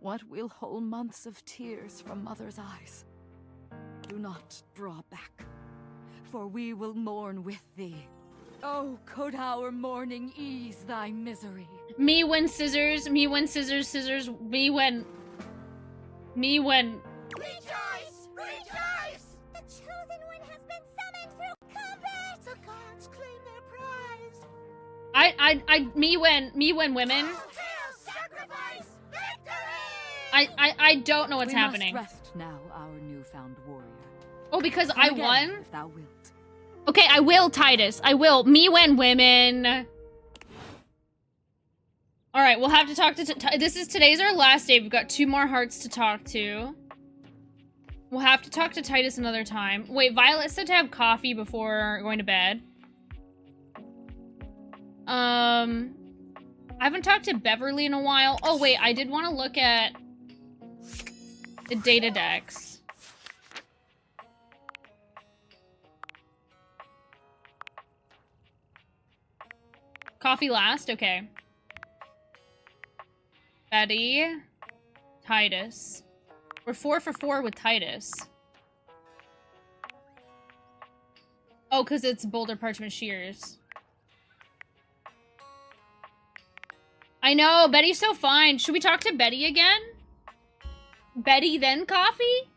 What will whole months of tears from mother's eyes? Do not draw back, for we will mourn with thee. Oh, could our mourning ease thy misery? Me when scissors, me when scissors, scissors, me when... Rejoice! Rejoice! The chosen one has been summoned through combat! The gods claim their prize! me when women... Sacrifice! Victory! I don't know what's happening. We must rest now, our newfound warrior. Oh, because Come I again, won? if thou wilt. Okay, I will, Titus. I will. Me when women. All right, we'll have to talk to... Today's our last day. We've got 2 more hearts to talk to. We'll have to talk to Titus another time. Wait, Violet said to have coffee before going to bed. I haven't talked to Beverly in a while. Oh, wait, I did want to look at the data decks. Coffee last? Okay. Betty. Titus. We're 4 for 4 with Titus. Oh, because it's Boulder Parchment Shears. I know, Betty's so fine. Should we talk to Betty again? Betty, then coffee?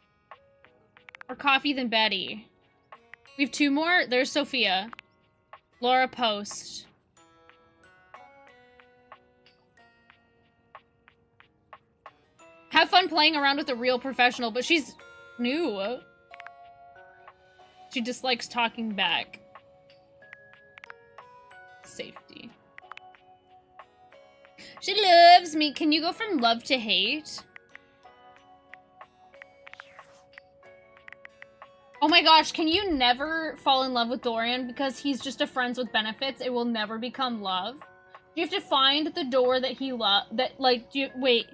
Or coffee, then Betty? We have 2 more? There's Sophia. Laura Post. Have fun playing around with a real professional, but she's new. She dislikes talking back. Safety. She loves me. Can you go from love to hate? Oh my gosh, can you never fall in love with Dorian because he's just a friends with benefits? It will never become love. You have to find the door that he wait.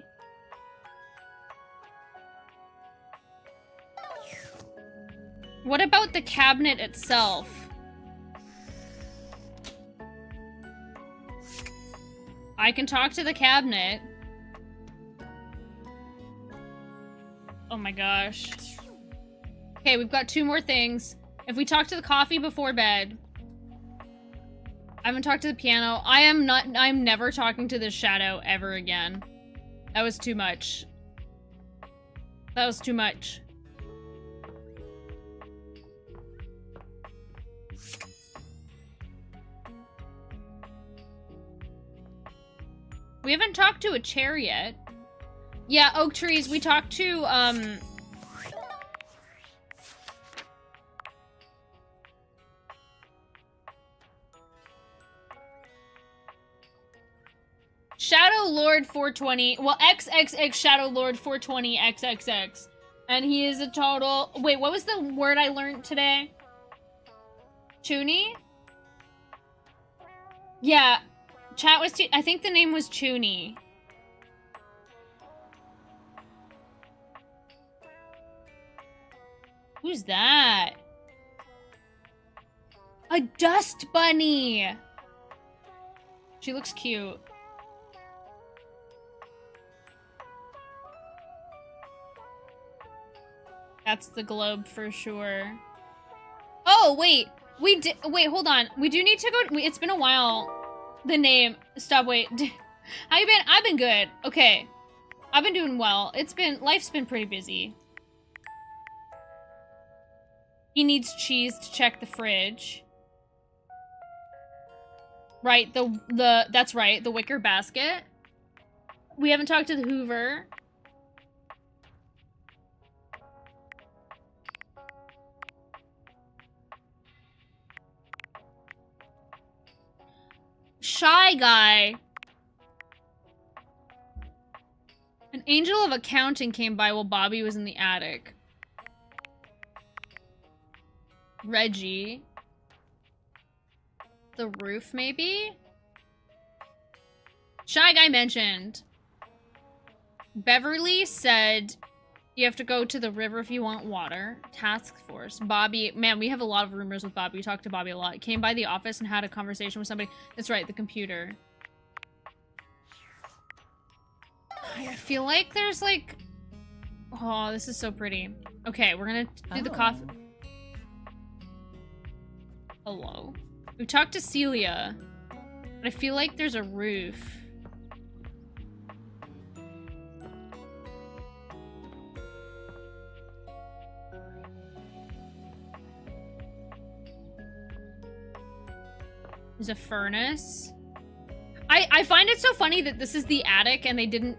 What about the cabinet itself? I can talk to the cabinet. Oh my gosh. Okay, we've got 2 more things. If we talk to the coffee before bed. I haven't talked to the piano. I'm never talking to this shadow ever again. That was too much. That was too much. We haven't talked to a chair yet. Yeah, oak trees. We talked to, Shadow Lord 420. Well, XXX Shadow Lord 420 XXX. And he is a total... Wait, what was the word I learned today? Chuni? Yeah. Chat was... I think the name was Chuni. Who's that? A dust bunny! She looks cute. That's the globe for sure. Oh, wait. We did... Wait, hold on. We do need to go... It's been a while. The name... Stop, wait. I've been good. Okay. I've been doing well. Life's been pretty busy. He needs cheese to check the fridge. Right, that's right, the wicker basket. We haven't talked to the Hoover. Shy Guy. An angel of accounting came by while Bobby was in the attic. Reggie. The roof, maybe? Shy Guy mentioned. Beverly said you have to go to the river if you want water. Task force. Bobby. Man, we have a lot of rumors with Bobby. We talked to Bobby a lot. Came by the office and had a conversation with somebody. That's right, the computer. I feel like there's like... Oh, this is so pretty. Okay, we're gonna do the coffee. Hello. We talked to Celia, but I feel like there's a roof. There's a furnace. I find it so funny that this is the attic and they didn't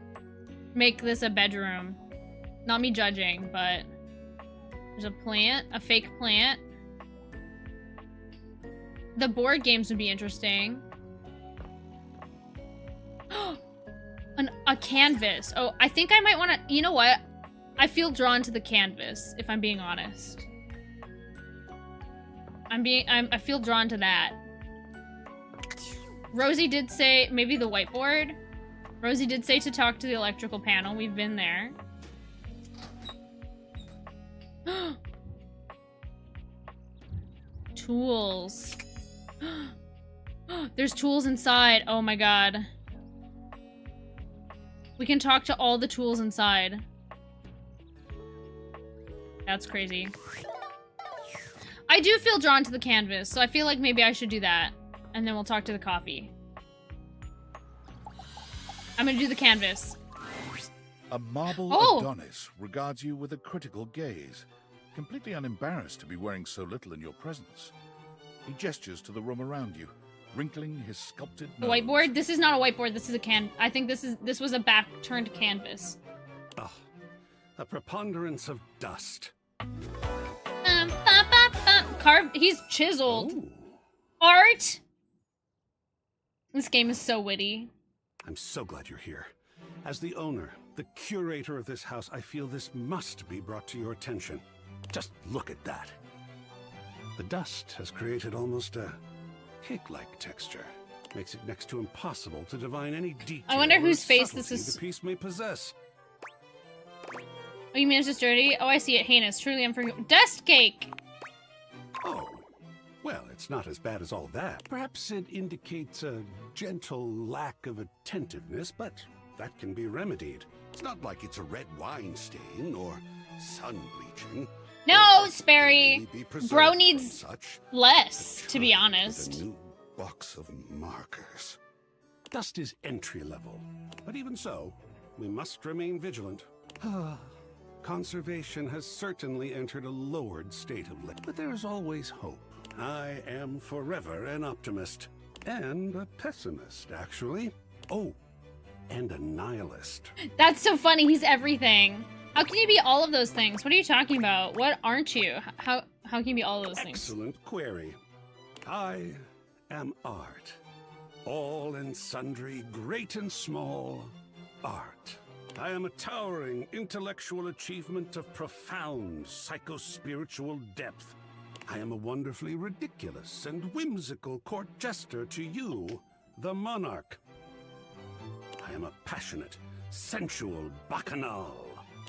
make this a bedroom. Not me judging, but there's a plant, a fake plant. The board games would be interesting. A canvas. Oh, I think I might want to... You know what? I feel drawn to the canvas, if I'm being honest. I feel drawn to that. Rosie did say... Maybe the whiteboard? Rosie did say to talk to the electrical panel. We've been there. Tools. There's tools inside. Oh my god. We can talk to all the tools inside. That's crazy. I do feel drawn to the canvas, so I feel like maybe I should do that. And then we'll talk to the coffee. I'm gonna do the canvas. A marble Oh! Adonis regards you with a critical gaze, completely unembarrassed to be wearing so little in your presence. He gestures to the room around you, wrinkling his sculpted The nose. whiteboard? This is not a whiteboard, this is a I think this was a back-turned canvas. Oh, a preponderance of dust. Carved, he's chiseled. Ooh. Art! This game is so witty. I'm so glad you're here. As the owner, the curator of this house, I feel this must be brought to your attention. Just look at that. The dust has created almost a cake-like texture. Makes it next to impossible to divine any detail. I wonder or whose face this subtlety is. the piece may possess. Oh, you mean it's just dirty? Oh, I see it. Heinous. Truly unforgivable. Dust cake! Oh, well, it's not as bad as all that. Perhaps it indicates a gentle lack of attentiveness, but that can be remedied. It's not like it's a red wine stain or sun bleaching. No, Sperry! Be preserved Bro from needs such less, to be with honest. a new box of markers. Dust is entry level, but even so, we must remain vigilant. Conservation has certainly entered a lowered state of lit, but there is always hope. I am forever an optimist. And a pessimist, actually. Oh, and a nihilist. That's so funny. He's everything. How can you be all of those things? What are you talking about? What aren't you? How can you be all of those things? Excellent query. I am art. all and sundry, great and small, art. I am a towering intellectual achievement of profound psycho-spiritual depth. I am a wonderfully ridiculous and whimsical court jester to you, the monarch. I am a passionate, sensual bacchanal.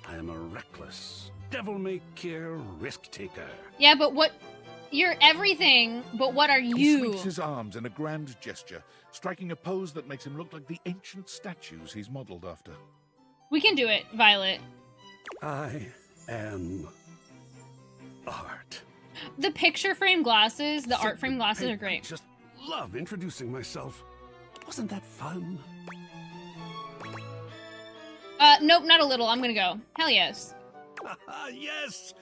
I am a reckless, devil-may-care risk-taker. Yeah, but what... You're everything, but what are He you? swings his arms in a grand gesture, striking a pose that makes him look like the ancient statues he's modeled after. We can do it, Violet. I am art. The picture frame glasses, the art frame glasses I are great. just love introducing myself. Wasn't that fun? Nope, not a little. I'm gonna go. Hell yes. Yes!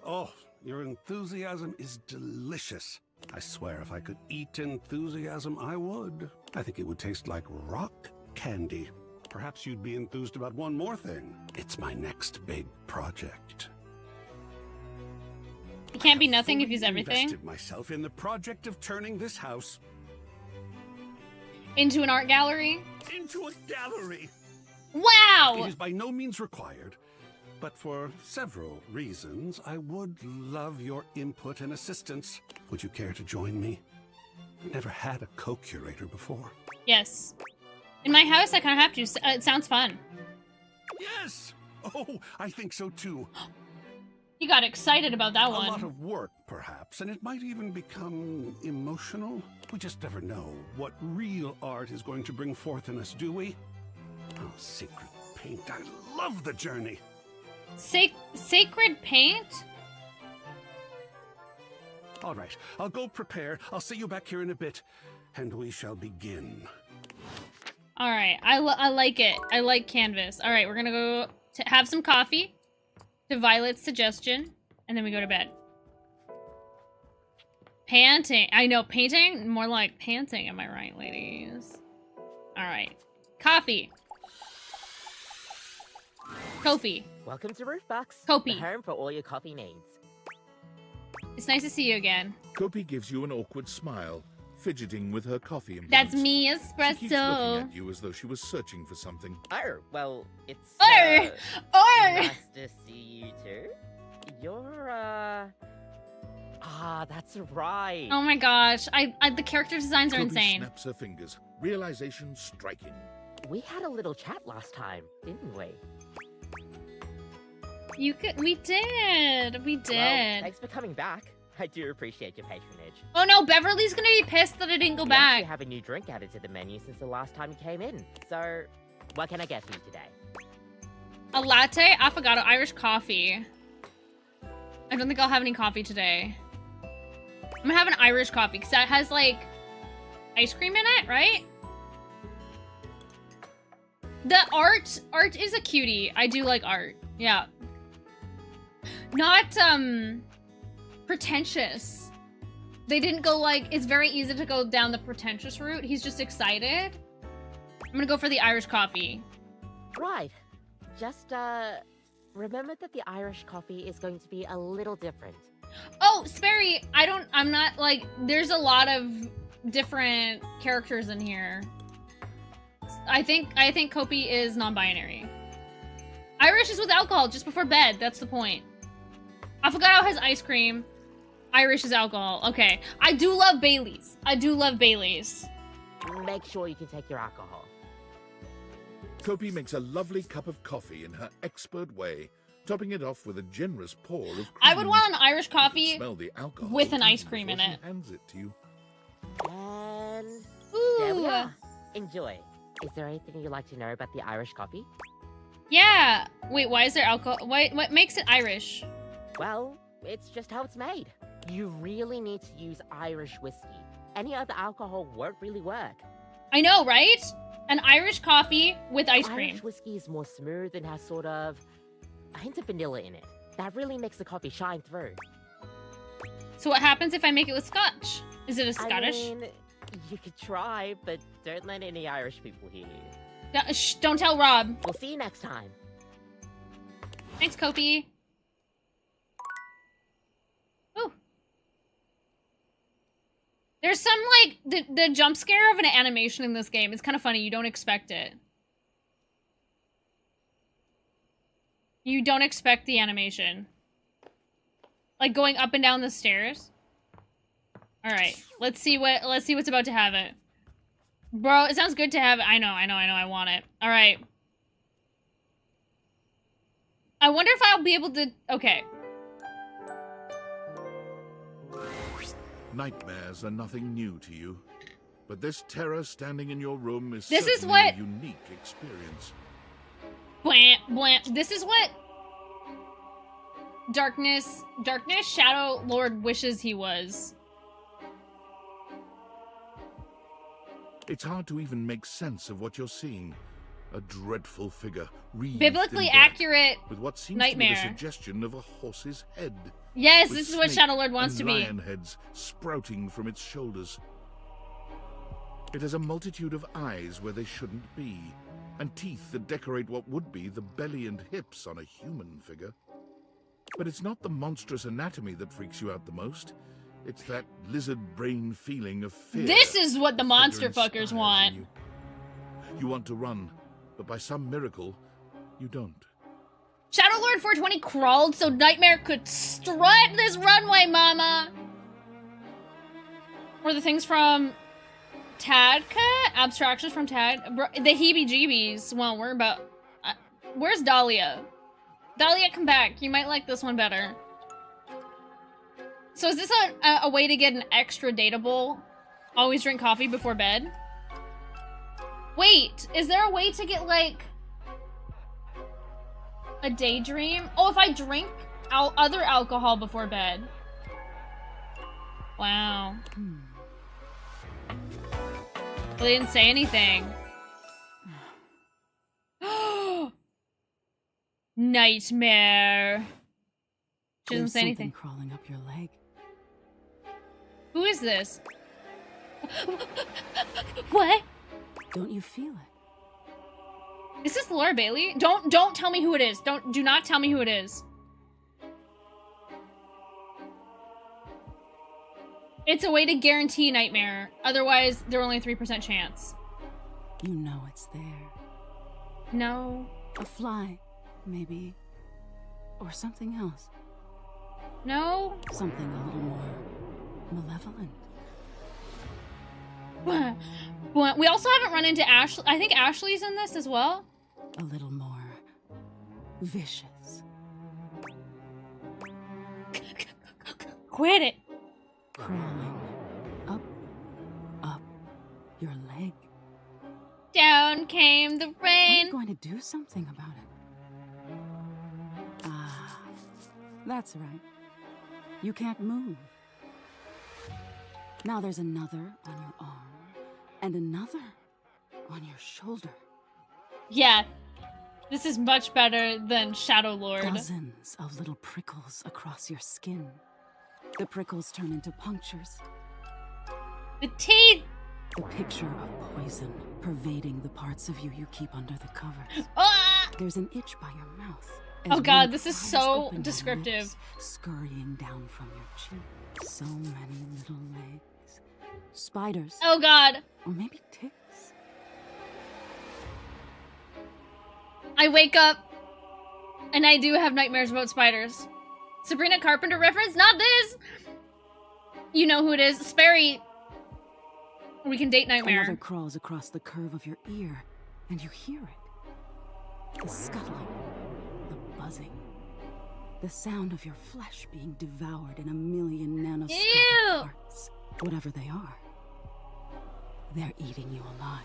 Oh, your enthusiasm is delicious. I swear if I could eat enthusiasm, I would. I think it would taste like rock candy. Perhaps you'd be enthused about one more thing. It's my next big project. It can't be nothing if he's everything. Invested myself in the project of turning this house Into an art gallery. into a gallery. Wow! It is by no means required, but for several reasons, I would love your input and assistance. Would you care to join me? I've never had a co-curator before. Yes. In my house, I kind of have to. It sounds fun. Yes! Oh, I think so too. You got excited about that A one. lot of work, perhaps, and it might even become emotional. We just never know what real art is going to bring forth in us, do we? Oh, Sacred Paint, I love the journey. Sacred Paint? All right, I'll go prepare. I'll see you back here in a bit, and we shall begin. All right, I like it. I like canvas. All right, we're gonna go to have some coffee to Violet's suggestion, and then we go to bed. Panting. I know, painting? More like panting, am I right, ladies? All right. Coffee. Kofi. Welcome to Roofbox, Kopi. the home for all your coffee needs. It's nice to see you again. Kopi gives you an awkward smile, fidgeting with her coffee implements. That's me, She keeps looking espresso. at you as though she was searching for something. Oh, well, it's Nice to see you too. You're, that's right. Oh my gosh, the character designs are Kopi insane. snaps her fingers, realization striking. We had a little chat last time, didn't we? We did. Well, thanks for coming back. I do appreciate your patronage. Oh no, Beverly's gonna be pissed that I didn't go We back. actually have a new drink added to the menu since the last time you came in. So, what can I get for you today? A latte, affogato, Irish coffee. I don't think I'll have any coffee today. I'm gonna have an Irish coffee because that has like ice cream in it, right? The art is a cutie. I do like art. Yeah. Not pretentious. They didn't go like, it's very easy to go down the pretentious route. He's just excited. I'm gonna go for the Irish coffee. Right. Just, remember that the Irish coffee is going to be a little different. Oh, Sperry, I'm not like, there's a lot of different characters in here. I think Kopi is non-binary. Irish is with alcohol just before bed. That's the point. Affogato has ice cream. Irish is alcohol. Okay. I do love Baileys. Make sure you can take your alcohol. Kopi makes a lovely cup of coffee in her expert way, topping it off with a generous pour of cream. I would want an Irish You can coffee smell the alcohol with an ice even cream in before she it. hands it to you. And Ooh. there we are. Enjoy. Is there anything you'd like to know about the Irish coffee? Yeah. Wait, why is there alcohol? What makes it Irish? Well, it's just how it's made. You really need to use Irish whiskey. Any other alcohol won't really work. I know, right? An Irish coffee with ice cream. Irish whiskey is more smooth and has sort of a hint of vanilla in it. That really makes the coffee shine through. So what happens if I make it with Scotch? Is it a Scottish? I mean, you could try, but don't let any Irish people hear you. Shh, don't tell Rob. We'll see you next time. Thanks, Kopi. Ooh. There's some, like, the jump scare of an animation in this game. It's kind of funny. You don't expect it. You don't expect the animation. Like, going up and down the stairs. Alright. Let's see what's about to have it. Bro, it sounds good to have it. I know. I want it. Alright. I wonder if I'll be able to... Okay. Nightmares are nothing new to you, but this terror standing in your room is This is certainly what- a unique experience. Blam, blam. This is what... Darkness Shadow Lord wishes he was. It's hard to even make sense of what you're seeing. A dreadful figure, wreathed Biblically in black, accurate with what seems nightmare. to be the suggestion of a horse's head. Yes, with this is what snake Shadow Lord wants and to be. lion heads sprouting from its shoulders. It has a multitude of eyes where they shouldn't be, and teeth that decorate what would be the belly and hips on a human figure. But it's not the monstrous anatomy that freaks you out the most. It's that lizard brain feeling of fear. This is what the the monster figure fuckers inspires in want. You want to run, but by some miracle, you don't. Shadow Lord 420 crawled so Nightmare could strut this runway, mama! Were the things from Tadka? Abstractions from Tad? Bro, the heebie-jeebies. Well, we're about... where's Dahlia? Dahlia, come back. You might like this one better. So is this a way to get an extra dateable? Always drink coffee before bed? Wait, is there a way to get, like... a daydream? Oh, if I drink other alcohol before bed. Wow. Well, they didn't say anything. Nightmare. She doesn't There's say something anything. crawling up your leg. Who is this? What? Don't you feel it? Is this Laura Bailey? Don't tell me who it is. Do not tell me who it is. It's a way to guarantee Nightmare. Otherwise, they're only a 3% chance. You know it's there. No. A fly, maybe. Or something else. No. Something a little more malevolent. What? We also haven't run into Ashley. I think Ashley's in this as well. A little more vicious. Quit it. Crawling up your leg. Down came the rain. I'm going to do something about it. Ah, that's right. You can't move. Now there's another on your arm, and another on your shoulder. Yeah, this is much better than Shadow Lord. Dozens of little prickles across your skin. The prickles turn into punctures. The teeth! The picture of poison pervading the parts of you keep under the covers. Ah! There's an itch by your mouth. Oh as god, one this is pries so open your descriptive. lips, scurrying down from your cheek. So many little legs. Spiders. Oh god. Or maybe ticks. I wake up and I do have nightmares about spiders. Sabrina Carpenter reference? Not this! You know who it is. Sperry. We can date Nightmare. Another crawls across the curve of your ear, and you hear it. The scuttling, the buzzing, the sound of your flesh being devoured in a million nanoscopic parts. Whatever they are, they're eating you alive.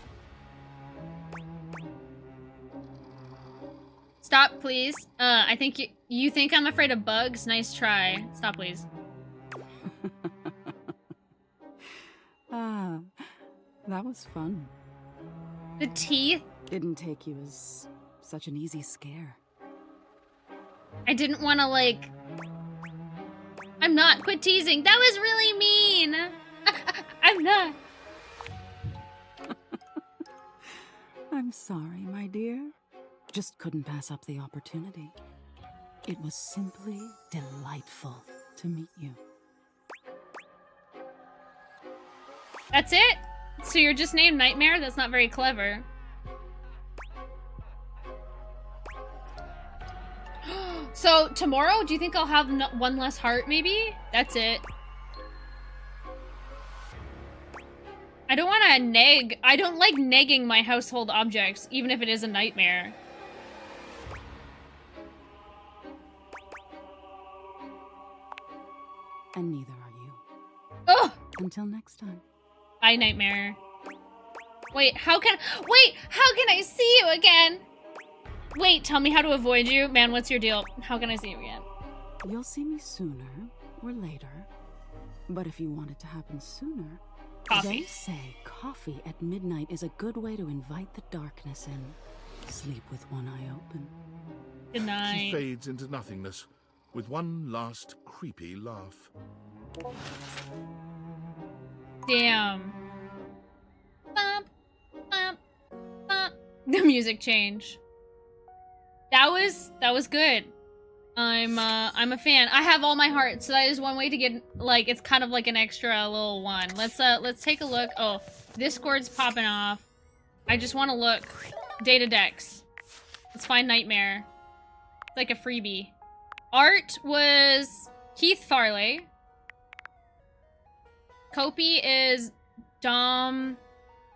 Stop, please. I think you think I'm afraid of bugs? Nice try. Stop, please. Ah, that was fun. The teeth? Didn't take you as such an easy scare. I didn't want to, like... I'm not. Quit teasing. That was really mean. I'm not. I'm sorry, my dear. Just couldn't pass up the opportunity. It was simply delightful to meet you. That's it? So you're just named Nightmare? That's not very clever. So tomorrow, do you think I'll have one less heart, maybe? That's it. I don't want to neg. I don't like negging my household objects, even if it is a nightmare. And neither are you. Oh! Until next time. Bye, Nightmare. Wait, how can I see you again? Wait, tell me how to avoid you. Man, what's your deal? How can I see you again? You'll see me sooner or later. But if you want it to happen sooner, coffee. They say coffee at midnight is a good way to invite the darkness in. Sleep with one eye open. Good night. She fades into nothingness with one last creepy laugh. Damn. Bump, bump, bump. The music change. That was good. I'm a fan. I have all my hearts, so that is one way to get, like, it's kind of like an extra little one. Let's take a look. Oh, this Discord's popping off. I just want to look. Data Dex. Let's find Nightmare. It's like a freebie. Art was Keith Farley. Copy is Dom.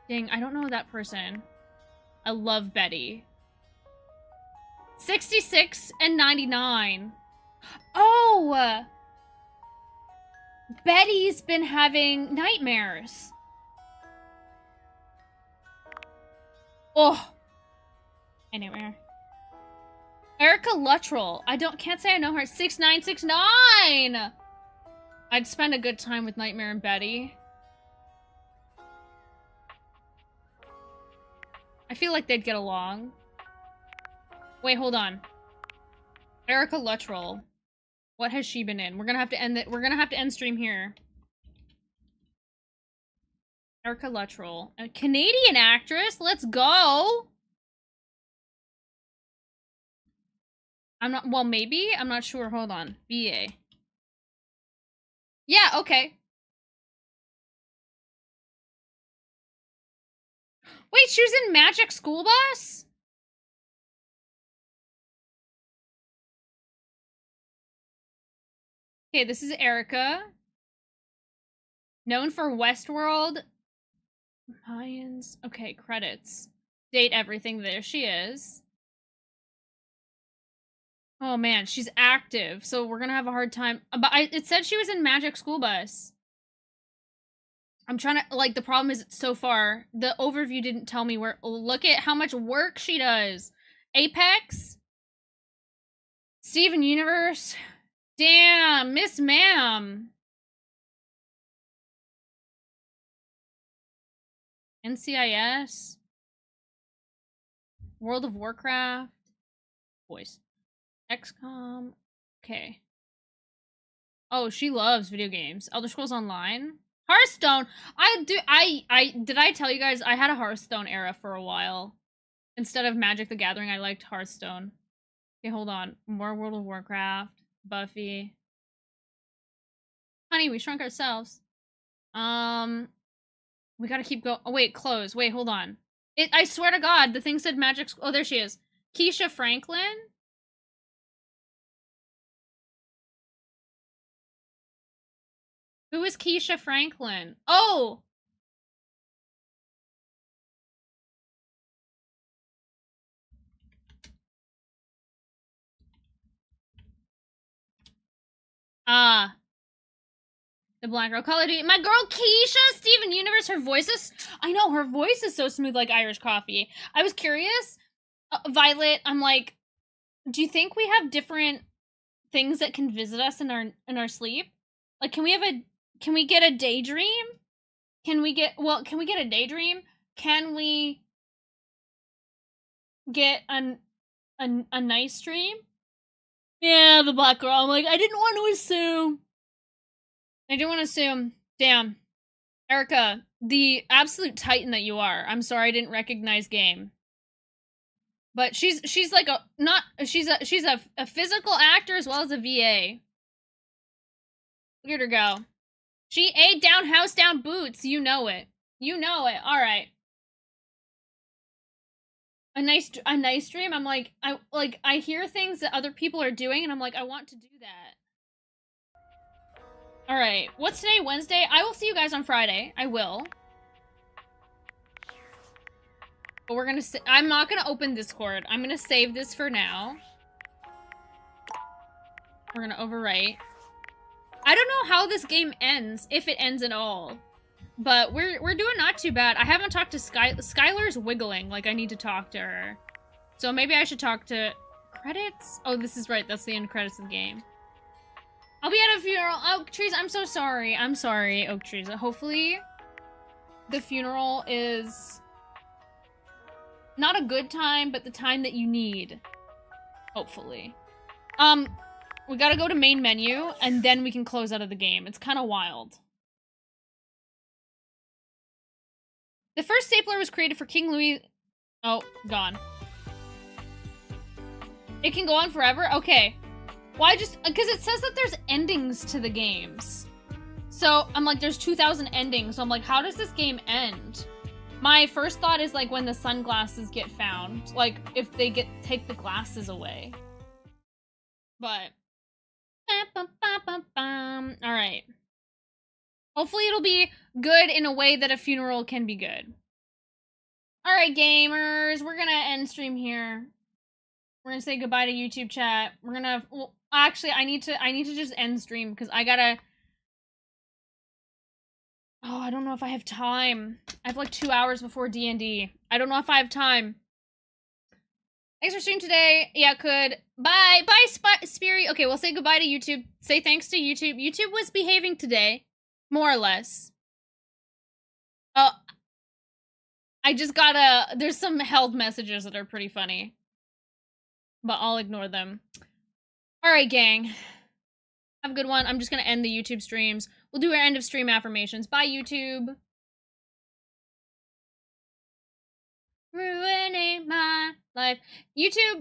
Dang, I don't know that person. I love Betty. 66 and 99. Oh! Betty's been having nightmares. Oh. Anyway. Erica Luttrell. Can't say I know her. 6969! I'd spend a good time with Nightmare and Betty. I feel like they'd get along. Wait, hold on. Erica Luttrell. What has she been in? We're gonna have to end it. We're gonna have to end stream here. Erica Luttrell. A Canadian actress? Let's go! I'm not- well, maybe? I'm not sure. Hold on. BA. Yeah, okay. Wait, she was in Magic School Bus? Okay, this is Erica. Known for Westworld. Mayans. Okay, credits. Date everything. There she is. Oh man, she's active, so we're gonna have a hard time. But it said she was in Magic School Bus. I'm trying to, like, the problem is so far, the overview didn't tell me where. Look at how much work she does. Apex. Steven Universe. Damn, Miss Ma'am. NCIS. World of Warcraft. Voice. XCOM. Okay. Oh, she loves video games. Elder Scrolls Online. Hearthstone. Did I tell you guys I had a Hearthstone era for a while? Instead of Magic the Gathering, I liked Hearthstone. Okay, hold on. More World of Warcraft. Buffy. Honey, we shrunk ourselves. We gotta keep going. Oh, wait, close. Wait, hold on. I swear to God, the thing said Magic. Oh, there she is. Keisha Franklin. Who is Keisha Franklin? Oh! Ah. The Black Girl. Call of Duty. My girl Keisha! Steven Universe, her voice is... I know, her voice is so smooth like Irish coffee. I was curious. Violet, I'm like, do you think we have different things that can visit us in our sleep? Like, can we get a daydream? Can we get a daydream? Can we get a nice dream? Yeah, the Black Girl. I'm like, I didn't want to assume. Damn. Erica, the absolute titan that you are. I'm sorry I didn't recognize game. But she's like she's a physical actor as well as a VA. Look at her go. She ate down house down boots. You know it. You know it. All right. A nice dream. I'm like, I hear things that other people are doing, and I'm like, I want to do that. All right. What's today? Wednesday. I will see you guys on Friday. I will. But we're gonna. I'm not gonna open Discord. I'm gonna save this for now. We're gonna overwrite. I don't know how this game ends, if it ends at all. But we're doing not too bad. I haven't talked to Skylar's wiggling, like I need to talk to her. So maybe I should talk to credits? Oh, this is right, that's the end credits of the game. I'll be at a funeral. Oak Trees, I'm so sorry. I'm sorry, Oak Trees. Hopefully the funeral is not a good time, but the time that you need. Hopefully. We gotta go to main menu, and then we can close out of the game. It's kind of wild. The first stapler was created for King Louis... Oh, gone. It can go on forever? Okay. Why just... Because it says that there's endings to the games. So, I'm like, there's 2,000 endings. So I'm like, how does this game end? My first thought is, like, when the sunglasses get found. Like, if they take the glasses away. But... Alright. Hopefully it'll be good in a way that a funeral can be good. Alright, gamers. We're gonna end stream here. We're gonna say goodbye to YouTube chat. We're gonna... Well, actually, I need to just end stream because I gotta... Oh, I don't know if I have time. I have like 2 hours before D&D. I don't know if I have time. Thanks for streaming today. Yeah, could. Bye. Bye, Speary. Okay, we'll say goodbye to YouTube. Say thanks to YouTube. YouTube was behaving today. More or less. Oh. I just got there's some held messages that are pretty funny. But I'll ignore them. Alright, gang. Have a good one. I'm just gonna end the YouTube streams. We'll do our end of stream affirmations. Bye, YouTube. Ruining my life. YouTube.